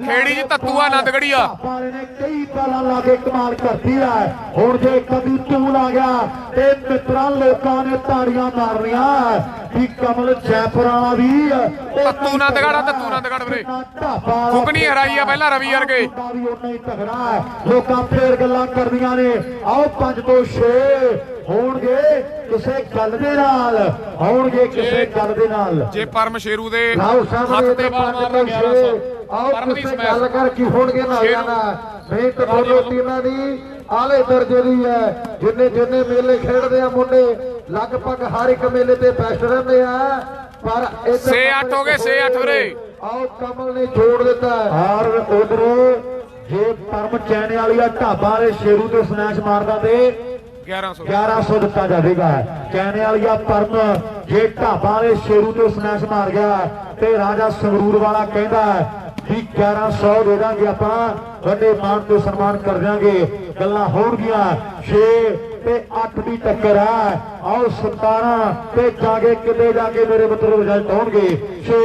ਖੇੜੀ ਚ ਤੱਤੂ ਆਨੰਦਗੜੀਆ ਨੇ ਕਈ ਬਾਲਾਂ ਲਾ ਕੇ ਕਮਾਲ ਕਰਦੀ ਹੈ ਹੁਣ ਜੇ ਕਦੀ ਤੂੰ ਲਾ ਗਿਆ ਤੇ ਮਿੱਤਰਾਂ ਲੋਕਾਂ ਨੇ ਤਾੜੀਆਂ ਮਾਰਨੀਆਂ ਵੀ ਕਮਲ ਜੈਪੁਰਾਂ ਵੀ ਤੱਤੂ ਆਨੰਦਗੜ ਵੀਰੇ ਖੁਕਣੀ ਹਰਾਈ ਆ ਪਹਿਲਾਂ ਰਵੀ ਵਰਗੇ ਲੋਕਾਂ ਫੇਰ ਗੱਲਾਂ ਕਰਦੀਆਂ ਨੇ ਆਓ 5 ਤੋਂ 6 ਹੋਣਗੇ ਕਿਸੇ ਗੱਲ ਦੇ ਨਾਲ ਜੇ ਪਰਮ ਸ਼ੇਰੂ ਦੇ ਲਾਓ ਸਾਹਮਣੇ ਹੱਥ ਤੇ ਬਾਲ ਮਾਰਨਾ 1100 ਆਓ ਪਰਮ ਦੀ ਕਿਸੇ ਸਮੈਸ਼ ਗੱਲ ਕਰ ਕੀ ਹੋਣਗੇ ਨਾ ਜਾਣਾ ਮਿਹਨਤ ਦੋਨੋਂ ਟੀਮਾਂ ਦੀ ਆਲੇ ਦਰਜੇ ਦੀ ਹੈ ਜਿੰਨੇ ਮੇਲੇ ਖੇਡਦੇ ਆ ਮੁੰਡੇ ਲਗਭਗ ਹਰ ਇੱਕ ਮੇਲੇ ਤੇ ਬੈਸਟ ਰਹਿੰਦੇ ਆ पर 6-8 हो गए 6-8 ਵੀਰੇ आओ कमल ने जोड़ दिता ਔਰ ਉਧਰ ਜੇ ਪਰਮ ਚੈਨੇ ਵਾਲੀਆ ਢਾਬਾ ਦੇ ਸ਼ੇਰੂ ਤੇ ਸਨੈਚ ਮਾਰਦਾ ਤੇ 1100 ਦਿੱਤਾ ਜਾਵੇਗਾ। ਚੈਨੇ ਵਾਲੀਆ ਪਰਮ ਜੇ ਢਾਬਾ ਦੇ ਸ਼ੇਰੂ ਤੇ ਸਨੈਚ ਮਾਰ ਗਿਆ ਤੇ ਰਾਜਾ ਸੰਗਰੂਰ ਵਾਲਾ ਕਹਿੰਦਾ ਵੀ 1100 ਦੇ ਦਾਂਗੇ ਆਪਾਂ, ਵੱਡੇ ਮਾਣ ਤੇ ਸਨਮਾਨ ਕਰ ਦਿਆਂਗੇ। ਗੱਲਾਂ ਹੋਣਗੀਆਂ 6 ਤੇ 8 ਦੀ ਟੱਕਰ ਹੈ। ਆਓ 17 ਤੇ ਜਾਗੇ ਕਿਤੇ ਜਾ ਕੇ ਮੇਰੇ ਮਿੱਤਰੋ ਰਿਜ਼ਲਟ ਹੋਣਗੇ। 6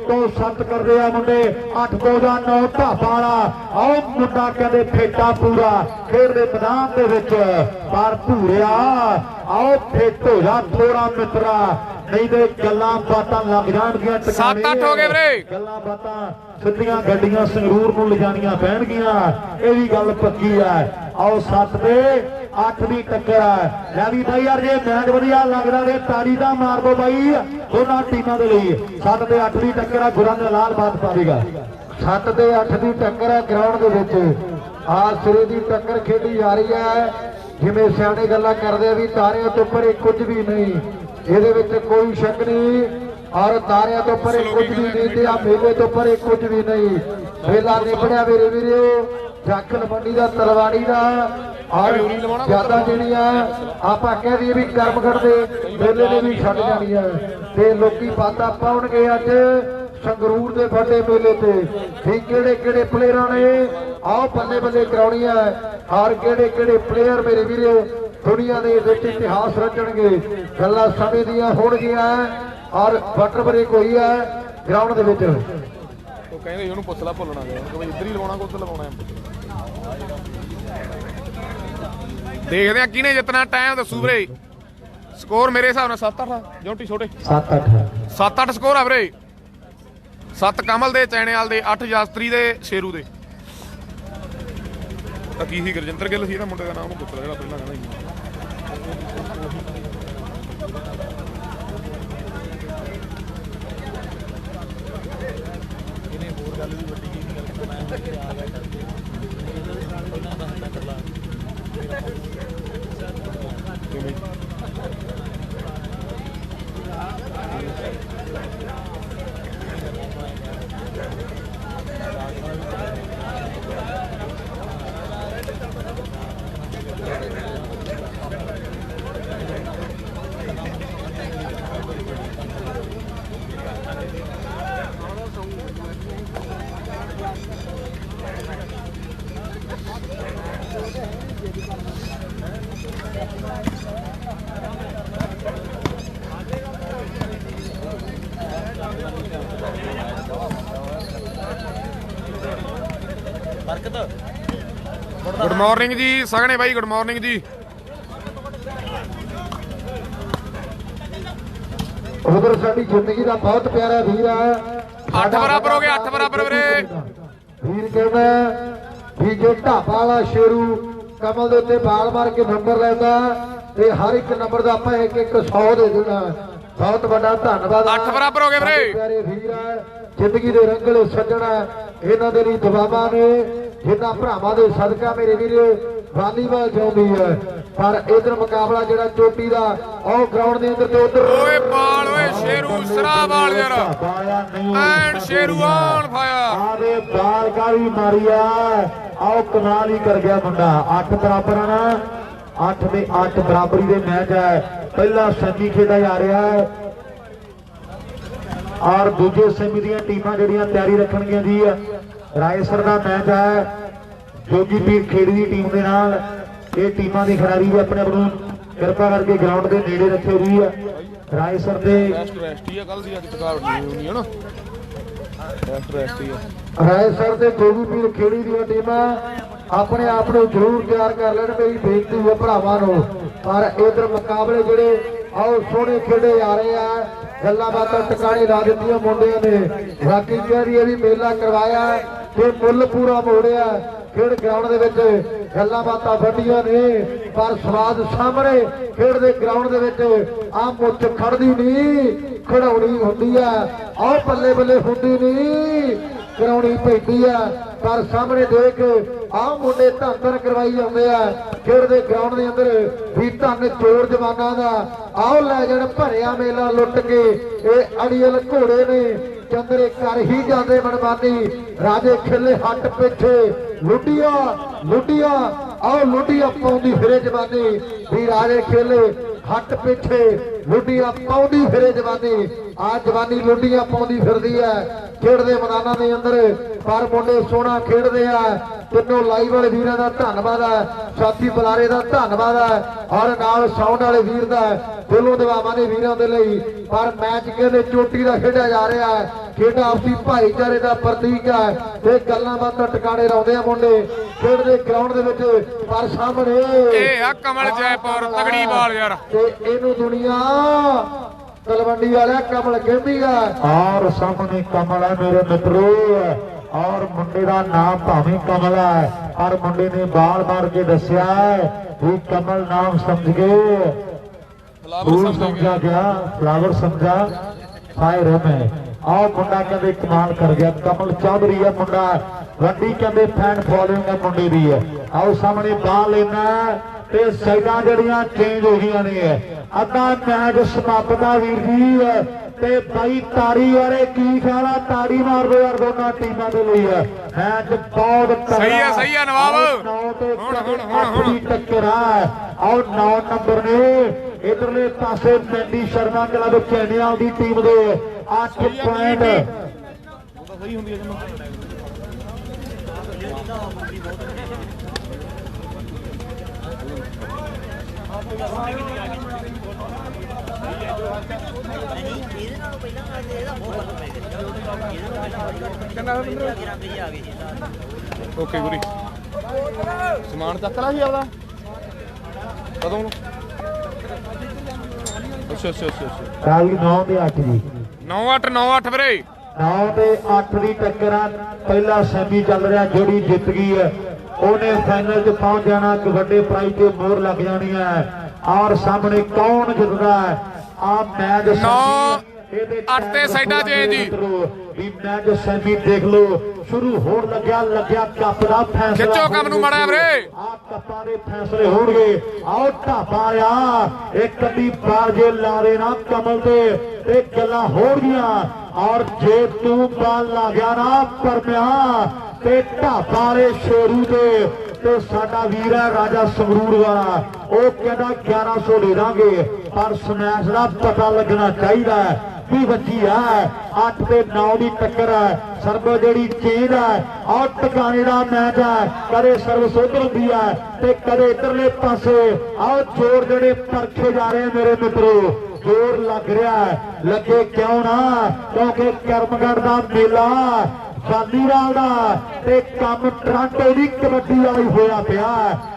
ਤੋਂ 7 ਕਰਦੇ ਆ ਮੁੰਡੇ, 8 ਤੋਂ ਦਾ 9 ਢਾਬਾ ਵਾਲਾ। ਆਓ ਮੁੰਡਾ ਕਹਿੰਦੇ ਫੇਟਾ ਪੂਰਾ ਖੇਡ ਦੇ ਮੈਦਾਨ ਦੇ ਵਿੱਚ ਪਰ ਭੂਰਿਆ। ਆਓ ਫੇਟ ਹੋ ਜਾ ਥੋੜਾ ਮਿੱਤਰਾ, ਨਹੀਂ ਤੇ ਗੱਲਾਂ ਬਾਤਾਂ ਲੱਗ ਜਾਣਗੀਆਂ। 7-8 ਹੋ ਗਏ ਵੀਰੇ। ਗੱਲਾਂ ਬਾਤਾਂ ਸਿੱਧੀਆਂ ਗੱਡੀਆਂ ਸੰਗਰੂਰ ਨੂੰ ਲਿਜਾਣੀਆਂ ਪੈਣਗੀਆਂ, ਇਹ ਵੀ ਗੱਲ ਪੱਕੀ ਹੈ। ਆਓ 7 ਤੇ 8 ਦੀ ਟੱਕਰ ਹੈ। ਲੈ ਵੀ ਬਾਈ ਯਾਰ ਜੇ ਮੈਚ ਵਧੀਆ ਲੱਗਦਾ ਤੇ ਤਾੜੀ ਦਾ ਮਾਰ ਦੋ ਬਾਈ ਦੋਨਾਂ ਟੀਮਾਂ ਦੇ ਲਈ। 7 ਤੇ 8 ਦੀ ਟੱਕਰ ਹੈ, ਗੁਰਾਂ ਦੇ ਲਾਲ ਬਾਤ ਪਾਵੇਗਾ। 7 ਤੇ 8 ਦੀ ਟੱਕਰ ਹੈ ਗਰਾਊਂਡ ਦੇ ਵਿੱਚ। ਆ ਸਿਰੇ ਦੀ ਟੱਕਰ ਖੇਡੀ ਜਾ ਰਹੀ ਹੈ। ਜਿਵੇਂ ਸਿਆਣੇ ਗੱਲਾਂ ਕਰਦੇ ਆ ਵੀ ਤਾਰਿਆਂ ਤੋਂ ਪਰੇ ਕੁਝ ਵੀ ਨਹੀਂ, ਇਹਦੇ ਵਿੱਚ ਕੋਈ ਸ਼ੱਕ ਨਹੀਂ। ਔਰ ਤਾਰਿਆਂ ਤੋਂ ਪਰੇ ਕੁਝ ਵੀ ਨਹੀਂ ਤੇ ਆ ਮੇਲੇ ਤੋਂ ਪਰੇ ਕੁਝ ਵੀ ਨਹੀਂ। ਮੇਲਾ ਨਿਬੜਿਆ ਮੇਰੇ ਵੀਰੋ, ਜਾਖਲ ਮੰਡੀ ਦਾ ਤਲਵਾੜੀ ਦਾ। ਔਰ ਜਿਆਦਾ ਜਿਹੜੀਆਂ ਆਪਾਂ ਕਹਿ ਦਈਏ ਵੀ ਕਰਮਗੜ ਦੇ ਮੇਲੇ ਨੇ ਵੀ ਛੱਡ ਜਾਣੀਆਂ ਤੇ ਲੋਕੀ ਬਾਤਾਂ ਪਾਉਣਗੇ ਅੱਜ ਸੰਗਰੂਰ ਦੇ ਵੱਡੇ ਮੇਲੇ ਤੇ ਵੀ ਕਿਹੜੇ ਕਿਹੜੇ ਪਲੇਅਰਾਂ ਨੇ ਆਓ ਬੱਲੇ ਬੱਲੇ ਕਰਾਉਣੀਆਂ ਔਰ ਕਿਹੜੇ ਕਿਹੜੇ ਪਲੇਅਰ ਮੇਰੇ ਵੀਰੋ ਦੁਨੀਆ ਦੇ ਵਿੱਚ ਇਤਿਹਾਸ ਰਚਣਗੇ। ਗੱਲਾਂ ਸਮੇਂ ਦੀਆਂ ਹੋਣਗੀਆਂ ਔਰ ਵਾਟਰ ਬ੍ਰੇਕ ਹੋਈ ਹੈ ਗਰਾਊਂਡ ਦੇ ਵਿੱਚ। ਉਹ ਕਹਿੰਦੇ ਉਹਨੂੰ ਪੁੱਛ ਲਾ ਭੁੱਲਣਾ ਗਿਆ ਕਿ ਬਈ ਇੱਧਰ ਹੀ ਲਵਾਉਣਾ ਕਿ ਉੱਧਰ ਲਵਾਉਣਾ। ਦੇਖਦੇ ਆ ਕਿਹਨੇ ਜਿੱਤਣਾ, ਟਾਈਮ ਦੱਸੂ ਵੀਰੇ। ਸਕੋਰ ਮੇਰੇ ਹਿਸਾਬ ਨਾਲ 7-8 ਜੋਟੀ ਛੋਟੇ 7-8 ਸਕੋਰ ਆ ਵੀਰੇ। 7 ਕਮਲ ਦੇ ਚੈਣੇਵਾਲ ਦੇ, 8 ਯਾਸਤਰੀ ਦੇ, ਸ਼ੇਰੂ ਦੇ। ਤਾਂ ਕੀ ਸੀ ਗੁਰਜਿੰਦਰ ਗਿੱਲ ਸੀ ਨਾ ਮੁੰਡੇ ਦਾ ਨਾਮ, ਉਹਨੂੰ ਪੁੱਛ ਲੈ ਜਿਹੜਾ ਪਹਿਲਾਂ ਕਹਿੰਦਾ ਸੀ। गुड मॉर्निंग जी सगने भाई, गुड मॉर्निंग जी। उधर साडी जिंदगी का बहुत प्यारा वीर है। 8 बराबर हो गया, 8 बराबर वीरे। वीर कहना भी जो ढाबा वाला शेरू कमल दे उत्ते बाल मार के नंबर लेंदा ते हर एक नंबर दा आपां एक 100 दे देना। बहुत बड़ा धन्यवाद। 8 बराबर हो गए वीरे। प्यारे वीर है, जिंदगी दे रंगले सज्जणा इन्हां दे लई दुआवां ने जिन्हां भरावां दे सदका मेरे वीर वालीबाल चाहुंदी है। पर इधर मुकाबला जिहड़ा चोटी दा आओ ग्राउंड दे अंदर ते उधर ओए बाल ओए शेरू सरा बाल यार एंड शेरू ऑन फायर आवे बाल काली मारिया। आओ कमाल ही कर गया मुंडा। 8 बराबर है ना, 8 ਦੇ 8 बराबरी ਦੇ मैच है। पहला सैमी खेड़ा जा रहा है और दूजे सैमी ਦੀਆਂ ਟੀਮਾਂ ਜਿਹੜੀਆਂ ਤਿਆਰੀ ਰੱਖਣਗੀਆਂ ਜੀ। ਰਾਏਸਰ ਦਾ ਮੈਚ ਹੈ ਜੋਗੀ ਪੀਰ ਖੇੜੀ ਦੀ ਟੀਮ ਦੇ ਨਾਲ। ਇਹ ਟੀਮਾਂ ਦੇ ਖਿਡਾਰੀ ਵੀ ਆਪਣੇ ਆਪ ਨੂੰ ਕਿਰਪਾ ਕਰਕੇ ਗਰਾਊਂਡ ਦੇ ਨੇੜੇ ਰੱਖੇ ਜੀ। ਰਾਏਸਰ ਦੇ ਰੈਸਟੀ ਆ ਕੱਲ ਦੀ, ਅੱਜ ਥਕਾਵਟ ਨਹੀਂ ਹੋਣੀ ਹੈ ਨਾ। ਰੈਸਟੀ ਆ ਰਾਏਸਰ ਦੇ ਜੋਗੀ ਪੀਰ ਖੇੜੀ ਦੀਆਂ ਟੀਮਾਂ ਆਪਣੇ ਆਪ ਨੂੰ ਜ਼ਰੂਰ ਤਿਆਰ ਕਰ ਲੈਣ, ਮੇਰੀ ਬੇਨਤੀ ਹੈ ਭਰਾਵਾਂ ਨੂੰ। ਪਰ ਇਧਰ ਮੁਕਾਬਲੇ ਜਿਹੜੇ ਆਓ ਸੋਹਣੇ ਖੇਡੇ ਜਾ ਰਹੇ ਆ, ਗੱਲਾਂ ਬਾਤਾਂ ਟਿਕਾਣੇ ਲਾ ਦਿੱਤੀਆਂ ਮੁੰਡਿਆਂ ਨੇ। ਬਾਕੀ ਜਿਹੜੀ ਇਹ ਵੀ ਮੇਲਾ ਕਰਵਾਇਆ ਤੇ ਮੁੱਲ ਪੂਰਾ ਮੋੜਿਆ। ਖੇਡ ਗਰਾਊਂਡ ਦੇ ਵਿੱਚ ਗੱਲਾਂ ਬਾਤਾਂ ਵੱਡੀਆਂ ਨੇ ਪਰ ਸਵਾਦ ਸਾਹਮਣੇ ਖੇਡ ਦੇ ਗਰਾਊਂਡ ਦੇ ਵਿੱਚ ਆ ਮੁੱਛ ਖੜਦੀ ਨਹੀਂ, ਖੜਾਉਣੀ ਹੁੰਦੀ ਆ। ਆਹ ਬੱਲੇ ਬੱਲੇ ਹੁੰਦੀ ਨਹੀਂ, ਕਰਾਉਣੀ ਪੈਂਦੀ ਆ। ਪਰ ਸਾਹਮਣੇ ਦੇਖ ਆਹ ਮੁੰਡੇ ਧੰਨ ਕਰਵਾਈ ਜਾਂਦੇ ਆ ਖੇਡਦੇ ਗਰਾਊਂਡ ਦੇ ਅੰਦਰ ਵੀ ਧੰਨ ਚੋਰ ਜਵਾਨਾਂ ਦਾ। ਆਓ ਲੈ ਜਾਣ ਭਰਿਆ ਮੇਲਾ ਲੁੱਟ ਕੇ ਇਹ ਅੜੀਅਲ ਘੋੜੇ ਨੇ ਚੰਦਰੇ ਕਰ ਹੀ ਜਾਂਦੇ ਮਨਮਾਨੀ। ਰਾਜੇ ਖੇਲੇ ਹੱਟ ਪਿੱਛੇ ਲੁੱਡੀਆਂ ਆਓ ਲੁੱਡੀਆਂ ਪਾਉਂਦੀ ਫਿਰੇ ਜਵਾਨੀ ਵੀ ਰਾਜੇ ਖੇਲੇ ਹੱਟ ਪਿੱਛੇ ਲੁੱਡੀਆਂ ਪਾਉਂਦੀ ਫਿਰੇ ਜਵਾਨੀ। ਆ ਜਵਾਨੀ ਲੁੱਡੀਆਂ ਪਾਉਂਦੀ ਫਿਰਦੀ ਹੈ ਖੇਡਦੇ ਮੈਦਾਨਾਂ ਦੇ ਅੰਦਰ। ਪਰ ਮੁੰਡੇ ਸੋਹਣਾ ਖੇਡਦੇ ਆ। ਤਿੰਨੋਂ ਲਾਈਵ ਵਾਲੇ ਵੀਰਾਂ ਦਾ ਧੰਨਵਾਦ ਹੈ, ਸਾਥੀ ਬੁਲਾਰੇ ਦਾ ਧੰਨਵਾਦ ਹੈ ਔਰ ਨਾਲ ਸਾਊਂਡ ਵਾਲੇ ਵੀਰ ਦਾ ਦਿਲੋਂ ਦੁਆਵਾਂ ਨੇ ਵੀਰਾਂ ਦੇ ਲਈ। ਪਰ ਮੈਚ ਕਹਿੰਦੇ ਚੋਟੀ ਦਾ ਖੇਡਿਆ ਜਾ ਰਿਹਾ ਹੈ। ਖੇਡ ਆਪਸੀ ਭਾਈਚਾਰੇ ਦਾ ਪ੍ਰਤੀਕ ਹੈ ਤੇ ਗੱਲਾਂ ਬਾਤਾਂ ਟਿਕਾਣੇ ਲਾਉਂਦੇ ਆ ਮੁੰਡੇ ਖੇਡਦੇ ਗਰਾਊਂਡ ਦੇ ਵਿੱਚ। ਪਰ ਸਾਹਮਣੇ ਇਹ ਆ ਕਮਲ ਜੈਪੁਰ ਤਗੜੀ ਬਾਲ ਯਾਰ ਤੇ ਇਹਨੂੰ ਦੁਨੀਆ ਤਲਵੰਡੀ ਵਾਲਾ ਕਮਲ ਕਹਿੰਦੀ ਆ। ਔਰ ਸਾਹਮਣੇ ਕਮਲ ਹੈ ਮੇਰੇ ਮਿੱਤਰੋ ਔਰ ਮੁੰਡੇ ਦਾ ਨਾਮ ਭਾਵੇਂ ਕਮਲ ਹੈ ਪਰ ਮੁੰਡੇ ਨੇ ਬਾਲ ਮਾਰ ਕੇ ਦੱਸਿਆ ਵੀ ਕਮਲ ਨਾਮ ਸਮਝ ਗਏ ਫੂਲ ਸਮਝਾ ਗਿਆ ਫਲਾਵਰ ਸਮਝਾ ਫਾਇਰ ਹੈ। ਆਹ ਮੁੰਡਾ ਕਹਿੰਦੇ ਕਮਾਲ ਕਰ ਗਿਆ ਕਮਲ ਚੌਧਰੀ ਹੈ ਮੁੰਡਾ ਵੱਡੀ ਕਹਿੰਦੇ ਫੈਨ ਫੋਲੋਇੰਗ ਹੈ ਮੁੰਡੇ ਦੀ ਹੈ। ਆਓ ਸਾਹਮਣੇ ਬਾਲ ਲੈਣਾ ਤੇ ਸਾਈਡਾਂ ਜਿਹੜੀਆਂ ਚੇਂਜ ਹੋ ਗਈਆਂ ਨੇ। ਅੱਧਾ ਮੈਚ ਸਮਾਪਤ ਆ ਵੀਰ ਜੀ ਤੇ ਬਾਈ ਤਾੜੀ ਵਾਲੇ ਕੀ ਖਿਆਲ ਆ ਤਾੜੀ ਮਾਰ ਦੋ ਯਾਰ ਦੋਨਾਂ ਟੀਮਾਂ ਦੇ ਲਈ ਮੈਚ ਬਹੁਤ ਸਹੀ ਆ ਨਵਾਬ ਹੁਣ ਟੱਕਰ ਆ। ਆਓ 9 ਨੰਬਰ ਨੇ ਇਧਰਲੇ ਪਾਸੇ ਮੈਂਡੀ ਸ਼ਰਮਾ ਕਲੱਬ ਚੈਨੀਆਂ ਦੀ ਟੀਮ ਦੇ 8 ਪੁਆਇੰਟ। ਓਕੇ ਗੁਰੀ ਸਮਾਨ ਚੱਕ ਲਾ ਸੀ ਆਪਦਾ ਕਦੋਂ ਨੂੰ? ਅੱਛਾ 9 ਤੇ 8 ਜੀ 9-8 ਵੀਰੇ 9 ਤੇ 8 ਦੀ ਟੱਕਰ ਆ। ਪਹਿਲਾ ਸੈਮੀ ਚੱਲ ਰਿਹਾ ਜਿਹੜੀ ਜਿੱਤ ਗਈ ਹੈ ਉਹਨੇ ਫਾਈਨਲ 'ਚ ਪਹੁੰਚ ਜਾਣਾ। ਇੱਕ ਵੱਡੇ ਪ੍ਰਾਈਜ਼ ਤੇ ਮੋਹਰ ਲੱਗ ਜਾਣੀ ਹੈ ਔਰ ਸਾਹਮਣੇ ਕੌਣ ਜਿੱਤਦਾ ਆ ਮੈਚ 9-8 ਤੇ ਸਾਈਡਾਂ ਚੇਂਜ ਜੀ ਵੀ ਮੈਚ ਸੈਮੀ ਦੇਖ ਲਓ ਸ਼ੁਰੂ ਹੋਣ ਲੱਗਿਆ ਕੱਪ ਦਾ ਫੈਸਲਾ। ਖਿੱਚੋ ਕੰਮ ਨੂੰ ਮਾੜਾ ਵੀਰੇ ਆ ਕੱਪਾਂ ਦੇ ਫੈਸਲੇ ਹੋਣਗੇ। ਆਓ ਢਾਬਾ ਆ ਇੱਕ ਅੱਧੀ ਬਾਲ ਜੇ ਲਾਰੇ ਨਾ ਕਮਲ ਤੇ ਇਹ ਗੱਲਾਂ ਹੋਣਗੀਆਂ ਔਰ ਜੇ ਤੂੰ ਬਾਲ ਲਾ ਗਿਆ ਨਾ ਪਰਮਿਆ ਤੇ ਢਾਬਾ ਵਾਲੇ ਸ਼ੇਰੂ ਤੇ ਸਾਡਾ ਵੀਰ ਹੈ ਰਾਜਾ ਸੰਗਰੂਰ ਵਾਲਾ ਉਹ ਕਹਿੰਦਾ 1100 ਦੇ ਦਾਂਗੇ ਪਰ ਸਮੈਸ਼ ਦਾ ਪਤਾ ਲੱਗਣਾ ਚਾਹੀਦਾ ਵੀ ਵੱਜੀ ਹੈ। 8 ਤੇ 9 ਦੀ ਟੱਕਰ ਹੈ। ਸਰਬ ਜਿਹੜੀ ਚੇਂਜ ਹੈ ਔਰ ਟਿਕਾਣੇ ਦਾ ਮੈਚ ਹੈ। ਕਦੇ ਸਰਵਿਸ ਉਧਰ ਹੁੰਦੀ ਹੈ ਤੇ ਕਦੇ ਇਧਰਲੇ ਪਾਸੇ ਆਓ ਜੋਰ ਜਿਹੜੇ ਪਰਖੇ ਜਾ ਰਹੇ ਮੇਰੇ ਮਿੱਤਰੋ ਜੋਰ ਲੱਗ ਰਿਹਾ ਲੱਗੇ ਕਿਉਂ ਨਾ ਕਿਉਂਕਿ ਕਰਮਗੜ੍ਹ ਦਾ ਮੇਲਾ ਵਾਲੀਵਾਲ ਦਾ ਤੇ ਕੰਮ ਟਰਾਂਟੋ ਦੀ ਕਬੱਡੀ ਵਾਲੀ ਹੋਇਆ ਪਿਆ।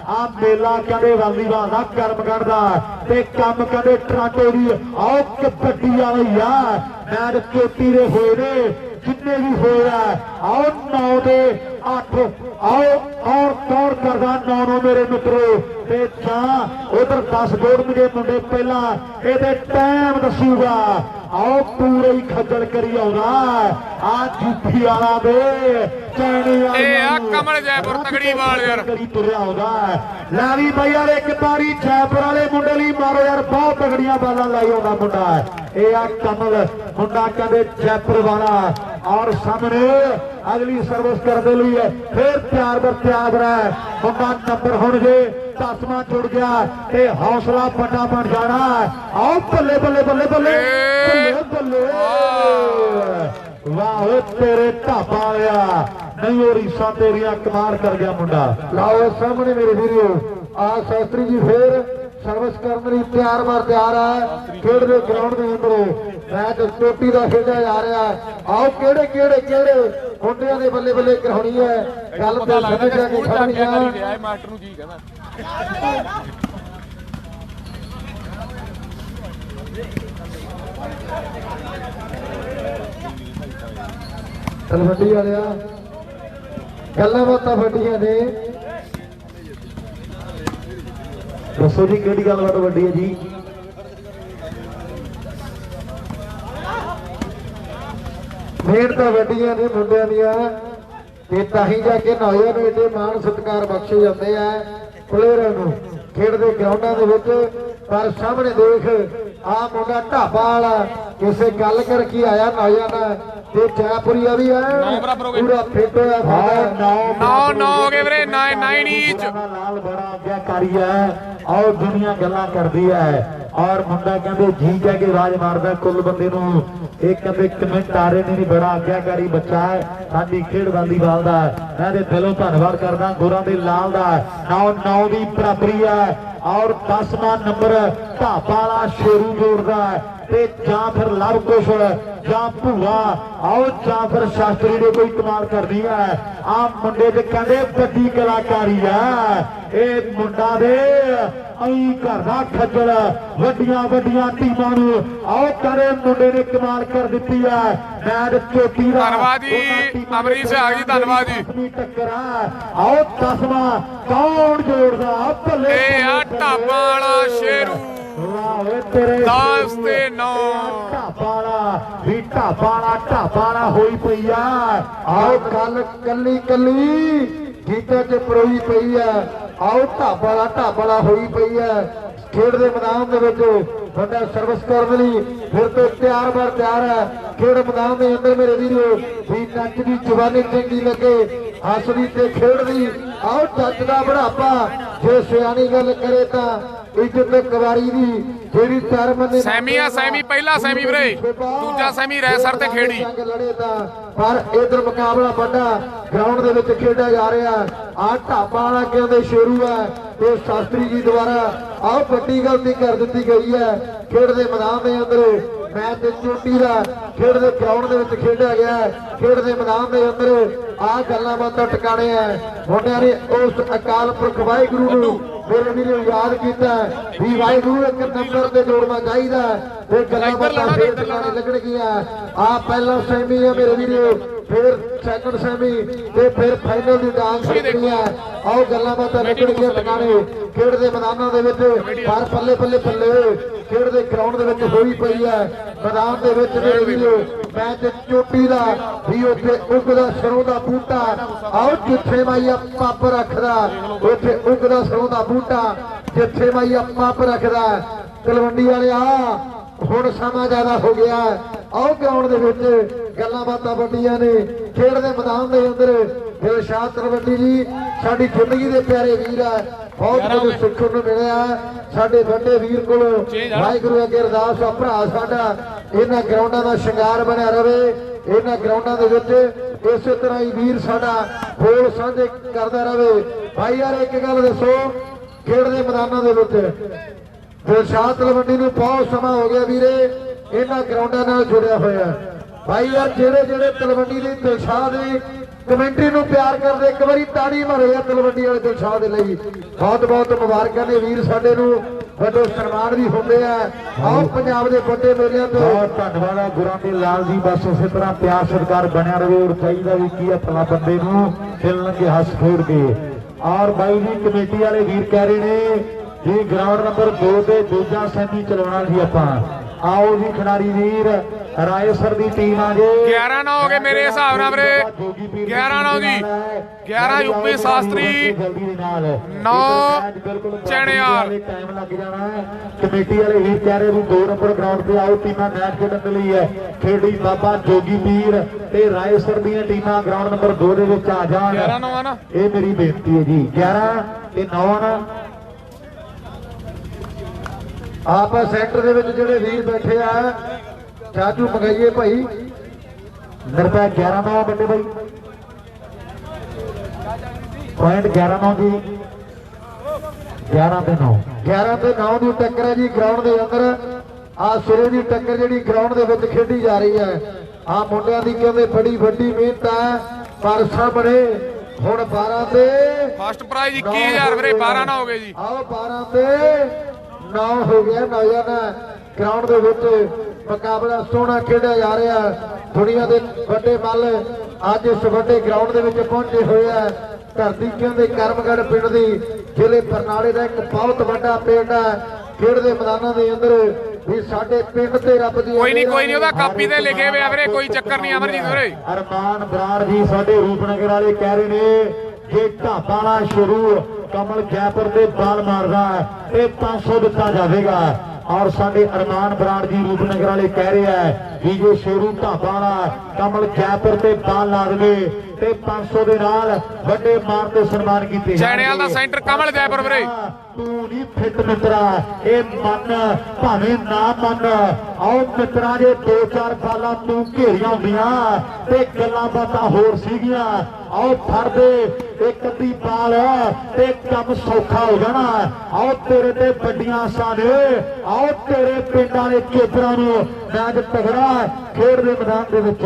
ਆ ਮੇਲਾ ਕਹਿੰਦੇ ਵਾਲੀਵਾਲ ਦਾ ਕਰਮਗੜ੍ਹ ਦਾ ਤੇ ਕੰਮ ਕਹਿੰਦੇ ਟਰਾਂਟੋ ਦੀ ਆਓ ਕਬੱਡੀ ਵਾਲੀ ਆ। ਮੈਚ ਚੋਟੀ ਦੇ ਹੋਏ ਨੇ ਜਿੰਨੇ ਵੀ ਹੋਇਆ ਆਓ 9 ਦੇ 8 ਆਓ ਔਰ ਕੌਣ ਕਰਦਾ 9 ਮੇਰੇ ਮਿੱਤਰੋ ਤੇ ਜਾਂ ਉਧਰ 10 ਦੌੜਨਗੇ ਮੁੰਡੇ ਪਹਿਲਾਂ ਇਹਦੇ ਟਾਈਮ ਦੱਸੂਗਾ। ਆਓ ਪੂਰੇ ਹੀ ਖੱਜਲ ਕਰੀ ਆਉਂਦਾ ਆ ਜੁੱਫੀ ਵਾਲਾ ਦੇ ਚੈਣੀ ਇਹ ਆ ਕਮਲ ਜੈਪੁਰ ਤਗੜੀ ਬਾਲ ਯਾਰ ਕਰੀ ਤੁਰਿਆ ਆਉਂਦਾ ਲੈ ਵੀ ਬਈ ਯਾਰ ਇੱਕ ਤਾਰੀ ਜੈਪੁਰ ਵਾਲੇ ਮੁੰਡੇ ਲਈ ਮਾਰੋ ਯਾਰ ਬਹੁਤ ਤਗੜੀਆਂ ਬਾਲਾਂ ਲਾਈ ਆਉਂਦਾ ਮੁੰਡਾ। ਇਹ ਆ ਕਮਲ ਮੁੰਡਾ ਕਹਿੰਦੇ ਜੈਪੁਰ ਵਾਲਾ ਔਰ ਸਾਹਮਣੇ ਅਗਲੀ ਸਰਵਿਸ ਕਰਨ ਲਈ ਫਿਰ ਤਿਆਰ ਹੈ ਮੁੰਡਾ ਨੰਬਰ ਹੋਣਗੇ 10ਵਾਂ ਜੁੜ ਗਿਆ ਤੇ ਹੌਸਲਾ ਵੱਡਾ ਬਣ ਜਾਣਾ। ਆਓ ਬੱਲੇ ਬੱਲੇ ਬੱਲੇ ਬੱਲੇ ਬੱਲੇ ਵਾਹ ਤੇਰੇ ਢਾਬਾ ਵਾਲਿਆ ਨਹੀਂ ਉਹ ਰੀਸਾਂ ਤੇਰੀਆਂ ਕਮਾਲ ਕਰ ਗਿਆ ਮੁੰਡਾ। ਲਾਓ ਸਾਹਮਣੇ ਮੇਰੇ ਵੀਰੋ ਆ ਸ਼ਾਸਤਰੀ ਜੀ ਫੇਰ ਸਰਵਿਸ ਕਰਨ ਲਈ ਤਿਆਰ ਹੈ ਖੇਡਦੇ ਗਰਾਊਂਡ ਦੇ ਅੰਦਰ ਮੈਚ ਚੋਟੀ ਦਾ ਖੇਡਿਆ ਜਾ ਰਿਹਾ। ਆਓ ਕਿਹੜੇ ਮੁੰਡਿਆਂ ਦੇ ਬੱਲੇ ਬੱਲੇ ਕਰਾਉਣੀ ਹੈ ਗੱਲ ਤੇ ਸਮਝ ਆ ਕੇ ਖੜਨੀਆਂ ਮਾਸਟਰ ਨੂੰ ਜੀ ਕਹਿੰਦਾ ਤਲਵੰਡੀ ਵਾਲਿਆ ਗੱਲਾਂ ਬਾਤਾਂ ਵੱਡੀਆਂ ਨੇ। ਦੱਸੋ ਜੀ ਕਿਹੜੀ ਗੱਲਬਾਤ ਵੱਡੀ ਹੈ ਜੀ? ਮਿਹਨਤਾਂ ਵੱਡੀਆਂ ਨੇ ਮੁੰਡਿਆਂ ਦੀਆਂ ਤੇ ਤਾਂ ਹੀ ਜਾ ਕੇ ਨੌਜਵਾਨ ਨੂੰ ਏਡੇ ਮਾਣ ਸਤਿਕਾਰ ਬਖਸ਼ੇ ਜਾਂਦੇ ਆ ਪਲੇਅਰਾਂ ਨੂੰ ਖੇਡਦੇ ਗਰਾਊਂਡਾਂ ਦੇ ਵਿੱਚ। ਪਰ ਸਾਹਮਣੇ ਦੇਖ ਆ ਮੁੰਡਾ ਢਾਬਾ ਵਾਲਾ ਕਿਸੇ ਗੱਲ ਕਰਕੇ ਆਇਆ ਨੌਜਵਾਨ ਤੇ ਜੈਪੁਰੀਆ ਵੀ ਹੈ ਪੂਰਾ ਫਿੱਟ ਹੋਇਆ ਨੌ ਹੋ ਗਏ ਵੀਰੇ 9 ਈਚ। ਲਾਲ ਬੜਾ ਆਗਿਆਕਾਰੀ ਹੈ ਔਰ ਦੁਨੀਆ ਗੱਲਾਂ ਕਰਦੀ ਹੈ ਔਰ ਮੁੰਡਾ ਕਹਿੰਦੇ ਜੀ ਕਹਿ ਕੇ ਰਾਜ ਮਾਰਦਾ ਕੁੱਲ ਬੰਦੇ ਨੂੰ। ਇਹ ਕਹਿੰਦੇ ਕਮੈਂਟ ਆ ਰਹੇ ਨੇ ਨਹੀਂ ਬੜਾ ਆਗਿਆਕਾਰੀ ਬੱਚਾ ਹੈ ਸਾਡੀ ਖੇਡ ਵਾਲੀਬਾਲ ਦਾ। ਮੈਂ ਦੇ ਦਿਲੋਂ ਧੰਨਵਾਦ ਕਰਦਾ ਗੁਰਾਂ ਦੇ ਲਾਲ ਦਾ। 9 ਦੀ ਬਰਾਬਰੀ ਹੈ ਔਰ 10ਵਾਂ ਨੰਬਰ ਢਾਬਾ ਵਾਲਾ ਸ਼ੇਰੂ ਜੋੜਦਾ ਤੇ ਜਾਂ ਫਿਰ ਲਵ ਕੁਸ਼ ਜਾਂ ਭੂਆ ਆਓ ਜਾਂ ਫਿਰ ਸ਼ਾਸਤਰੀ ਨੇ ਕੋਈ ਕਮਾਲ ਕਰਦੀ ਹੈ। ਆ ਮੁੰਡੇ ਦੇ ਕਹਿੰਦੇ ਵੱਡੀ ਕਲਾਕਾਰੀ ਹੈ ਇਹ ਮੁੰਡਾ ਦੇ ਅਈ ਘਰ ਦਾ ਖੱਜਲ ਵੱਡੀਆਂ ਟੀਮਾਂ ਨੂੰ ਆਓ ਕਰੇ ਮੁੰਡੇ ਨੇ ਕਮਾਲ ਕਰ ਦਿੱਤੀ ਹੈ। ਮੈਚ ਚੋਟੀ ਦਾ ਧੰਨਵਾਦ ਜੀ ਅਮਰੀਕ ਸਿੰਘ ਜੀ ਧੰਨਵਾਦ ਜੀ। ਟੱਕਰ ਆਓ 10ਵਾਂ ਕੌਣ ਜੋੜਦਾ ਭੱਲੇ ਇਹ ਆ ਢਾਬਾ ਵਾਲਾ ਸ਼ੇਰੂ 10 ਤੇ 9 ਢਾਬਾ ਵਾਲਾ ਹੋਈ ਪਈ ਆ। ਆਓ ਗੱਲ ਕੱਲੀ ਗੀਤਾਂ 'ਚ ਪਰੋਈ ਪਈ ਆ। ਆਓ ਢਾਬਾ ਵਾਲਾ ਹੋਈ ਪਈ ਆ। ਖੇਡ ਦੇ ਮੈਦਾਨ ਦੇ ਵਿੱਚ ਵੱਡਾ ਸਰਵਿਸ ਕਰਨ ਲਈ ਫਿਰ ਤੋਂ ਤਿਆਰ ਹੈ। ਖੇਡ ਮੈਦਾਨ ਦੇ ਅੰਦਰ ਮੇਰੇ ਵੀਰੋ ਵੀ ਨੱਚ ਦੀ ਜਵਾਨੀ ਚੰਗੀ ਲੱਗੇ ਹੱਸਦੀ ਤੇ ਖੇਡਦੀ। ਆਓ ਟੱਚ ਦਾ ਬੜਾਪਾ ਜੇ ਸਿਆਣੀ ਗੱਲ ਕਰੇ ਤਾਂ ਇੱਜ਼ਤ ਕਵਾਰੀ ਦੀ ਜਿਹੜੀ ਚਰਮਨ ਸੈਮੀ ਪਹਿਲਾ ਸੈਮੀ ਵੀਰੇ ਦੂਜਾ ਸੈਮੀ ਰੈਸਰ ਤੇ ਖੇੜੀ ਲੜੇ ਤਾਂ ਪਰ ਇਧਰ ਮੁਕਾਬਲਾ ਵੱਡਾ ਗਰਾਊਂਡ ਦੇ ਵਿੱਚ ਖੇਡਿਆ ਜਾ ਰਿਹਾ। ਆ ਢਾਬਾ ਵਾਲਾ ਕਹਿੰਦੇ ਸ਼ੇਰੂ ਹੈ ਤੇ ਸ਼ਾਸਤਰੀ ਜੀ ਦੁਆਰਾ ਆਹ ਵੱਡੀ ਗਲਤੀ ਕਰ ਦਿੱਤੀ ਗਈ ਹੈ। ਖੇਡ ਦੇ ਮੈਦਾਨ ਦੇ ਅੰਦਰ ਮੈਚ ਚੋਟੀ ਦਾ ਖੇਡ ਦੇ ਗਰਾਊਂਡ ਦੇ ਵਿੱਚ ਖੇਡਿਆ ਗਿਆ। ਖੇਡ ਦੇ ਮੈਦਾਨ ਦੇ ਅੰਦਰ ਆਹ ਗੱਲਾਂ ਬਾਤਾਂ ਟਿਕਾਣੇ ਆ। ਮੁੰਡਿਆਂ ਨੇ ਉਸ ਅਕਾਲ ਪੁਰਖ ਵਾਹਿਗੁਰੂ ਨੂੰ ਮੇਰੇ ਵੀਰੋ ਯਾਦ ਕੀਤਾ ਵੀ ਵਾਹਿਗੁਰੂ ਇੱਕ ਨੰਬਰ ਤੇ ਜੋੜਨਾ ਚਾਹੀਦਾ ਤੇ ਗੱਲਾਂ ਬਾਤਾਂ ਫੇਰ ਟਿਕਾਣੇ ਲੱਗਣਗੀਆਂ। ਆ ਪਹਿਲਾ ਸੈਮੀ ਆ ਮੇਰੇ ਵੀਰੋ ਫਿਰ ਸੈਕੰਡ ਸੈਮੀ ਤੇ ਫਿਰ ਫਾਈਨਲ ਦੀ ਡਾਂਸ ਲੱਗਣੀ ਹੈ। ਆਓ ਗੱਲਾਂ ਬਾਤਾਂ ਲੱਗਣਗੀਆਂ ਟਿਕਾਣੇ ਖੇਡ ਦੇ ਮੈਦਾਨਾਂ ਦੇ ਵਿੱਚ। ਪਰ ਪੱਲੇ ਖੇਡ ਦੇ ਗਰਾਊਂਡ ਦੇ ਵਿੱਚ ਹੋਈ ਪਈ ਹੈ। ਮੈਦਾਨ ਦੇ ਵਿੱਚ ਮੇਰੇ ਵੀਰੋ ਮੈਚ ਚੋਟੀ ਦਾ ਵੀ ਉੱਥੇ ਉੱਗਦਾ ਸਰੋਂ ਦਾ ਬੂਟਾ। ਆਓ ਜਿੱਥੇ ਮਾਈਆ ਪੱਪ ਰੱਖਦਾ ਉੱਥੇ ਉੱਗਦਾ ਸਰੋਂ ਦਾ ਬੂਟਾ। ਜਿੱਥੇ ਮਾਈਆ ਪੱਪ ਰੱਖਦਾ ਤਲਵੰਡੀ ਵਾਲਿਆ ਹੁਣ ਸਮਾਂ ਜ਼ਿਆਦਾ ਹੋ ਗਿਆ। ਆਓ ਗਰਾਊਂਡ ਦੇ ਵਿੱਚ ਗੱਲਾਂ ਬਾਤਾਂ ਵੱਡੀਆਂ ਨੇ। ਖੇਡ ਦੇ ਮੈਦਾਨ ਦੇ ਅੰਦਰ ਦਿਲਸ਼ਾਦ ਤਲਵੰਡੀ ਜੀ ਸਾਡੀ ਜ਼ਿੰਦਗੀ ਦੇ ਪਿਆਰੇ ਵੀਰ ਆ। ਬਹੁਤ ਕੁਝ ਸਿੱਖਣ ਨੂੰ ਮਿਲਿਆ ਸਾਡੇ ਵੱਡੇ ਵੀਰ ਕੋਲੋਂ। ਵਾਹਿਗੁਰੂ ਅੱਗੇ ਅਰਦਾਸ ਆ ਭਰਾ ਸਾਡਾ ਇਹਨਾਂ ਗਰਾਊਂਡਾਂ ਦਾ ਸ਼ਿੰਗਾਰ ਬਣਿਆ ਰਵੇ। ਇਹਨਾਂ ਗਰਾਊਂਡਾਂ ਦੇ ਵਿੱਚ ਇਸੇ ਤਰ੍ਹਾਂ ਹੀ ਵੀਰ ਸਾਡਾ ਬੋਲ ਸਾਂਝੇ ਕਰਦਾ ਰਵੇ। ਭਾਈ ਯਾਰ ਇੱਕ ਗੱਲ ਦੱਸੋ ਖੇਡ ਦੇ ਮੈਦਾਨਾਂ ਦੇ ਵਿੱਚ ਦਿਲਸ਼ਾਦ ਤਲਵੰਡੀ ਨੂੰ ਬਹੁਤ ਸਮਾਂ ਹੋ ਗਿਆ ਵੀਰੇ ਇਹਨਾਂ ਗਰਾਊਂਡਾਂ ਨਾਲ ਜੁੜਿਆ ਹੋਇਆ। ਭਾਈ ਯਾਰ ਜਿਹੜੇ ਤਲਵੰਡੀ ਦੀ ਦਿਲਸ਼ਾਦ ਦੀ ਕਮੈਂਟਰੀ ਨੂੰ ਪਿਆਰ ਕਰਦੇ ਇੱਕ ਵਾਰੀ ਤਾੜੀ ਮਾਰੇ ਆ ਤਲਵੰਡੀ ਵਾਲੇ ਦਿਲਸ਼ਾਦ ਦੇ ਲਈ। ਬਹੁਤ ਮੁਬਾਰਕਾਂ ਨੇ ਵੀਰ ਸਾਡੇ ਨੂੰ ਵੱਡੇ ਸਨਮਾਨ ਵੀ ਹੁੰਦੇ ਆ। ਆਓ ਪੰਜਾਬ ਦੇ ਵੱਡੇ ਮੇਲਿਆਂ ਤੋਂ ਬਹੁਤ ਧੰਨਵਾਦ ਆ ਗੁਰਾਂ ਦੇ ਲਾਲ ਜੀ। ਬਸ ਉਸੇ ਤਰ੍ਹਾਂ ਪਿਆਰ ਸਤਿਕਾਰ ਬਣਿਆ ਰਹੇ ਔਰ ਚਾਹੀਦਾ ਵੀ ਕੀ ਆ ਭਲਾ ਬੰਦੇ ਨੂੰ ਖੇਲਣਗੇ ਹੱਸ ਖੇਡ ਕੇ। ਔਰ ਬਾਈ ਜੀ ਕਮੇਟੀ ਵਾਲੇ ਵੀਰ ਕਹਿ ਰਹੇ ਨੇ ਜੀ ਗਰਾਊਂਡ ਨੰਬਰ 2 ਤੇ ਦੂਜਾ ਸੈਮੀ ਚਲਾਉਣਾ ਸੀ ਆਪਾਂ। ਆਓ ਜੀ ਖਿਡਾਰੀ ਵੀਰ ਰਾਏਸਰ ਦੀ ਟੀਮ ਆ ਜੇ 11-9 ਹੋ ਗਏ ਮੇਰੇ ਹਿਸਾਬ ਨਾਲ ਵੀਰੇ 11-9 ਜੀ 11 ਯੂਪੀ ਸ਼ਾਸਤਰੀ 9 ਚੈਣਿਆਲ। ਟਾਈਮ ਲੱਗ ਜਾਣਾ ਕਮੇਟੀ ਵਾਲੇ ਵੀਰ ਕਹਿ ਰਹੇ ਵੀ 2 ਨੰਬਰ ਗਰਾਊਂਡ ਤੇ ਆਓ ਟੀਮਾਂ ਮੈਚ ਖੇਡਣ ਦੇ ਲਈ ਹੈ। ਖੇਡੀ ਬਾਬਾ ਜੋਗੀ ਵੀਰ ਤੇ ਰਾਏਸਰ ਦੀਆਂ ਟੀਮਾਂ ਗਰਾਊਂਡ ਨੰਬਰ 2 ਦੇ ਵਿੱਚ ਆ ਜਾਣ। 11-9 ਆ ਨਾ ਇਹ ਮੇਰੀ ਬੇਨਤੀ ਹੈ ਜੀ 11 ਤੇ 9 ਨਾ। ਆਪਾਂ ਸੈਂਟਰ ਦੇ ਵਿੱਚ ਜਿਹੜੇ ਵੀਰ ਬੈਠੇ ਆ ਚਾਚੂ ਮੰਗਾਈਏ ਭਾਈ ਨਿਰਪੈ 11-9 ਵੱਡੇ ਬਾਈ ਪੁਆਇੰਟ 11-9 ਜੀ 11 ਤੇ 9 11 ਤੇ 9 ਦੀ ਟੱਕਰ ਹੈ ਜੀ ਗਰਾਊਂਡ ਦੇ ਅੰਦਰ। ਆ ਸਿਰੇ ਦੀ ਟੱਕਰ ਜਿਹੜੀ ਗਰਾਊਂਡ ਦੇ ਵਿੱਚ ਖੇਡੀ ਜਾ ਰਹੀ ਹੈ। ਆ ਮੁੰਡਿਆਂ ਦੀ ਕਹਿੰਦੇ ਬੜੀ ਵੱਡੀ ਮਿਹਨਤ ਹੈ ਪਰ ਸਾਹਮਣੇ ਹੁਣ 12 ਤੇ ਫਸਟ ਪ੍ਰਾਈਜ਼ 21000 ਵੀਰੇ 12-9 ਹੋ ਗਏ ਜੀ। ਆਓ 12 ਤੇ 9 ਹੋ ਗਿਆ। ਨੌਜਵਾਨ ਗਰਾਊਂਡ ਦੇ ਵਿੱਚ ਮੁਕਾਬਲਾ ਸੋਹਣਾ ਖੇਡਿਆ ਜਾ ਰਿਹਾ। ਦੁਨੀਆ ਦੇ ਵੱਡੇ ਮੱਲ ਅੱਜ ਇਸ ਵੱਡੇ ਗਰਾਊਂਡ ਦੇ ਵਿੱਚ ਪਹੁੰਚੇ ਹੋਏ ਆ। ਧਰਤੀ ਕਹਿੰਦੇ ਕਰਮਗੜ੍ਹ ਪਿੰਡ ਦੀ ਜ਼ਿਲ੍ਹੇ ਬਰਨਾਲੇ ਦਾ ਇੱਕ ਬਹੁਤ ਵੱਡਾ ਪਿੰਡ ਹੈ। ਖੇਡ ਦੇ ਮੈਦਾਨਾਂ ਦੇ ਅੰਦਰ ਵੀ ਸਾਡੇ ਪਿੰਡ ਤੇ ਰੱਬ ਦੀ ਕੋਈ ਨਹੀਂ ਉਹਦਾ ਕਾਪੀ ਤੇ ਲਿਖੇ ਹੋਏ ਆ ਵੀਰੇ, ਕੋਈ ਚੱਕਰ ਨਹੀਂ ਅਮਰਜੀਤ ਵੀਰੇ। ਅਰਮਾਨ ਬਰਾੜ ਜੀ ਸਾਡੇ ਰੂਪਨਗਰ ਵਾਲੇ ਕਹਿ ਰਹੇ ਨੇ ਜੇ ਢਾਬਾ ਵਾਲਾ ਸ਼ੁਰੂ ਕਮਲ ਜੈਪੁਰ ਦੇ ਬਾਲ ਮਾਰਦਾ ਤੇ 500 ਦਿੱਤਾ ਜਾਵੇਗਾ। ਔਰ ਸਾਡੇ ਅਰਮਾਨ ਬਰਾੜ ਜੀ ਰੂਪਨਗਰ ਵਾਲੇ ਕਹਿ ਰਹੇ ਆ ਵੀ ਜੇ ਸ਼ੇਰੂ ਢਾਬਾ ਵਾਲਾ ਕਮਲ ਜੈਪੁਰ ਤੇ ਬਾਲ ਲਾ ਦੇਵੇ ਤੇ 500 ਦੇ ਨਾਲ ਵੱਡੇ ਮਾਨ ਤੇ ਸਨਮਾਨ ਕੀਤੇ ਚੈਣਿਆਲ ਦਾ ਸੈਂਟਰ ਕਮਲ ਜੈਪੁਰ ਵੀਰੇ। ਤੂੰ ਨਹੀਂ ਫਿੱਟ ਮਿੱਤਰਾ, ਇਹ ਮੰਨ ਭਾਵੇਂ ਨਾ ਮੰਨ। ਆਓ ਮਿੱਤਰਾ ਜੇ 2-4 ਬਾਲਾਂ ਤੂੰ ਘੇਰੀਆਂ ਹੁੰਦੀਆਂ ਤੇ ਗੱਲਾਂ ਬਾਤਾਂ ਹੋਰ ਸੀਗੀਆਂ। ਆਓ ਫੜਦੇ ਇੱਕ ਅੱਧੀ ਬਾਲ ਤੇ ਕੰਮ ਸੌਖਾ ਹੋ ਜਾਣਾ। ਆਓ ਤੇਰੇ ਤੇ ਵੱਡੀਆਂ ਆਸਾਂ ਨੇ। ਆਓ ਤੇਰੇ ਪਿੰਡਾਂ ਦੇ ਚੋਬਰਾਂ ਨੂੰ ਮੈਚ ਤਗੜਾ ਖੇਡ ਦੇ ਮੈਦਾਨ ਦੇ ਵਿੱਚ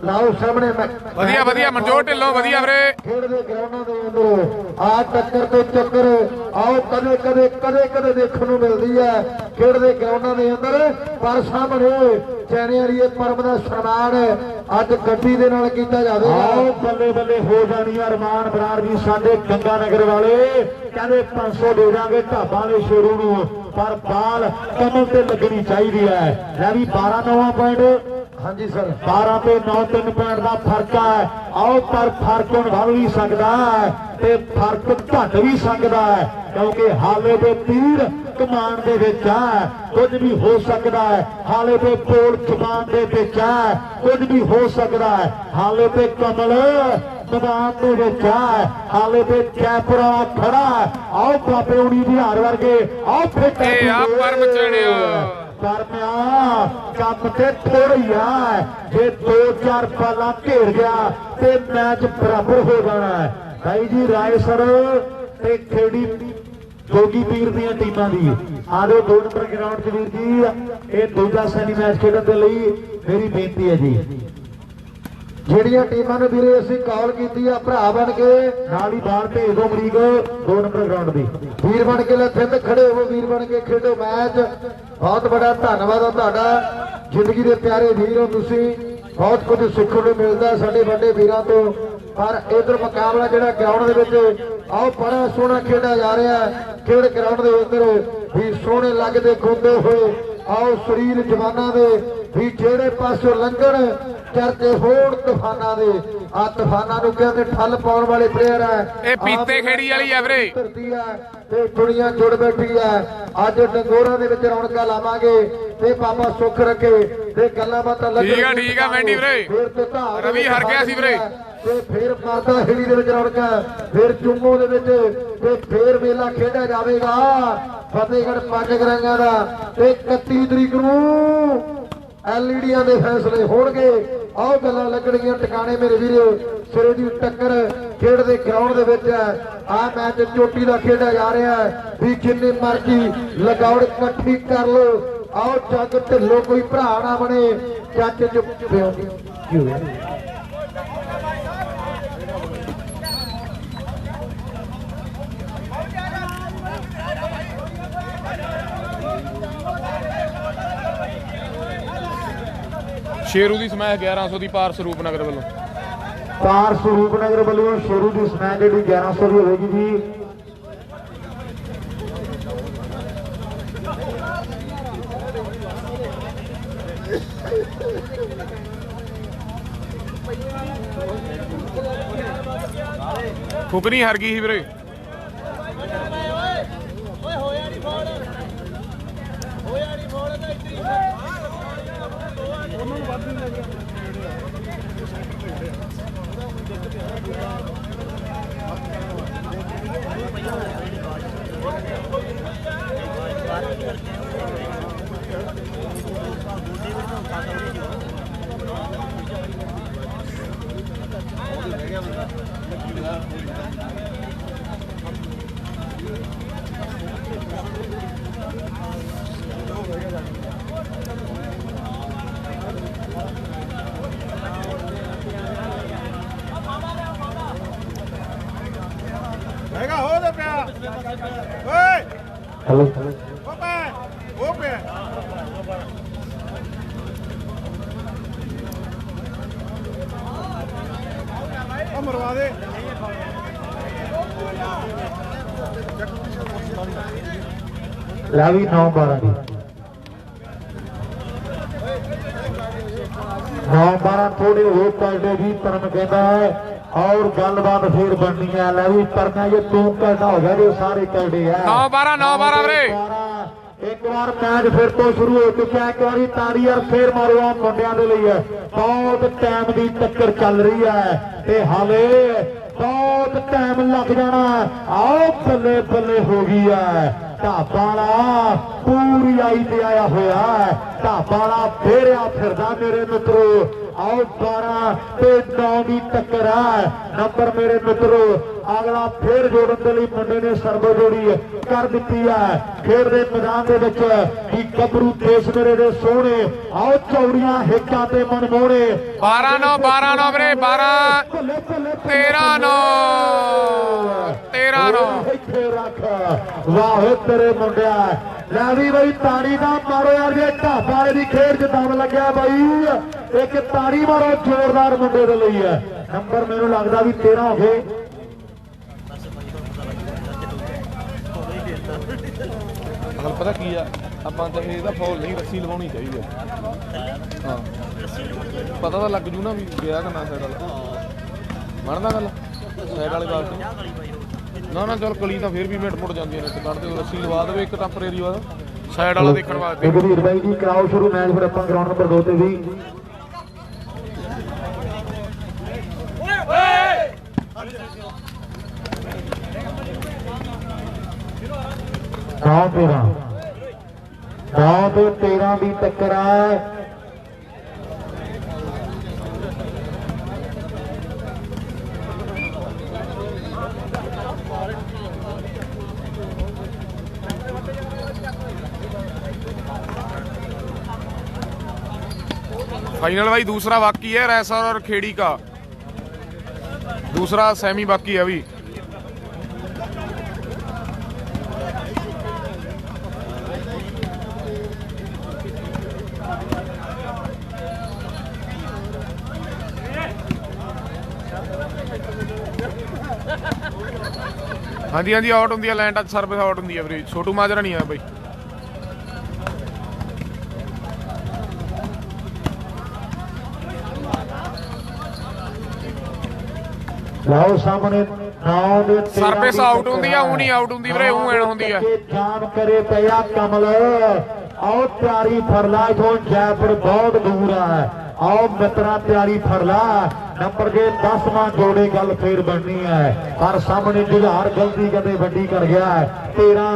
ਲਾਓ ਸਾਹਮਣੇ। ਵਧੀਆ ਮਨਜੋਤ ਢਿੱਲੋਂ ਵਧੀਆ ਵੀਰੇ। ਖੇਡ ਦੇ ਗਰਾਊਂਡਾਂ ਦੇ ਅੰਦਰ ਆ ਟੱਕਰ ਤੇ ਚੱਕਰ ਆਓ ਕਦੇ ਦੇਖਣ ਨੂੰ ਮਿਲਦੀ ਹੈ ਖੇਡ ਦੇ ਗਰਾਊਂਡਾਂ ਦੇ ਅੰਦਰ। ਪਰ ਸਾਹਮਣੇ ਚੈਣੇ ਵਾਲੀ ਪਰਮ ਦਾ ਸਨਮਾਨ ਅੱਜ ਗੱਡੀ ਦੇ ਨਾਲ ਕੀਤਾ ਜਾਵੇਗਾ। ਆਓ ਬੱਲੇ ਹੋ ਜਾਣੀ ਅਰਮਾਨ ਬਰਾੜ ਜੀ ਸਾਡੇ ਗੰਗਾ ਨਗਰ ਵਾਲੇ ਕਹਿੰਦੇ 500 ਦੇ ਦਾਂਗੇ ਢਾਬਾ ਵਾਲੇ ਸ਼ੇਰੂ ਨੂੰ, ਪਰ ਬਾਲ ਕਮਲ ਤੇ ਲੱਗਣੀ ਚਾਹੀਦੀ ਹੈ। ਲੈ ਵੀ 12-9 ਪੁਆਇੰਟ। ਹਾਂਜੀ ਸਰ 12 ਤੇ 9 3 ਪੁਆਇੰਟ ਦਾ ਫਰਕ ਹੈ। ਆਓ ਪਰ ਫਰਕ ਹੁਣ ਵੱਧ ਵੀ ਸਕਦਾ ਹੈ ਤੇ ਫਰਕ ਘਟ ਵੀ ਸਕਦਾ ਹੈ ਕਿਉਂਕਿ ਹਾਲੇ ਤੇ ਤੀਰ ਕਮਾਨ ਦੇ ਵਿੱਚ ਹੈ, ਕੁਝ ਵੀ ਹੋ ਸਕਦਾ ਹੈ। ਹਾਲੇ ਤੇ ਪੋਲ ਜ਼ਬਾਨ ਦੇ ਵਿੱਚ ਹੈ, ਕੁਝ ਵੀ ਹੋ ਸਕਦਾ ਹੈ। ਹਾਲੇ ਤੇ ਕਮਲ ਮੈਦਾਨ ਦੇ ਵਿੱਚ ਹੈ, ਹਾਲੇ ਤੇ ਜੈਪੁਰਾ ਖੜਾ। ਆਓ ਬਾਬੇ ਉਣੀ ਬਿਹਾਰ ਵਰਗੇ ਆਓ ਫਿੱਟ ਆ ਪਰਮ ਚੜਿਆ ਕਰਮਿਆ ਕੰਮ ਤੇ ਥੋੜੀ ਆ। ਜੇ 2-4 ਬਾਲਾਂ ਘੇਰ ਗਿਆ ਤੇ ਮੈਚ ਬਰਾਬਰ ਹੋ ਜਾਣਾ ਹੈ। ਭਾਈ ਜੀ ਰਾਏ ਸਰ ਤੇ ਖੇੜੀ ਜੋਗੀ ਪੀਰ ਦੀਆਂ ਟੀਮਾਂ ਦੀ ਆਜੋ 2 ਨੰਬਰ ਗਰਾਊਂਡ 'ਚ ਵੀਰ ਜੀ। ਇਹ ਦੂਜਾ ਸੈਮੀ ਮੈਚ ਖੇਡਣ ਦੇ ਲਈ ਮੇਰੀ ਬੇਨਤੀ ਹੈ ਜੀ। ਜਿਹੜੀਆਂ ਟੀਮਾਂ ਨੂੰ ਵੀਰੇ ਅਸੀਂ ਕਾਲ ਕੀਤੀ ਆ ਭਰਾ ਬਣ ਕੇ ਨਾਲ ਹੀ ਬਾਹਰ ਭੇਜ ਦੋ ਮਰੀਕ 2 ਨੰਬਰ ਗਰਾਊਂਡ ਦੀ। ਵੀਰ ਬਣ ਕੇ ਲੱਥੇ ਖੜੇ ਹੋ, ਵੀਰ ਬਣ ਕੇ ਖੇਡੋ ਮੈਚ। ਬਹੁਤ ਬੜਾ ਧੰਨਵਾਦ ਆ ਤੁਹਾਡਾ, ਜ਼ਿੰਦਗੀ ਦੇ ਪਿਆਰੇ ਵੀਰ ਹੋ ਤੁਸੀਂ। ਬਹੁਤ ਕੁਝ ਸਿੱਖਣ ਨੂੰ ਮਿਲਦਾ ਸਾਡੇ ਵੱਡੇ ਵੀਰਾਂ ਤੋਂ। ਪਰ ਇਧਰ ਮੁਕਾਬਲਾ ਜਿਹੜਾ ਗਰਾਊਂਡ ਦੇ ਵਿੱਚ ਆਓ ਬੜਾ ਸੋਹਣਾ ਖੇਡਿਆ ਜਾ ਰਿਹਾ ਹੈ। ਖੇਡ ਗਰਾਊਂਡ ਦੇ ਅੰਦਰ ਵੀ ਸੋਹਣੇ ਲੱਗਦੇ ਖੁੰਦੇ ਹੋਏ ਆਓ ਸਰੀਰ ਜਵਾਨਾਂ ਦੇ ਵੀ ਜਿਹੜੇ ਪਾਸੋਂ ਲੰਘਣ ਚਰਚੇ ਹੋਣ ਤੂਫਾਨਾਂ ਦੇ। ਆ ਤੂਫਾਨਾਂ ਨੂੰ ਕਹਿੰਦੇ ਠੱਲ ਪਾਉਣ ਵਾਲੇ ਪਲੇਅਰ ਹੈ। ਇਹ ਪੀਤੇ ਖੇੜੀ ਵਾਲੀ ਆ ਵੀਰੇ। ਧਰਤੀ ਹੈ ਤੇ ਦੁਨੀਆ ਜੁੜ ਬੈਠੀ ਹੈ। ਅੱਜ ਡੰਗੋਰਾਂ ਦੇ ਵਿੱਚ ਰੌਣਕਾਂ ਲਾਵਾਂਗੇ ਤੇ ਬਾਬਾ ਸੁੱਖ ਰੱਖੇ ਤੇ ਗੱਲਾਂ ਬਾਤਾਂ ਲੱਗਣ। ਠੀਕ ਆ ਵੈਂਡੀ ਵੀਰੇ। ਰਵੀ ਹਰ ਗਿਆ ਸੀ ਵੀਰੇ। ਤੇ ਫੇਰ ਮਾਤਾ ਹਿਲੀ ਦੇ ਵਿੱਚ ਰੌਣਕਾਂ, ਫੇਰ ਚੁੰਮੋ ਦੇ ਵਿੱਚ ਤੇ ਫੇਰ ਮੇਲਾ ਖੇਡਿਆ ਜਾਵੇਗਾ ਫਤਿਹਗੜ੍ਹ ਪੰਜ ਗਰਾਂਗਾਂ ਦਾ। ਤੇ 31 ਤਰੀਕ ਨੂੰ ਐਲਈਡੀਆਂ ਦੇ ਫੈਸਲੇ ਹੋਣਗੇ। ਆਓ ਗੱਲਾਂ ਲੱਗਣਗੀਆਂ ਟਿਕਾਣੇ ਮੇਰੇ ਵੀਰੋ। ਸਿਰੇ ਦੀ ਟੱਕਰ ਖੇਡ ਦੇ ਗਰਾਊਂਡ ਦੇ ਵਿੱਚ ਹੈ। ਆ ਮੈਚ ਚੋਟੀ ਦਾ ਖੇਡਿਆ ਜਾ ਰਿਹਾ ਹੈ ਵੀ ਜਿੰਨੇ ਮਰਜ਼ੀ ਲਗਾਉੜ ਇਕੱਠੀ ਕਰ ਲੋ। ਆਓ ਜੱਗ ਢਿੱਲੋਂ ਕੋਈ ਭਰਾ ਨਾ ਬਣੇ। ਚੱਜ ਚ ਸ਼ੇਰੂ ਦੀ ਸਮੈਚ 1100 ਦੀ ਪਾਰ ਸਰੂਪ ਨਗਰ ਵੱਲੋਂ। ਪਾਰ ਸਰੂਪ ਨਗਰ ਵੱਲੋਂ ਸ਼ੇਰੂ ਦੀ ਸਮੈਚ ਜਿਹੜੀ 1100 ਦੀ ਹੋਵੇਗੀ ਜੀ। ਫੁਕਰੀ ਹਰ ਗਈ ਸੀ ਵੀਰੇ। ਹੈਗਾ ਹੋ ਦੇ ਪਿਆ ਓਏ ਹੈਲੋ ਉਹ ਪਿਆ ਉਹ ਮਰਵਾ ਦੇ। ਲੈ ਵੀ 9-12 ਦੀ 9-12 थोड़े हो पड़े भी परम कहता है और गलबात फिर बननी है। लै भी परना ये तू कहना हो गया जो सारे कहते हैं 9-12 ਵੀਰੇ। एक बार मैच फिर तो शुरू हो चुका है। एक बार ताड़ी और फिर मारो मुंडिया के लिए बहुत टाइम की टक्कर चल रही है ते हाले बहुत टाइम लग जाना। आओ बल्ले बल्ले हो गई है। ढाबाला पूरी आई ते आया होया है। ढाबाला फेरिया फिरदा मेरे मित्रो। आओ 12 ते 9 की टक्कर है। नंबर मेरे मित्रो अगला फिर जोड़न के लिए मुंडे ने सर्व जोड़ी कर दी है। खेल के मैदान के विच की गबरू देश मेरे दे सोहने। आओ चौड़ियां हिक्कां ते मनमोहने 12-9 12-9 ਵੀਰੇ 12 13-9 ਇੱਥੇ ਰੱਖ ਵਾਹ ਤੇਰੇ ਮੁੰਡਿਆ। ਲੈ ਵੀ ਬਈ ਤਾੜੀ ਦਾ ਮਾਰੋ ਯਾਰ ਜੇ ਢਾਬਾ ਵਾਲੇ ਦੀ ਖੇਡ ਚ ਦਮ ਲੱਗਿਆ ਬਈ ਇੱਕ ਤਾੜੀ ਮਾਰੋ ਜ਼ੋਰਦਾਰ ਮੁੰਡੇ ਦੇ ਲਈ ਹੈ। ਨੰਬਰ ਮੈਨੂੰ ਲੱਗਦਾ ਵੀ 13 ਹੋ ਗਏ। ਅਸਲ ਪਤਾ ਕੀ ਆ ਆਪਾਂ ਤਾਂ ਇਹਦਾ ਫੌਲ ਨਹੀਂ ਰੱਸੀ ਲਵਾਉਣੀ ਚਾਹੀਦੀ ਹਾਂ ਪਤਾ ਤਾਂ ਲੱਗ ਜੂ ਨਾ ਵੀ ਗਿਆ ਕਿ ਨਾ ਸਾਈਡ ਵਾਲਾ ਮੰਨਦਾ ਗੱਲ ਸਾਈਡ ਵਾਲੀ ਗੱਲ ਤੇ ਨਾ ਚੱਲ ਕਲੀ ਤਾਂ ਫਿਰ ਵੀ ਮਿੰਟ ਮੁੜ ਜਾਂਦੀਆਂ ਨੇ ਤੇ ਕੱਢਦੇ ਰੱਸੀ ਲਵਾ ਦੇਵੇ ਇੱਕ ਟੈਂਪਰੇਰੀ ਬਾਅਦ ਸਾਈਡ ਵਾਲਾ ਦੇਖਣ ਵਾਸਤੇ। ਗੰਭੀਰ ਬਾਈ ਜੀ ਕਰਾਓ ਸ਼ੁਰੂ ਮੈਚ ਫਿਰ ਆਪਾਂ ਗਰਾਊਂਡ ਨੰਬਰ 2 ਤੇ ਵੀ ਨੌ 13 ਦੀ ਟੱਕਰ ਹੈ। फाइनल भाई दूसरा बाकी है रैसर और खेड़ी का दूसरा सेमी बाकी है अभी। हाँ जी हाँ जी आउट होंगी है लैंड टच सर्विस आउट होंगी है ਵੀਰੇ छोटू माजरा नहीं है भाई। ਲਾਓ ਸਾਹਮਣੇ ਨਾਮ ਦੇ ਸਰਵਿਸ ਆਊਟ ਹੁੰਦੀ ਆ ਉਹ ਨਹੀਂ ਆਊਟ ਹੁੰਦੀ ਵੀਰੇ ਉਹ ਐਨ ਹੁੰਦੀ ਆ। ਜਾਨ ਕਰੇ ਪਿਆ ਕਮਲ ਆਓ ਤਿਆਰੀ ਫਰਲਾ ਇਥੋਂ ਜੈਪੁਰ ਬਹੁਤ ਦੂਰ ਹੈ। ਆਓ ਮਿੱਤਰਾ ਤਿਆਰੀ ਫਰਲਾ ਨੰਬਰ ਜੇ 10ਵਾਂ ਜੋੜੇ ਗੱਲ ਫੇਰ ਬਣਨੀ ਹੈ ਪਰ ਸਾਹਮਣੇ ਜੁਝਾਰ ਗਲਤੀ ਕਦੇ ਵੱਡੀ ਕਰ ਗਿਆ 13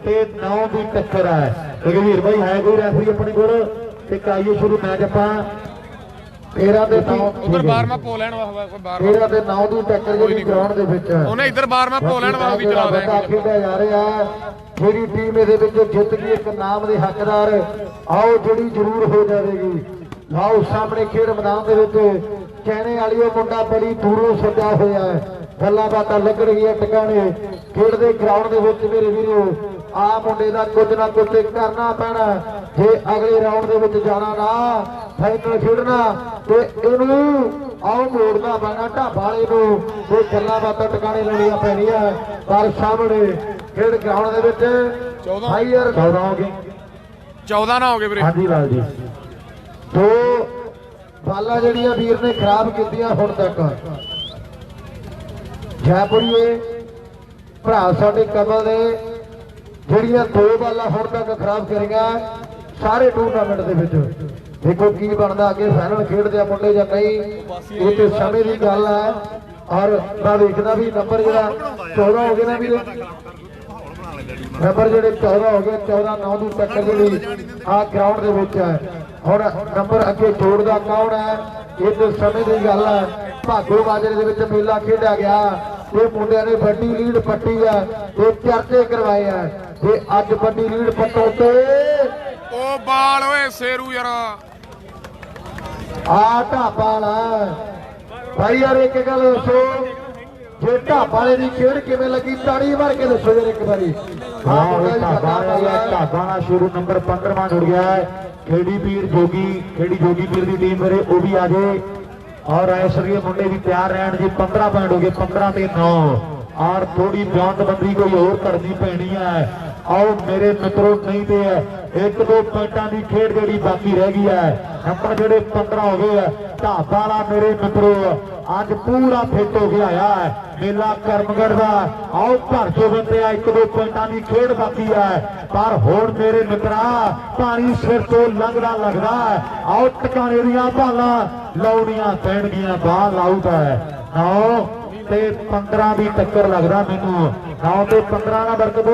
ਤੇ 9 ਦੀ ਟੱਕਰ ਹੈ। ਰਘਵੀਰ ਭਾਈ ਹੈ ਕੋਈ ਰੈਫਰੀ ਆਪਣੇ ਕੋਲ ਤੇ ਕਾਈਏ ਸ਼ੁਰੂ ਮੈਚ ਆਪਾਂ 13 ਤੇ 9 ਉਧਰ 12ਵਾਂ ਪੋਲੈਂਡ ਵਾ ਕੋਈ 13 ਤੇ 9 ਦੀ ਟੱਕਰ ਜਿਹੜੀ ਗਰਾਊਂਡ ਦੇ ਵਿੱਚ ਉਹਨੇ ਇੱਧਰ 12ਵਾਂ ਪੋਲੈਂਡ ਵਾ ਵੀ ਚਲਾ ਦੇਗਾ। ਖੇਡਿਆ ਜਾ ਰਿਹਾ ਜਿਹੜੀ ਟੀਮ ਇਹਦੇ ਵਿੱਚ ਜਿੱਤ ਗਈ ਇੱਕ ਨਾਮ ਦੇ ਹੱਕਦਾਰ ਆਓ ਜਿਹੜੀ ਜ਼ਰੂਰ ਹੋ ਜਾਵੇਗੀ। ਆਓ ਸਾਹਮਣੇ ਖੇਡ ਮੈਦਾਨ ਦੇ ਵਿੱਚ ਕਹਿਣੇ ਵਾਲੀ ਉਹ ਮੁੰਡਾ ਬੜੀ ਦੂਰੋਂ ਸੱਦਿਆ ਹੋਇਆ ਹੈ। ਗੱਲਾਂ ਬਾਤਾਂ ਲੱਗਣਗੀਆਂ ਟਿਕਾਣੇ ਖੇਡਦੇ ਗਰਾਊਂਡ ਦੇ ਵਿੱਚ ਮੇਰੇ ਵੀਰੋ ਆ ਮੁੰਡੇ ਦਾ ਕੁਝ ਨਾ ਕੁਝ ਕਰਨਾ ਪੈਣਾ ਜੇ ਅਗਲੇ ਰਾਊਂਡ ਦੇ ਵਿੱਚ ਜਾਣਾ ਨਾ ਫਾਈਨਲ ਖੇਡਣਾ ਤੇ ਇਹਨੂੰ ਆਓ ਮੋੜਨਾ ਪੈਣਾ ਢਾਬਾ ਵਾਲੇ ਨੂੰ ਤੇ ਗੱਲਾਂ ਬਾਤਾਂ ਟਿਕਾਣੇ ਲਾਉਣੀਆਂ ਪੈਣੀਆਂ ਪਰ ਸਾਹਮਣੇ ਖੇਡ ਗਰਾਊਂਡ ਦੇ ਵਿੱਚ 14 ਹੋ ਗਏ 14 ਨਾ ਹੋ ਗਏ ਵੀਰੇ। ਹਾਂਜੀ ਲਾਲ ਜੀ ਦੋ ਬਾਲਾਂ ਜਿਹੜੀਆਂ ਵੀਰ ਨੇ ਖਰਾਬ ਕੀਤੀਆਂ ਹੁਣ ਤੱਕ ਜੈਪੁਰੀਏ ਭਰਾ ਸਾਡੇ ਕਮਲ ਦੇ ਜਿਹੜੀਆਂ ਦੋ ਬਾਲਾਂ ਹੁਣ ਤੱਕ ਖਰਾਬ ਕਰੀਆਂ ਸਾਰੇ ਟੂਰਨਾਮੈਂਟ ਦੇ ਵਿੱਚ ਦੇਖੋ ਕੀ ਬਣਦਾ ਅੱਗੇ ਫਾਈਨਲ ਖੇਡਦੇ ਆ ਮੁੰਡੇ ਜਾਂ ਨਹੀਂ ਇਹ ਤੇ ਸਮੇਂ ਦੀ ਗੱਲ ਹੈ। ਔਰ ਮੈਂ ਵੇਖਦਾ ਵੀ ਨੰਬਰ ਜਿਹੜਾ 14 ਹੋ ਗਏ ਨਾ ਵੀਰੇ ਨੰਬਰ ਜਿਹੜੇ 14 ਹੋ ਗਏ 14-9 ਦੀ ਟੱਕਰ ਜਿਹੜੀ ਆ ਗਰਾਊਂਡ ਦੇ ਵਿੱਚ ਹੈ। ਹੁਣ ਨੰਬਰ ਅੱਗੇ ਜੋੜਦਾ ਕੌਣ ਹੈ ਇਹ ਤੇ ਸਮੇਂ ਦੀ ਗੱਲ ਹੈ। ਭਾਗੋ ਮਾਜਰੇ ਦੇ ਵਿੱਚ ਮੇਲਾ ਖੇਡਿਆ ਗਿਆ ਤੇ ਮੁੰਡਿਆਂ ਨੇ ਵੱਡੀ ਲੀਡ ਪੱਟੀ ਹੈ ਤੇ ਚਰਚੇ ਕਰਵਾਏ ਆ ਤੇ ਅੱਜ ਵੱਡੀ ਲੀਡ ਪੱਟੋ ਤੇ ਉਹ ਬਾਲ ਓਏ ਸੇਰੂ ਯਾਰ ਆ ਢਾਬਾ ਵਾਲਾ ਭਾਈ ਯਾਰ ਇੱਕ ਗੱਲ ਦੱਸੋ ਜੇ ਢਾਬਾ ਵਾਲੇ ਦੀ ਖੇਡ ਕਿਵੇਂ ਲੱਗੀ ਤਾੜੀ ਮਾਰ ਕੇ ਦੱਸੋ ਯਾਰ ਇੱਕ ਵਾਰੀ। ਢਾਬਾ ਨਾਲ ਸ਼ੁਰੂ ਨੰਬਰ 15ਵਾਂ ਜੁੜ ਗਿਆ ਹੈ ਖੇੜੀ ਵੀਰ ਜੋਗੀ ਖੇੜੀ ਜੋਗੀ ਵੀਰ ਦੀ ਟੀਮ ਵੀਰੇ ਉਹ ਵੀ ਆ ਜਾਏ और ऐश्वर्य मुंडे भी तैयार रहन जी 15 पॉइंट हो गए 15 ते 9 और थोड़ी बयानबंदी कोई और करनी पैनी है। आओ मेरे मित्रों नहीं तो एक दो पॉइंटा की खेड जी बाकी रह गई है नंबर जोड़े 15 हो गए ढाबा वाला मेरे मित्रों अज पूरा फिट हो गया है मेला करमगढ़ का आओ घर चो बंदे एक दो पॉइंटा की खेड बाकी है पर हुण मेरे मित्रा पानी सिर तो लंघदा लगदा है आओ टकाने दियां भालां लाउणियां पैणगियां बाल आउट है 9 ते 15 की टक्कर लगदा मैनू 9 ते 15 ना बरकत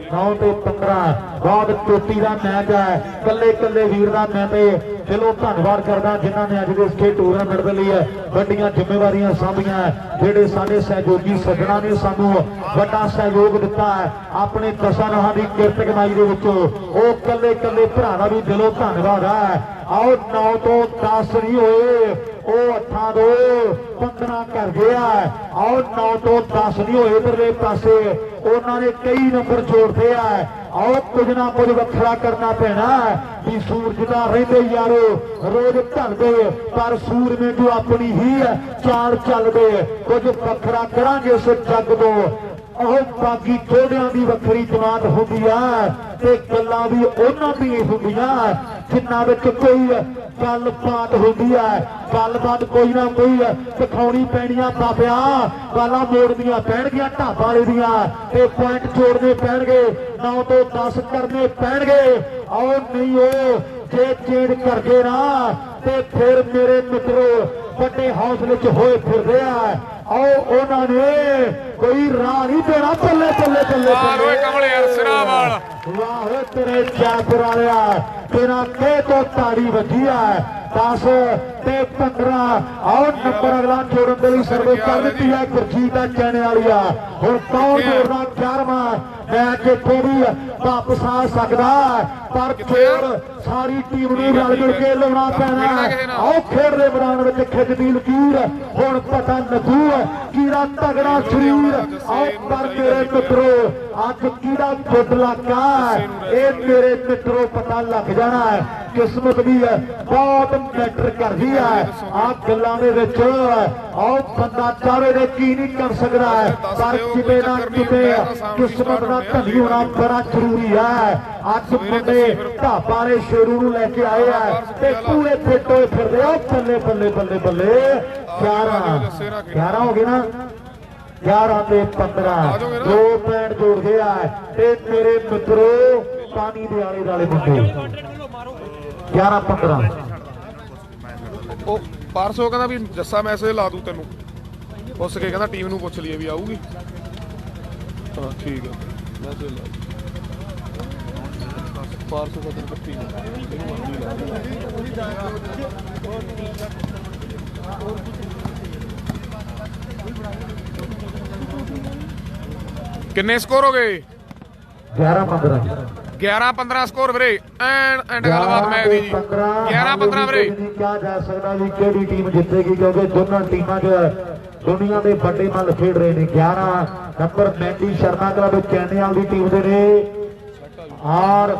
9 ते 15 बहुत चोटी का मैच है कल्ले कल्ले वीर का मैं तो चलो धन्यवाद करदा जिन्होंने अज इस खेल टूरनामेंट के लिए वड्डियां जिम्मेवारियां सांभियां जेडे साडे सहयोगी सज्जणा ने सानू वड्डा सहयोग दिता है अपने दसां की किरत कमाई दे विचों ओ कल्ले कल्ले भरा का भी दिलों धन्यवाद है आओ 9 तो 10 नहीं होए ओ 8 दो 15 कर गया आओ 9 तो 10 नहीं होए इधरले पासे उन्होंने कई नंबर जोड़ते हैं आओ कुछ ना कुछ वखरा करना पैना भी सूरज का रहिंदे यारो रोज ढलदे पर सूर में जो अपनी ही चाल चलदे कुछ वखरा करांगे इस जग तो बाकी जोड़ियां की वखरी जमात होंदी है ते गल्लां भी उन्हां दी हुंदियां जिन्हां विच कोई गलबात होंदी है गलबात कोई ना कोई दिखाउणी पैणियां बाबिया गल्लां मोड़नियां पैणगियां ढाबा वाले दियां ते पॉइंट जोड़ने पैणगे 9 तो 10 करने पैणगे और नहीं हो जे चेंज कर गए ना ते फिर मेरे मित्रों बड़े हौसले च होए फिर रहा है आओ उन्होंने कोई राह नहीं देना बल्ले बल्ले बल्ले कमले सिरावाल वाह तेरे जयपुर वालिया तेरा के तो ताड़ी वजी है 10 ते 15 आओ नंबर अगला जोड़न के लिए सर्वे कर दी है गुरजीत चैने वाली हुण कौन जोड़ना 11वां मैच इत्थों भी वापस आ सकता पर जोड़ सारी टीम ने रल मिल के लाना पैना आओ खेड के मैदान में खिंचदी लकीर हुण पता लगू कीड़ा तगड़ा शरीर आओ पर मेरे मित्रों अज कीड़ा बुड लाका ये मेरे मित्रों पता लग जाना है किस्मत भी है बहुत मैटर कर दी है आ गल्लां दे विच आओ बंदा चाहे ने की नहीं कर सकता है पर किते ना किते किस्मत का धनी होना बड़ा जरूरी है अज मुंडे ढाबा ने शेरू नूं लैके आए हैं ते पूरे फिट होए फिरदे आ बल्ले बल्ले बल्ले बल्ले 11 हो गए ना 11 ते 15 दो पॉइंट जोड़ गया है ते मेरे मित्रों पानी दे आले दुआले मुंडे 11-15 ਉਹ ਪਰਸੋਂ ਕਹਿੰਦਾ ਵੀ ਜੱਸਾ ਮੈਸੇਜ ਲਾ ਦੂ ਤੈਨੂੰ ਪੁੱਛ ਕੇ ਕਹਿੰਦਾ ਟੀਮ ਨੂੰ ਪੁੱਛ ਲਈਏ ਵੀ ਆਊਗੀ ਹਾਂ ਠੀਕ ਹੈ ਮੈਸੇਜ ਲਾ ਪਰਸੋਂ ਦਾ ਦਿਨ ਕੱਟੀ ਕਿੰਨੇ ਸਕੋਰ ਹੋ ਗਏ 11-15 ਸਕੋਰ ਵੀਰੇ ਐਂਡ ਗੱਲਬਾਤ ਮੈਚ ਦੀ ਜੀ 11-15 ਵੀਰੇ ਕਿਹਾ ਜਾ ਸਕਦਾ ਵੀ ਕਿਹੜੀ ਟੀਮ ਜਿੱਤੇਗੀ ਕਿਉਂਕਿ ਦੋਨਾਂ ਟੀਮਾਂ 'ਚ ਦੁਨੀਆ ਦੇ ਵੱਡੇ ਮੱਲ ਖੇਡ ਰਹੇ ਨੇ 11 ਨੰਬਰ ਮੈਂਡੀ ਸ਼ਰਮਾ ਕਲੱਬ ਚੈਨੇਵਾਲ ਦੀ ਟੀਮ ਦੇ ਨੇ ਔਰ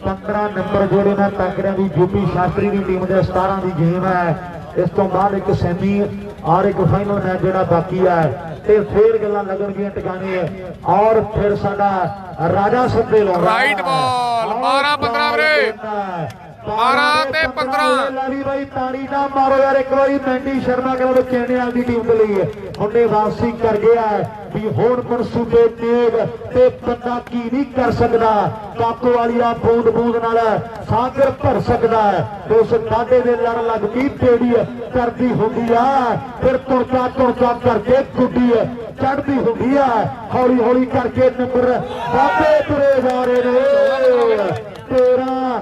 15 ਨੰਬਰ ਜਿਹੜੇ ਨੇ ਟਾਂਗਰਿਆਂ ਦੀ ਯੂਪੀ ਸ਼ਾਸਤਰੀ ਦੀ ਟੀਮ ਦੇ 17 ਦੀ ਗੇਮ ਹੈ ਇਸ ਤੋਂ ਬਾਅਦ ਇੱਕ ਸੈਮੀ और एक फाइनल मैच जोड़ा बाकी है ते फिर गल्लां लगणगियां टिकाने और फिर साडा राजा सद्दे लो राइट बॉल 12-15 वीरे 12 ते 15 लाली भाई ताड़ी ना मारो यार एक बारी मैंडी शर्मा कल चैनल की टीम के लिए मुंडे वापसी कर गया है भी होर मनसूबे तेग ते बंदा की नहीं कर सकता काको वालिया बूंद बूंद नाल सागर भर सकता है तो उस डाडे दे लड़ लग गई पेड़ी करती होंगी है फिर तुरका करके गुड्डी चढ़ती होंगी है हौली हौली करके नंबर बाबे तुरे जा रहे ने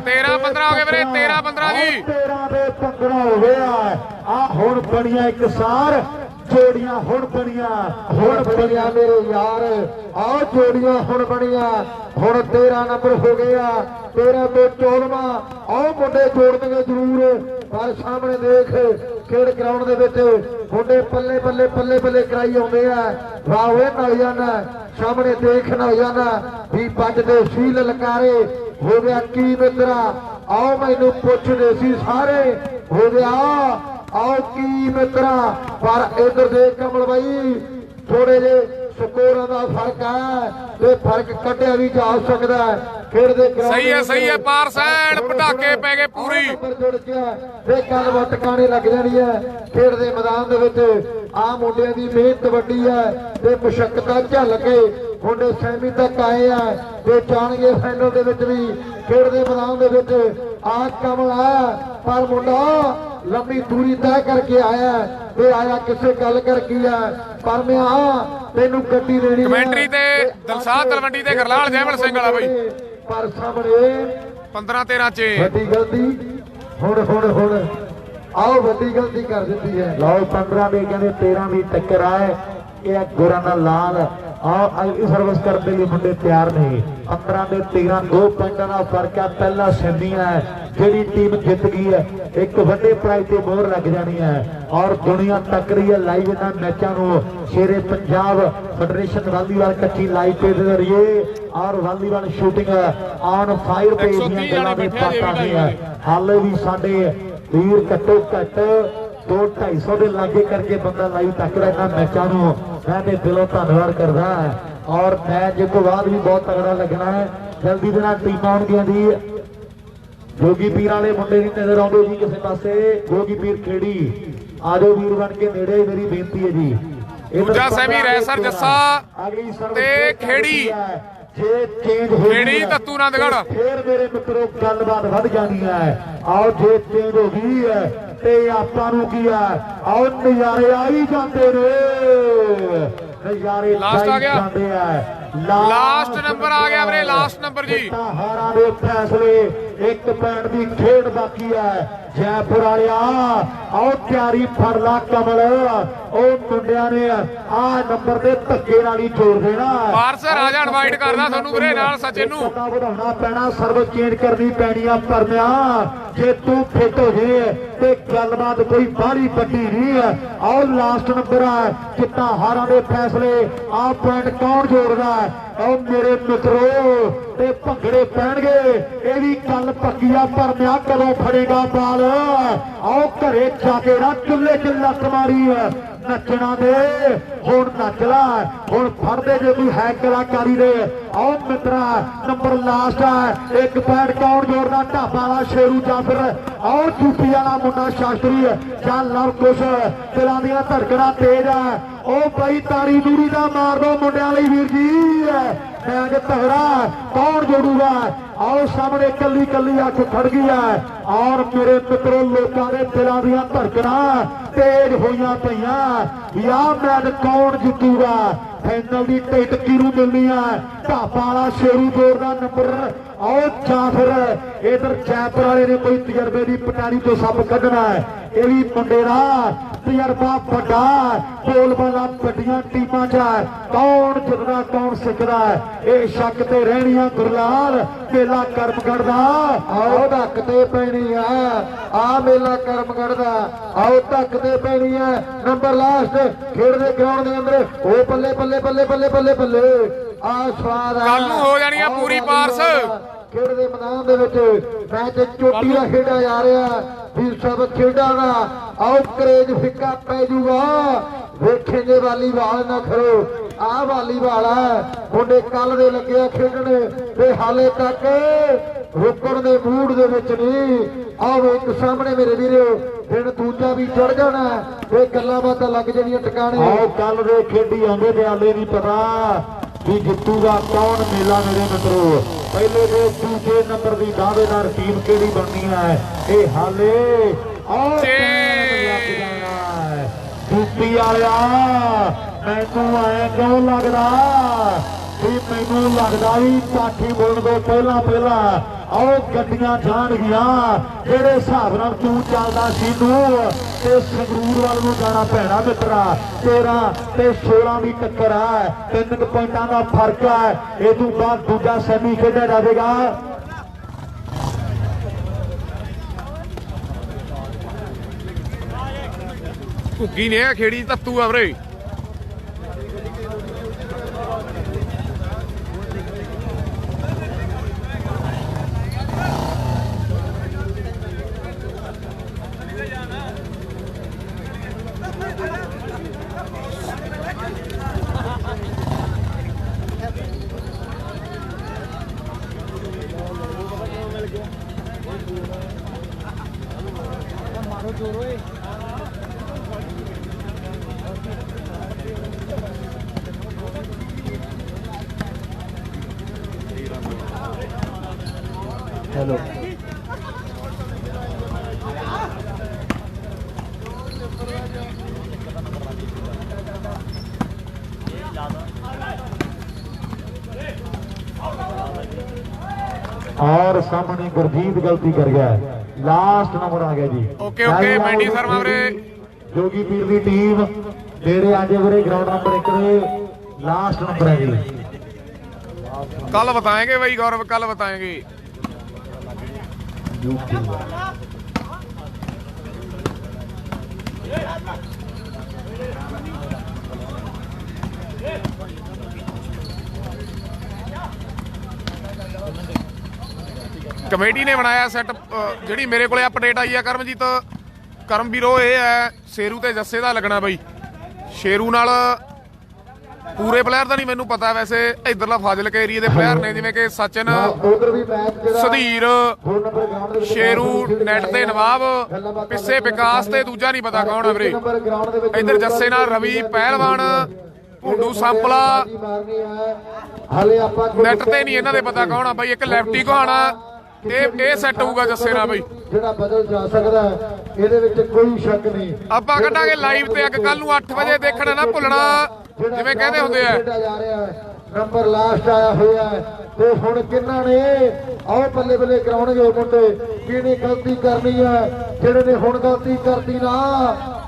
13-15 हो गए ਵੀਰੇ 13-15 जी 13 ਦੇ 15 ਹੋ ਗਿਆ ਆ ਹੁਣ ਬਣੀਆਂ ਇੱਕ ਸਾਰ जोड़ियां हुण बनिया मेरे यार आओ जोड़ियां हुण बनिया हुण 13 नंबर हो गया 13 तो 14वां आओ मुंडे जोड़ देंगे जरूर पर सामने देख खेड ग्राउंड दे विच मुंडे पल्ले पल्ले पल्ले पल्ले कराई आउंदे आ वाह वे नौजवान सामने देख नौजवान भी बजदे सील लकारे हो गया की मित्रा आओ मैनू पुछदे सी सारे हो गया आओ की मित्रा पर इधर देख कमल भाई थोड़े जे ਸਕੋਰਾਂ ਦਾ ਫਰਕ ਹੈ ਤੇ ਫਰਕ ਕੱਢਿਆ ਵੀ ਜਾ ਸਕਦਾ ਹੈ। ਖੇਡਦੇ ਸਹੀ ਹੈ ਪਾਰਸੈਨ ਪਟਾਕੇ ਪੈ ਗਏ ਪੂਰੀ ਜੁੜ ਗਿਆ ਤੇ ਗੱਲਬਾਤ ਟਿਕਾਣੇ ਲੱਗ ਜਾਣੀ ਹੈ। ਖੇਡਦੇ ਮੈਦਾਨ ਦੇ ਵਿੱਚ ਆ ਮੁੰਡਿਆਂ ਦੀ ਮਿਹਨਤ ਵੱਡੀ ਹੈ ਤੇ ਮੁਸ਼ੱਕਤਾਂ ਝੱਲ ਕੇ ਮੁੰਡੇ ਸੈਮੀ ਤੱਕ ਆਏ ਆ ਤੇ ਜਾਣਗੇ ਫਾਈਨਲ ਦੇ ਵਿੱਚ ਵੀ। ਖੇਡਦੇ ਮੈਦਾਨ ਦੇ ਵਿੱਚ ਆ ਕਮਲ ਆ ਪਰ ਮੁੰਡਾ ਲੰਮੀ ਦੂਰੀ ਤੈਅ ਕਰਕੇ ਆਇਆ ਤੇ ਆਇਆ ਕਿਸੇ ਗੱਲ ਕਰਕੇ ਆ ਪਰ ਮੈਂ ਤੈਨੂੰ ਗੱਡੀ ਦੇਣੀ ਕਮੈਂਟਰੀ ਤੇ ਦਿਲਸ਼ਾਦ ਤਲਵੰਡੀ ਤੇ ਗਰਲਾਲ ਜੈਮਲ ਸਿੰਘ ਵਾਲਾ ਬਈ ਪਰ ਸਾਹਮਣੇ 15-13 ਚ ਵੱਡੀ ਗਲਤੀ ਹੁਣ ਆਓ ਵੱਡੀ ਗਲਤੀ ਕਰ ਦਿੱਤੀ ਹੈ। ਲਓ 15 ਦੇ ਕਹਿੰਦੇ 13 ਦੀ ਟੱਕਰ ਆਏ ਇਹ ਗੁਰਾਂ ਦਾ ਲਾਲ ਆਓ ਸਰਵਿਸ ਕਰਨ ਦੇ ਲਈ ਮੁੰਡੇ ਤਿਆਰ ਨੇ। 15 ਦੇ 13 2 ਪੁਆਇੰਟਾਂ ਦਾ ਫਰਕ ਹੈ। ਪਹਿਲਾ ਸਿੰਧੀਆਂ ਜਿਹੜੀ ਟੀਮ ਜਿੱਤ ਗਈ ਹੈ ਇੱਕ ਵੱਡੇ ਪ੍ਰਾਈਜ਼ ਤੇ ਮੋਹਰ ਲੱਗ ਜਾਣੀ ਹੈ ਔਰ ਦੁਨੀਆ ਤੱਕ ਰਹੀ ਹੈ ਲਾਈਵ ਇਹਨਾਂ ਮੈਚਾਂ ਨੂੰ। ਸ਼ੇਰੇ ਪੰਜਾਬ ਫੈਡਰੇਸ਼ਨ ਵਾਲੀਬਾਲ ਕੱਚੀ ਲਾਈਵ ਤੇ ਦੇ ਜ਼ਰੀਏ ਔਰ volleyball shooting on fire page ਦੀਆਂ ਗੱਲਾਂ ਦੀ ਬਾਤਾਂ ਹੈ। ਹਾਲੇ ਵੀ ਸਾਡੇ ਵੀਰ ਘੱਟੋ ਘੱਟ 2-250 ਦੇ ਲਾਗੇ ਕਰਕੇ ਬੰਦਾ ਲਾਈਵ ਤੱਕਦਾ ਇਹਨਾਂ ਮੈਚਾਂ ਨੂੰ। ਮੈਂ ਤੇ ਦਿਲੋਂ ਧੰਨਵਾਦ ਕਰਦਾ ਔਰ ਮੈਚ ਤੋਂ ਬਾਅਦ ਵੀ ਬਹੁਤ ਤਗੜਾ ਲੱਗਣਾ ਹੈ। ਜਲਦੀ ਦੇ ਨਾਲ ਟੀਮਾਂ ਆਉਣਗੀਆਂ ਦੀ ਜੋਗੀ ਪੀਰ ਵਾਲੇ ਮੁੰਡੇ ਨਹੀਂ ਨਜ਼ਰ ਆਉਂਦੇ ਜੀ ਕਿਸੇ ਪਾਸੇ। ਜੋਗੀ ਪੀਰ ਖੇੜੀ ਆਜੋ ਵੀਰ ਬਣ ਕੇ ਨੇੜੇ ਮੇਰੀ ਬੇਨਤੀ ਹੈ ਜੀ। ਦੂਜਾ ਸੈਮੀ ਰੈਸਰ ਜੱਸਾ ਤੇ ਖੇੜੀ ਜੇ ਚੇਂਜ ਹੋ ਖੇੜੀ ਤੱਤੂ ਨੰਦਗੜ੍ਹ ਫੇਰ ਮੇਰੇ ਮਿੱਤਰੋ ਗੱਲਬਾਤ ਵੱਧ ਜਾਣੀ ਹੈ। ਆਓ ਜੇ ਚੇਂਜ ਹੋ ਗਈ ਹੈ ਤੇ ਆਪਾਂ ਨੂੰ ਕੀ ਹੈ ਆਓ ਨਜ਼ਾਰੇ ਆ ਹੀ ਜਾਂਦੇ ਨੇ। ਨਜ਼ਾਰੇ ਲਾਸਟ ਆ ਗਿਆ ਜਾਂਦੇ ਆ। ਲਾਸਟ ਨੰਬਰ ਆ ਗਿਆ ਵੀਰੇ ਲਾਸਟ ਨੰਬਰ ਜੀ। ਹਾਰਾਂ ਦੇ ਫੈਸਲੇ 1 ਪੁਆਇੰਟ ਦੀ ਖੇਡ ਬਾਕੀ ਹੈ। ਜੈਪੁਰ ਵਾਲਿਆ ਆਓ ਤਿਆਰੀ ਫੜ ਲਾ ਕਮਲ ਉਹ ਮੁੰਡਿਆਂ ਨੇ ਆ ਨੰਬਰ ਦੇ ਧੱਕੇ ਨਾਲ ਹੀ ਜੋੜ ਦੇਣਾ। ਪਾਰਸ ਰਾਜਾ ਇਨਵਾਈਟ ਕਰਦਾ ਤੁਹਾਨੂੰ ਵੀਰੇ ਨਾਲ ਸਚਿਨ ਨੂੰ। ਵਧਾਉਣਾ ਪੈਣਾ ਸਰਵ ਚੇਂਜ ਕਰਨੀ ਪੈਣੀ ਆ ਪਰਮਿਆ ਜੇ ਤੂੰ ਫਿੱਟ ਹੋ ਜੇ ਤੇ ਗੱਲਬਾਤ ਕੋਈ ਬਾਹਲੀ ਵੱਡੀ ਨਹੀਂ ਹੈ। ਆਓ ਲਾਸਟ ਨੰਬਰ ਆ ਚਿੱਟਾ ਹਾਰਾਂ ਦੇ ਫੈਸਲੇ ਆ ਪੁਆਇੰਟ ਕੌਣ ਜੋੜਦਾ ਆਓ ਮੇਰੇ ਮਿੱਤਰੋ ਤੇ ਭੰਗੜੇ ਪੈਣਗੇ ਇਹ ਵੀ ਗੱਲ ਪੱਕੀ ਆ ਪਰਮਿਆ ਕਦੋਂ ਫੜੇਗਾ ਬਾਲ। ਆਓ ਘਰੇ ਜਾ ਕੇ ਨਾ ਚੁੱਲ੍ਹੇ 'ਚ ਲੱਤ ਮਾਰੀ ਨੱਚਣਾ ਦੇ ਹੁਣ ਨੱਚ ਲਾ ਹੁਣ ਫੜਦੇ ਜੇ ਕੋਈ ਹੈ ਕਲਾਕਾਰੀ ਦੇ। ਆਓ ਮਿੱਤਰਾ ਨੰਬਰ ਲਾਸਟ ਹੈ 1 ਪੁਆਇੰਟ ਕੌਣ ਜੋੜਦਾ ਢਾਬਾ ਵਾਲਾ ਸ਼ੇਰੂ ਜਾਂ ਫਿਰ ਆਓ ਯੂਪੀ ਵਾਲਾ ਮੁੰਡਾ ਸ਼ਾਸਤਰੀ ਜਾਂ ਲਵ ਕੁਸ਼ ਦਿਲਾਂ ਦੀਆਂ ਧੜਕਣਾਂ ਤੇਜ਼ ਆ। ਉਹ ਬਈ ਤਾਰੀ ਦੂਰੀ ਦਾ ਮਾਰ ਦੋ ਮੁੰਡਿਆਂ ਲਈ ਵੀਰ ਜੀ ਮੈਚ ਤਗੜਾ ਕੌਣ ਜੋੜੂਗਾ। ਆਓ ਸਾਹਮਣੇ ਕੱਲੀ ਅੱਖ ਖੜ ਗਈ ਹੈ ਔਰ ਮੇਰੇ ਮਿੱਤਰੋ ਲੋਕਾਂ ਦੇ ਦਿਲਾਂ ਦੀਆਂ ਧੜਕਣਾਂ ਤੇਜ਼ ਹੋਈਆਂ ਪਈਆਂ। ਯਾ ਮੈਚ ਕੌਣ ਜਿੱਤੂਗਾ ਫਾਈਨਲ ਦੀ ਟਿਕਟ ਕਿਹਨੂੰ ਮਿਲਣੀ ਹੈ। ਢਾਬਾ ਵਾਲਾ ਸ਼ੇਰੂ ਜੋੜ ਦਾ ਨੰਬਰ ਆਓ ਜਾਂ ਫਿਰ ਇਧਰ ਜੈਪੁਰ ਵਾਲੇ ਨੇ ਕੋਈ ਤਜਰਬੇ ਦੀ ਪਟਾਰੀ ਤੋਂ ਸੱਪ ਕੱਢਣਾ ਹੈ। ਇਹ ਵੀ ਮੁੰਡੇ ਦਾ ਤਜਰਬਾ ਵੱਡਾ ਬੋਲਬਾਲਾ ਵੱਡੀਆਂ ਟੀਮਾਂ 'ਚ ਕੌਣ ਜਿੱਤਦਾ ਕੌਣ ਸਿੱਖਦਾ ਇਹ ਸ਼ੱਕ ਤੇ ਰਹਿਣੀਆਂ ਗੁਰਲਾਲ ਮੇਲਾ ਕਰਮਗੜ੍ਹ ਦਾ। ਆਓ ਧੱਕ ਤੇ ਪੈਣੀ ਆ ਮੇਲਾ ਕਰਮਗੜ੍ਹ ਦਾ ਆਓ ਧੱਕ ਤੇ ਪੈਣੀ ਹੈ। ਨੰਬਰ ਲਾਸਟ ਖੇਡਦੇ ਗਰਾਊਂਡ ਦੇ ਅੰਦਰ ਉਹ ਬੱਲੇ ਆ ਸਵਾਦ ਕੱਲ ਨੂੰ ਹੋ ਜਾਣੀ ਆ ਪੂਰੀ ਪਾਰਸ। ਖੇਡਦੇ ਮੈਦਾਨ ਦੇ ਵਿੱਚ ਮੈਚ ਚੋਟੀ ਦਾ ਖੇਡਿਆ ਜਾ ਰਿਹਾ ਵੀਰ ਸਭ ਖੇਡਾਂ ਦਾ ਆਓ ਕਰੇਜ ਫਿੱਕਾ ਪੈ ਜੂਗਾ ਵੇਖੇਂਗੇ ਵਾਲੀਬਾਲ ਨਾ ਖਰੋ ਆ ਵਾਲੀਬਾਲ ਆ ਮੁੰਡੇ ਕੱਲ ਦੇ ਲੱਗਿਆ ਖੇਡਣ ਤੇ ਹਾਲੇ ਤੱਕ ਰੁਕਣ ਦੇ ਮੂਡ ਦੇ ਵਿੱਚ ਨਹੀਂ। ਆਓ ਇੱਕ ਸਾਹਮਣੇ ਮੇਰੇ ਵੀਰੋ ਦਿਨ ਦੂਜਾ ਵੀ ਚੜ ਜਾਣਾ ਇਹ ਗੱਲਾਂ ਬਾਤਾਂ ਲੱਗ ਜਾਣੀਆਂ ਟਿਕਾਣੇ। ਆਓ ਕੱਲ ਦੇ ਖੇਡੀ ਆਉਂਦੇ ਤੇ ਹਾਲੇ ਨਹੀਂ ਪਤਾ ਵੀ ਜਿੱਤੂਗਾ ਕੌਣ ਮੇਲਾ ਮੇਰੇ ਮਿੱਤਰੋ। ਪਹਿਲੇ ਦੇ ਦੂਜੇ ਨੰਬਰ ਦੀ ਦਾਅਵੇਦਾਰ ਟੀਮ ਕਿਹੜੀ ਬਣਨੀ ਹੈ ਇਹ ਹਾਲੇ ਯੂਪੀ ਵਾਲਿਆ ਮੈਨੂੰ ਐ ਕਿਉਂ ਲੱਗਦਾ ਵੀ ਮੈਨੂੰ ਲੱਗਦਾ ਵੀ ਕਾਠੀ ਬੋਲਣ ਤੋਂ ਪਹਿਲਾਂ ਆਓ ਗੱਡੀਆਂ ਜਾਣਗੀਆਂ ਜਿਹੜੇ ਹਿਸਾਬ ਨਾਲ ਤੂੰ ਚੱਲਦਾ ਸੀ ਨੂੰ ਤੇ ਸੰਗਰੂਰ ਵੱਲ ਨੂੰ ਜਾਣਾ ਪੈਣਾ ਮਿੱਤਰਾ। 13 ਤੇ 16 ਦੀ ਟੱਕਰ ਹੈ 3 ਪੁਆਇੰਟਾਂ ਦਾ ਫਰਕ ਹੈ। ਇਹ ਤੋਂ ਬਾਅਦ ਦੂਜਾ ਸੈਮੀ ਖੇਡਿਆ ਜਾਵੇਗਾ। ਘੁੱਗੀ ਨੇ ਖੇੜੀ ਤੱਤੂ ਆ ਵੀਰੇ। हेलो और सामने गुरजीत गलती कर गया है लास्ट नंबर आ गया जी ओके ओके मैंडी शर्मा ਵੀਰੇ जोगी पीर की टीम नेड़े आ जाए ਵੀਰੇ ग्राउंड नंबर 1 ਦੇ लास्ट नंबर है जी कल बताएंगे भाई गौरव कल बताएंगे ਕਮੇਟੀ ਨੇ ਬਣਾਇਆ ਸੈਟ ਜਿਹੜੀ ਮੇਰੇ ਕੋਲੇ ਅਪਡੇਟ ਆਈ ਆ ਕਰਮਜੀਤ ਕਰਮ ਵੀਰੋ ਇਹ ਹੈ ਸ਼ੇਰੂ ਤੇ ਜੱਸੇ ਦਾ ਲੱਗਣਾ ਬਈ ਸ਼ੇਰੂ ਨਾਲ ਪੂਰੇ ਪਲੇਅਰ ਦਾ ਨਹੀਂ ਮੈਨੂੰ ਪਤਾ ਵੈਸੇ ਇਧਰਲਾ ਫਾਜ਼ਿਲਕੇ ਏਰੀਆ ਦੇ ਪਲੇਅਰ ਨੇ ਜਿਵੇਂ ਕਿ ਸਚਨ ਉਧਰ ਵੀ ਮੈਚ ਜਿਹੜਾ ਸੁਧੀਰ 2 ਨੰਬਰ ਗਰਾਊਂਡ ਦੇ ਵਿੱਚ ਸ਼ੇਰੂ ਨੈਟ ਤੇ ਨਵਾਬ ਪਿੱਛੇ ਵਿਕਾਸ ਤੇ ਦੂਜਾ ਨਹੀਂ ਪਤਾ ਕੌਣ ਆ ਵੀਰੇ ਨੰਬਰ ਗਰਾਊਂਡ ਦੇ ਵਿੱਚ ਇਧਰ ਜੱਸੇ ਨਾਲ ਰਵੀ ਪਹਿਲਵਾਨ ਭੁੰਡੂ ਸੰਪਲਾ ਮਾਰਨੀ ਹੈ ਹਲੇ ਆਪਾਂ ਨੈਟ ਤੇ ਨਹੀਂ ਇਹਨਾਂ ਦੇ ਪਤਾ ਕੌਣ ਆ ਬਾਈ ਇੱਕ ਲੈਫਟੀ ਕਹਾਣਾ ਇਹ ਸੈੱਟ ਹੋਊਗਾ ਜੱਸੇ ਨਾਲ ਬਾਈ ਜਿਹੜਾ ਬਦਲ ਜਾ ਸਕਦਾ ਹੈ, ਇਹਦੇ ਵਿੱਚ ਕੋਈ ਸ਼ੱਕ ਨਹੀਂ ਆਪਾਂ ਕੱਢਾਂਗੇ ਲਾਈਵ ਤੇ ਅੱਗ ਕੱਲ ਨੂੰ 8 ਵਜੇ ਦੇਖਣਾ ਨਾ ਭੁੱਲਣਾ ਜਿਵੇਂ ਕਹਿੰਦੇ ਹੁੰਦੇ ਆ ਖੇਡਿਆ ਜਾ ਰਿਹਾ ਹੈ ਨੰਬਰ ਲਾਸਟ ਆਇਆ ਹੋਇਆ ਹੈ ਤੇ ਹੁਣ ਕਿੰਨਾ ਨੇ ਆਓ ਬੱਲੇ ਬੱਲੇ ਕਰਾਉਣਗੇ ਮੁੰਡੇ ਕਿਹਨੇ ਗਲਤੀ ਕਰਨੀ ਹੈ ਜਿਹੜੇ ਨੇ ਹੁਣ ਗਲਤੀ ਕਰਤੀ ਨਾ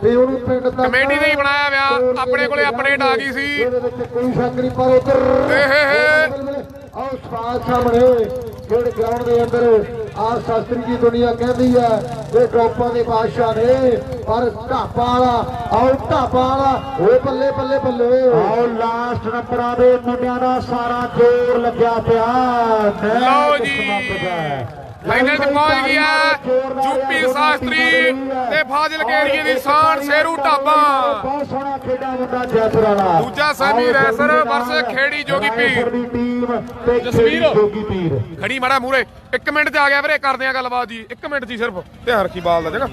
ਤੇ ਉਹਨੂੰ ਪਿੰਡ ਤੱਕ ਕਮੇਟੀ ਨੇ ਹੀ ਬਣਾਇਆ ਵਿਆਹ ਆਪਣੇ ਕੋਲੇ ਅਪਡੇਟ ਆ ਗਈ ਸੀ ਇਹਦੇ ਵਿੱਚ ਕੋਈ ਸ਼ੱਕ ਨਹੀਂ ਪਰ ਉਧਰ ਆਓ ਸਵਾਲ ਸਾਹਮਣੇ ਜਿਹੜੇ ਗਰਾਊਂਡ ਦੇ ਅੰਦਰ ਆ ਸ਼ਾਸਤਰੀ ਦੀ ਦੁਨੀਆ ਕਹਿੰਦੀ ਹੈ ਇਹ ਟੋਪਾਂ ਦੇ ਬਾਦਸ਼ਾਹ ਨੇ ਪਰ ਢਾਪਾ ਵਾਲਾ ਆਓ ਢਾਪਾ ਵਾਲਾ ਓਏ ਬੱਲੇ ਬੱਲੇ ਬੱਲੇ ਆਓ ਲਾਸਟ ਨੰਬਰਾਂ ਦੇ ਮੁੰਡਿਆਂ ਦਾ ਸਾਰਾ ਜ਼ੋਰ ਲੱਗਿਆ ਪਿਆ ਲਓ ਜੀ ਫਾਈਨਲ ਚ ਪਹੁੰਚ ਗਿਆ ਯੂਪੀ ਸ਼ਾਸਤਰੀ ਤੇ ਫਾਜ਼ਿਲਕੇ ਏਰੀਏ ਦੀ ਸ਼ਾਨ ਸ਼ੇਰੂ ਢਾਬਾ ਬਹੁਤ ਸੋਹਣਾ ਖੇਡਾ ਮੁੰਡਾ ਜੈਪੁਰ ਵਾਲਾ ਦੂਜਾ ਸੈਮੀ ਰੈਸਰ ਵਰਸ ਖੇੜੀ ਜੋਗੀ ਪੀਰ ਦੀ ਟੀਮ ਤੇ ਜਸਵੀਰ। ਖੇੜੀ ਜੋਗੀ ਪੀਰ ਖੜੀ ਮਾੜਾ ਮੂਰੇ 1 ਮਿੰਟ ਚ ਆ ਗਿਆ ਵੀਰੇ ਕਰਦੇ ਆ ਗੱਲਬਾਤ ਜੀ 1 ਮਿੰਟ ਜੀ ਸਿਰਫ ਧਿਆਨ ਰੱਖੀ ਬਾਲ ਦਾ ਜਗਾ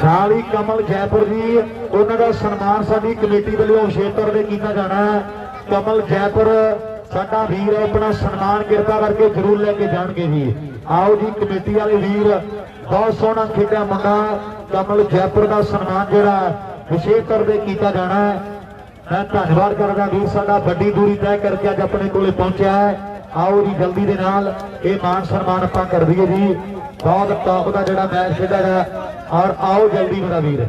ਸਾਲੀ ਕਮਲ ਜੈਪੁਰ ਜੀ ਉਹਨਾਂ ਦਾ ਸਨਮਾਨ ਸਾਡੀ ਕਮੇਟੀ ਵੱਲੋਂ ਵਿਸ਼ੇਸ਼ ਤੇ ਕੀਤਾ ਜਾਣਾ ਹੈ ਕਮਲ ਜੈਪੁਰ ਸਾਡਾ ਵੀਰ ਆਪਣਾ ਸਨਮਾਨ ਕਿਰਪਾ ਕਰਕੇ ਜ਼ਰੂਰ ਲੈ ਕੇ ਜਾਣਗੇ ਜੀ ਆਓ ਜੀ ਕਮੇਟੀ ਵਾਲੇ ਵੀਰ ਬਹੁਤ ਸੋਹਣਾ ਖੇਡਿਆ ਮੁੰਡਾ ਕਮਲ ਜੈਪੁਰ ਦਾ ਸਨਮਾਨ ਜਿਹੜਾ ਵਿਸ਼ੇਸ਼ ਤੌਰ ਤੇ ਕੀਤਾ ਜਾਣਾ ਹੈ ਮੈਂ ਧੰਨਵਾਦ ਕਰਦਾ ਵੀਰ ਸਾਡਾ ਵੱਡੀ ਦੂਰੀ ਤੈਅ ਕਰਕੇ ਅੱਜ ਆਪਣੇ ਕੋਲੇ ਪਹੁੰਚਿਆ ਹੈ ਆਓ ਜੀ ਜਲਦੀ ਦੇ ਨਾਲ ਇਹ ਮਾਨ ਸਨਮਾਨ ਆਪਾਂ ਕਰ ਦਈਏ ਜੀ ਬਹੁਤ ਟੌਪ ਦਾ ਜਿਹੜਾ ਮੈਚ ਖੇਡਿਆ ਗਿਆ ਔਰ ਆਓ ਜਲਦੀ ਮੇਰਾ ਵੀਰ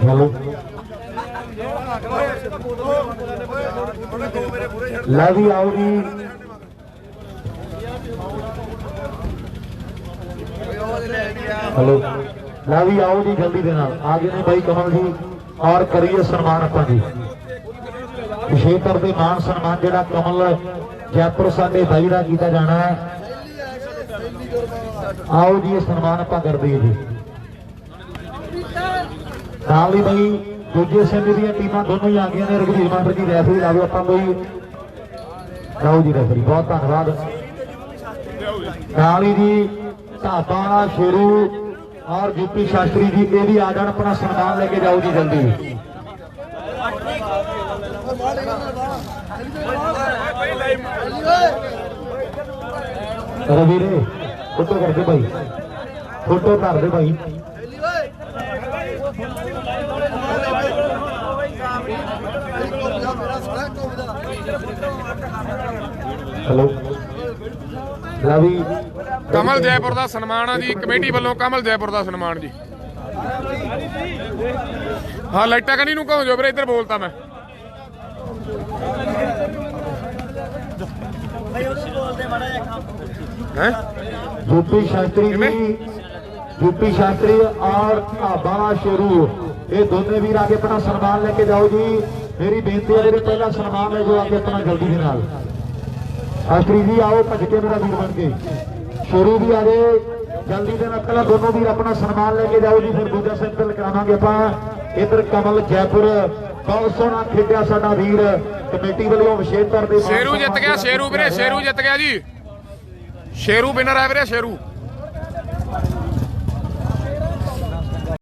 ਹੈਲੋ ਲੈ ਵੀ ਆਓ ਜੀ हेलो ला भी आओ जी जल्दी देना आगे ने भाई कमल जी और करिए सम्मान अपना जी विशेष तौर पर मान सम्मान जेड़ा कमल जयपुर साडे भाई दा कीता जाना है आओ जी ये सम्मान अपा कर दिए जी नाल ही भाई दूजे सेमी दी टीमां दोनों ही आ गई ने रघुवीर मास्टर जी रेफरी लाओ अपना कोई लाओ जी रेफरी बहुत धन्यवाद नाल ही जी ढाबा शेरू और यूपी शास्त्री जी ये भी आ जान अपना सम्मान लेके जाओ जी जल्दी रवीरे फोटो कर दे भाई फोटो कर दे भाई हेलो लवी ਕਮਲ ਜੈਪੁਰ ਦਾ ਸਨਮਾਨ ਆ ਜੀ ਕਮੇਟੀ ਵੱਲੋਂ ਕਮਲ ਜੈਪੁਰ ਦਾ ਸਨਮਾਨ ਜੀ ਹਾਂ ਲਾਈਟਾਂ ਕਨੀ ਨੂੰ ਕਹੋ ਜੋ ਵੀਰੇ ਇੱਧਰ ਬੋਲਤਾ ਮੈਂ ਹੈ यूपी शास्त्री जी यूपी शास्त्री और ढाबा शेरू ये दोनों वीर आगे अपना सम्मान लेके जाओ जी मेरी बेनती है मेरे पहला सम्मान है जो आगे अपना जल्दी के नाल शास्त्री जी आओ भजके मेरा वीर बन के शेरू भी आ गए जल्दी देना पहला दोनों वीर अपना सम्मान लेके जाओ जी फिर दूजा सैंपल करावांगे अपना ਇਧਰ ਕਮਲ ਜੈਪੁਰ ਬਹੁਤ ਸੋਹਣਾ ਖੇਡਿਆ ਸਾਡਾ ਵੀਰ ਕਮੇਟੀ ਵੱਲੋਂ ਵਿਸ਼ੇਸ਼ ਤੌਰ ਤੇ ਸ਼ੇਰੂ ਜਿੱਤ ਗਿਆ ਸ਼ੇਰੂ ਵੀਰੇ ਸ਼ੇਰੂ ਜਿੱਤ ਗਿਆ ਜੀ ਸ਼ੇਰੂ ਵਿਨਰ ਹੈ ਵੀਰੇ ਸ਼ੇਰੂ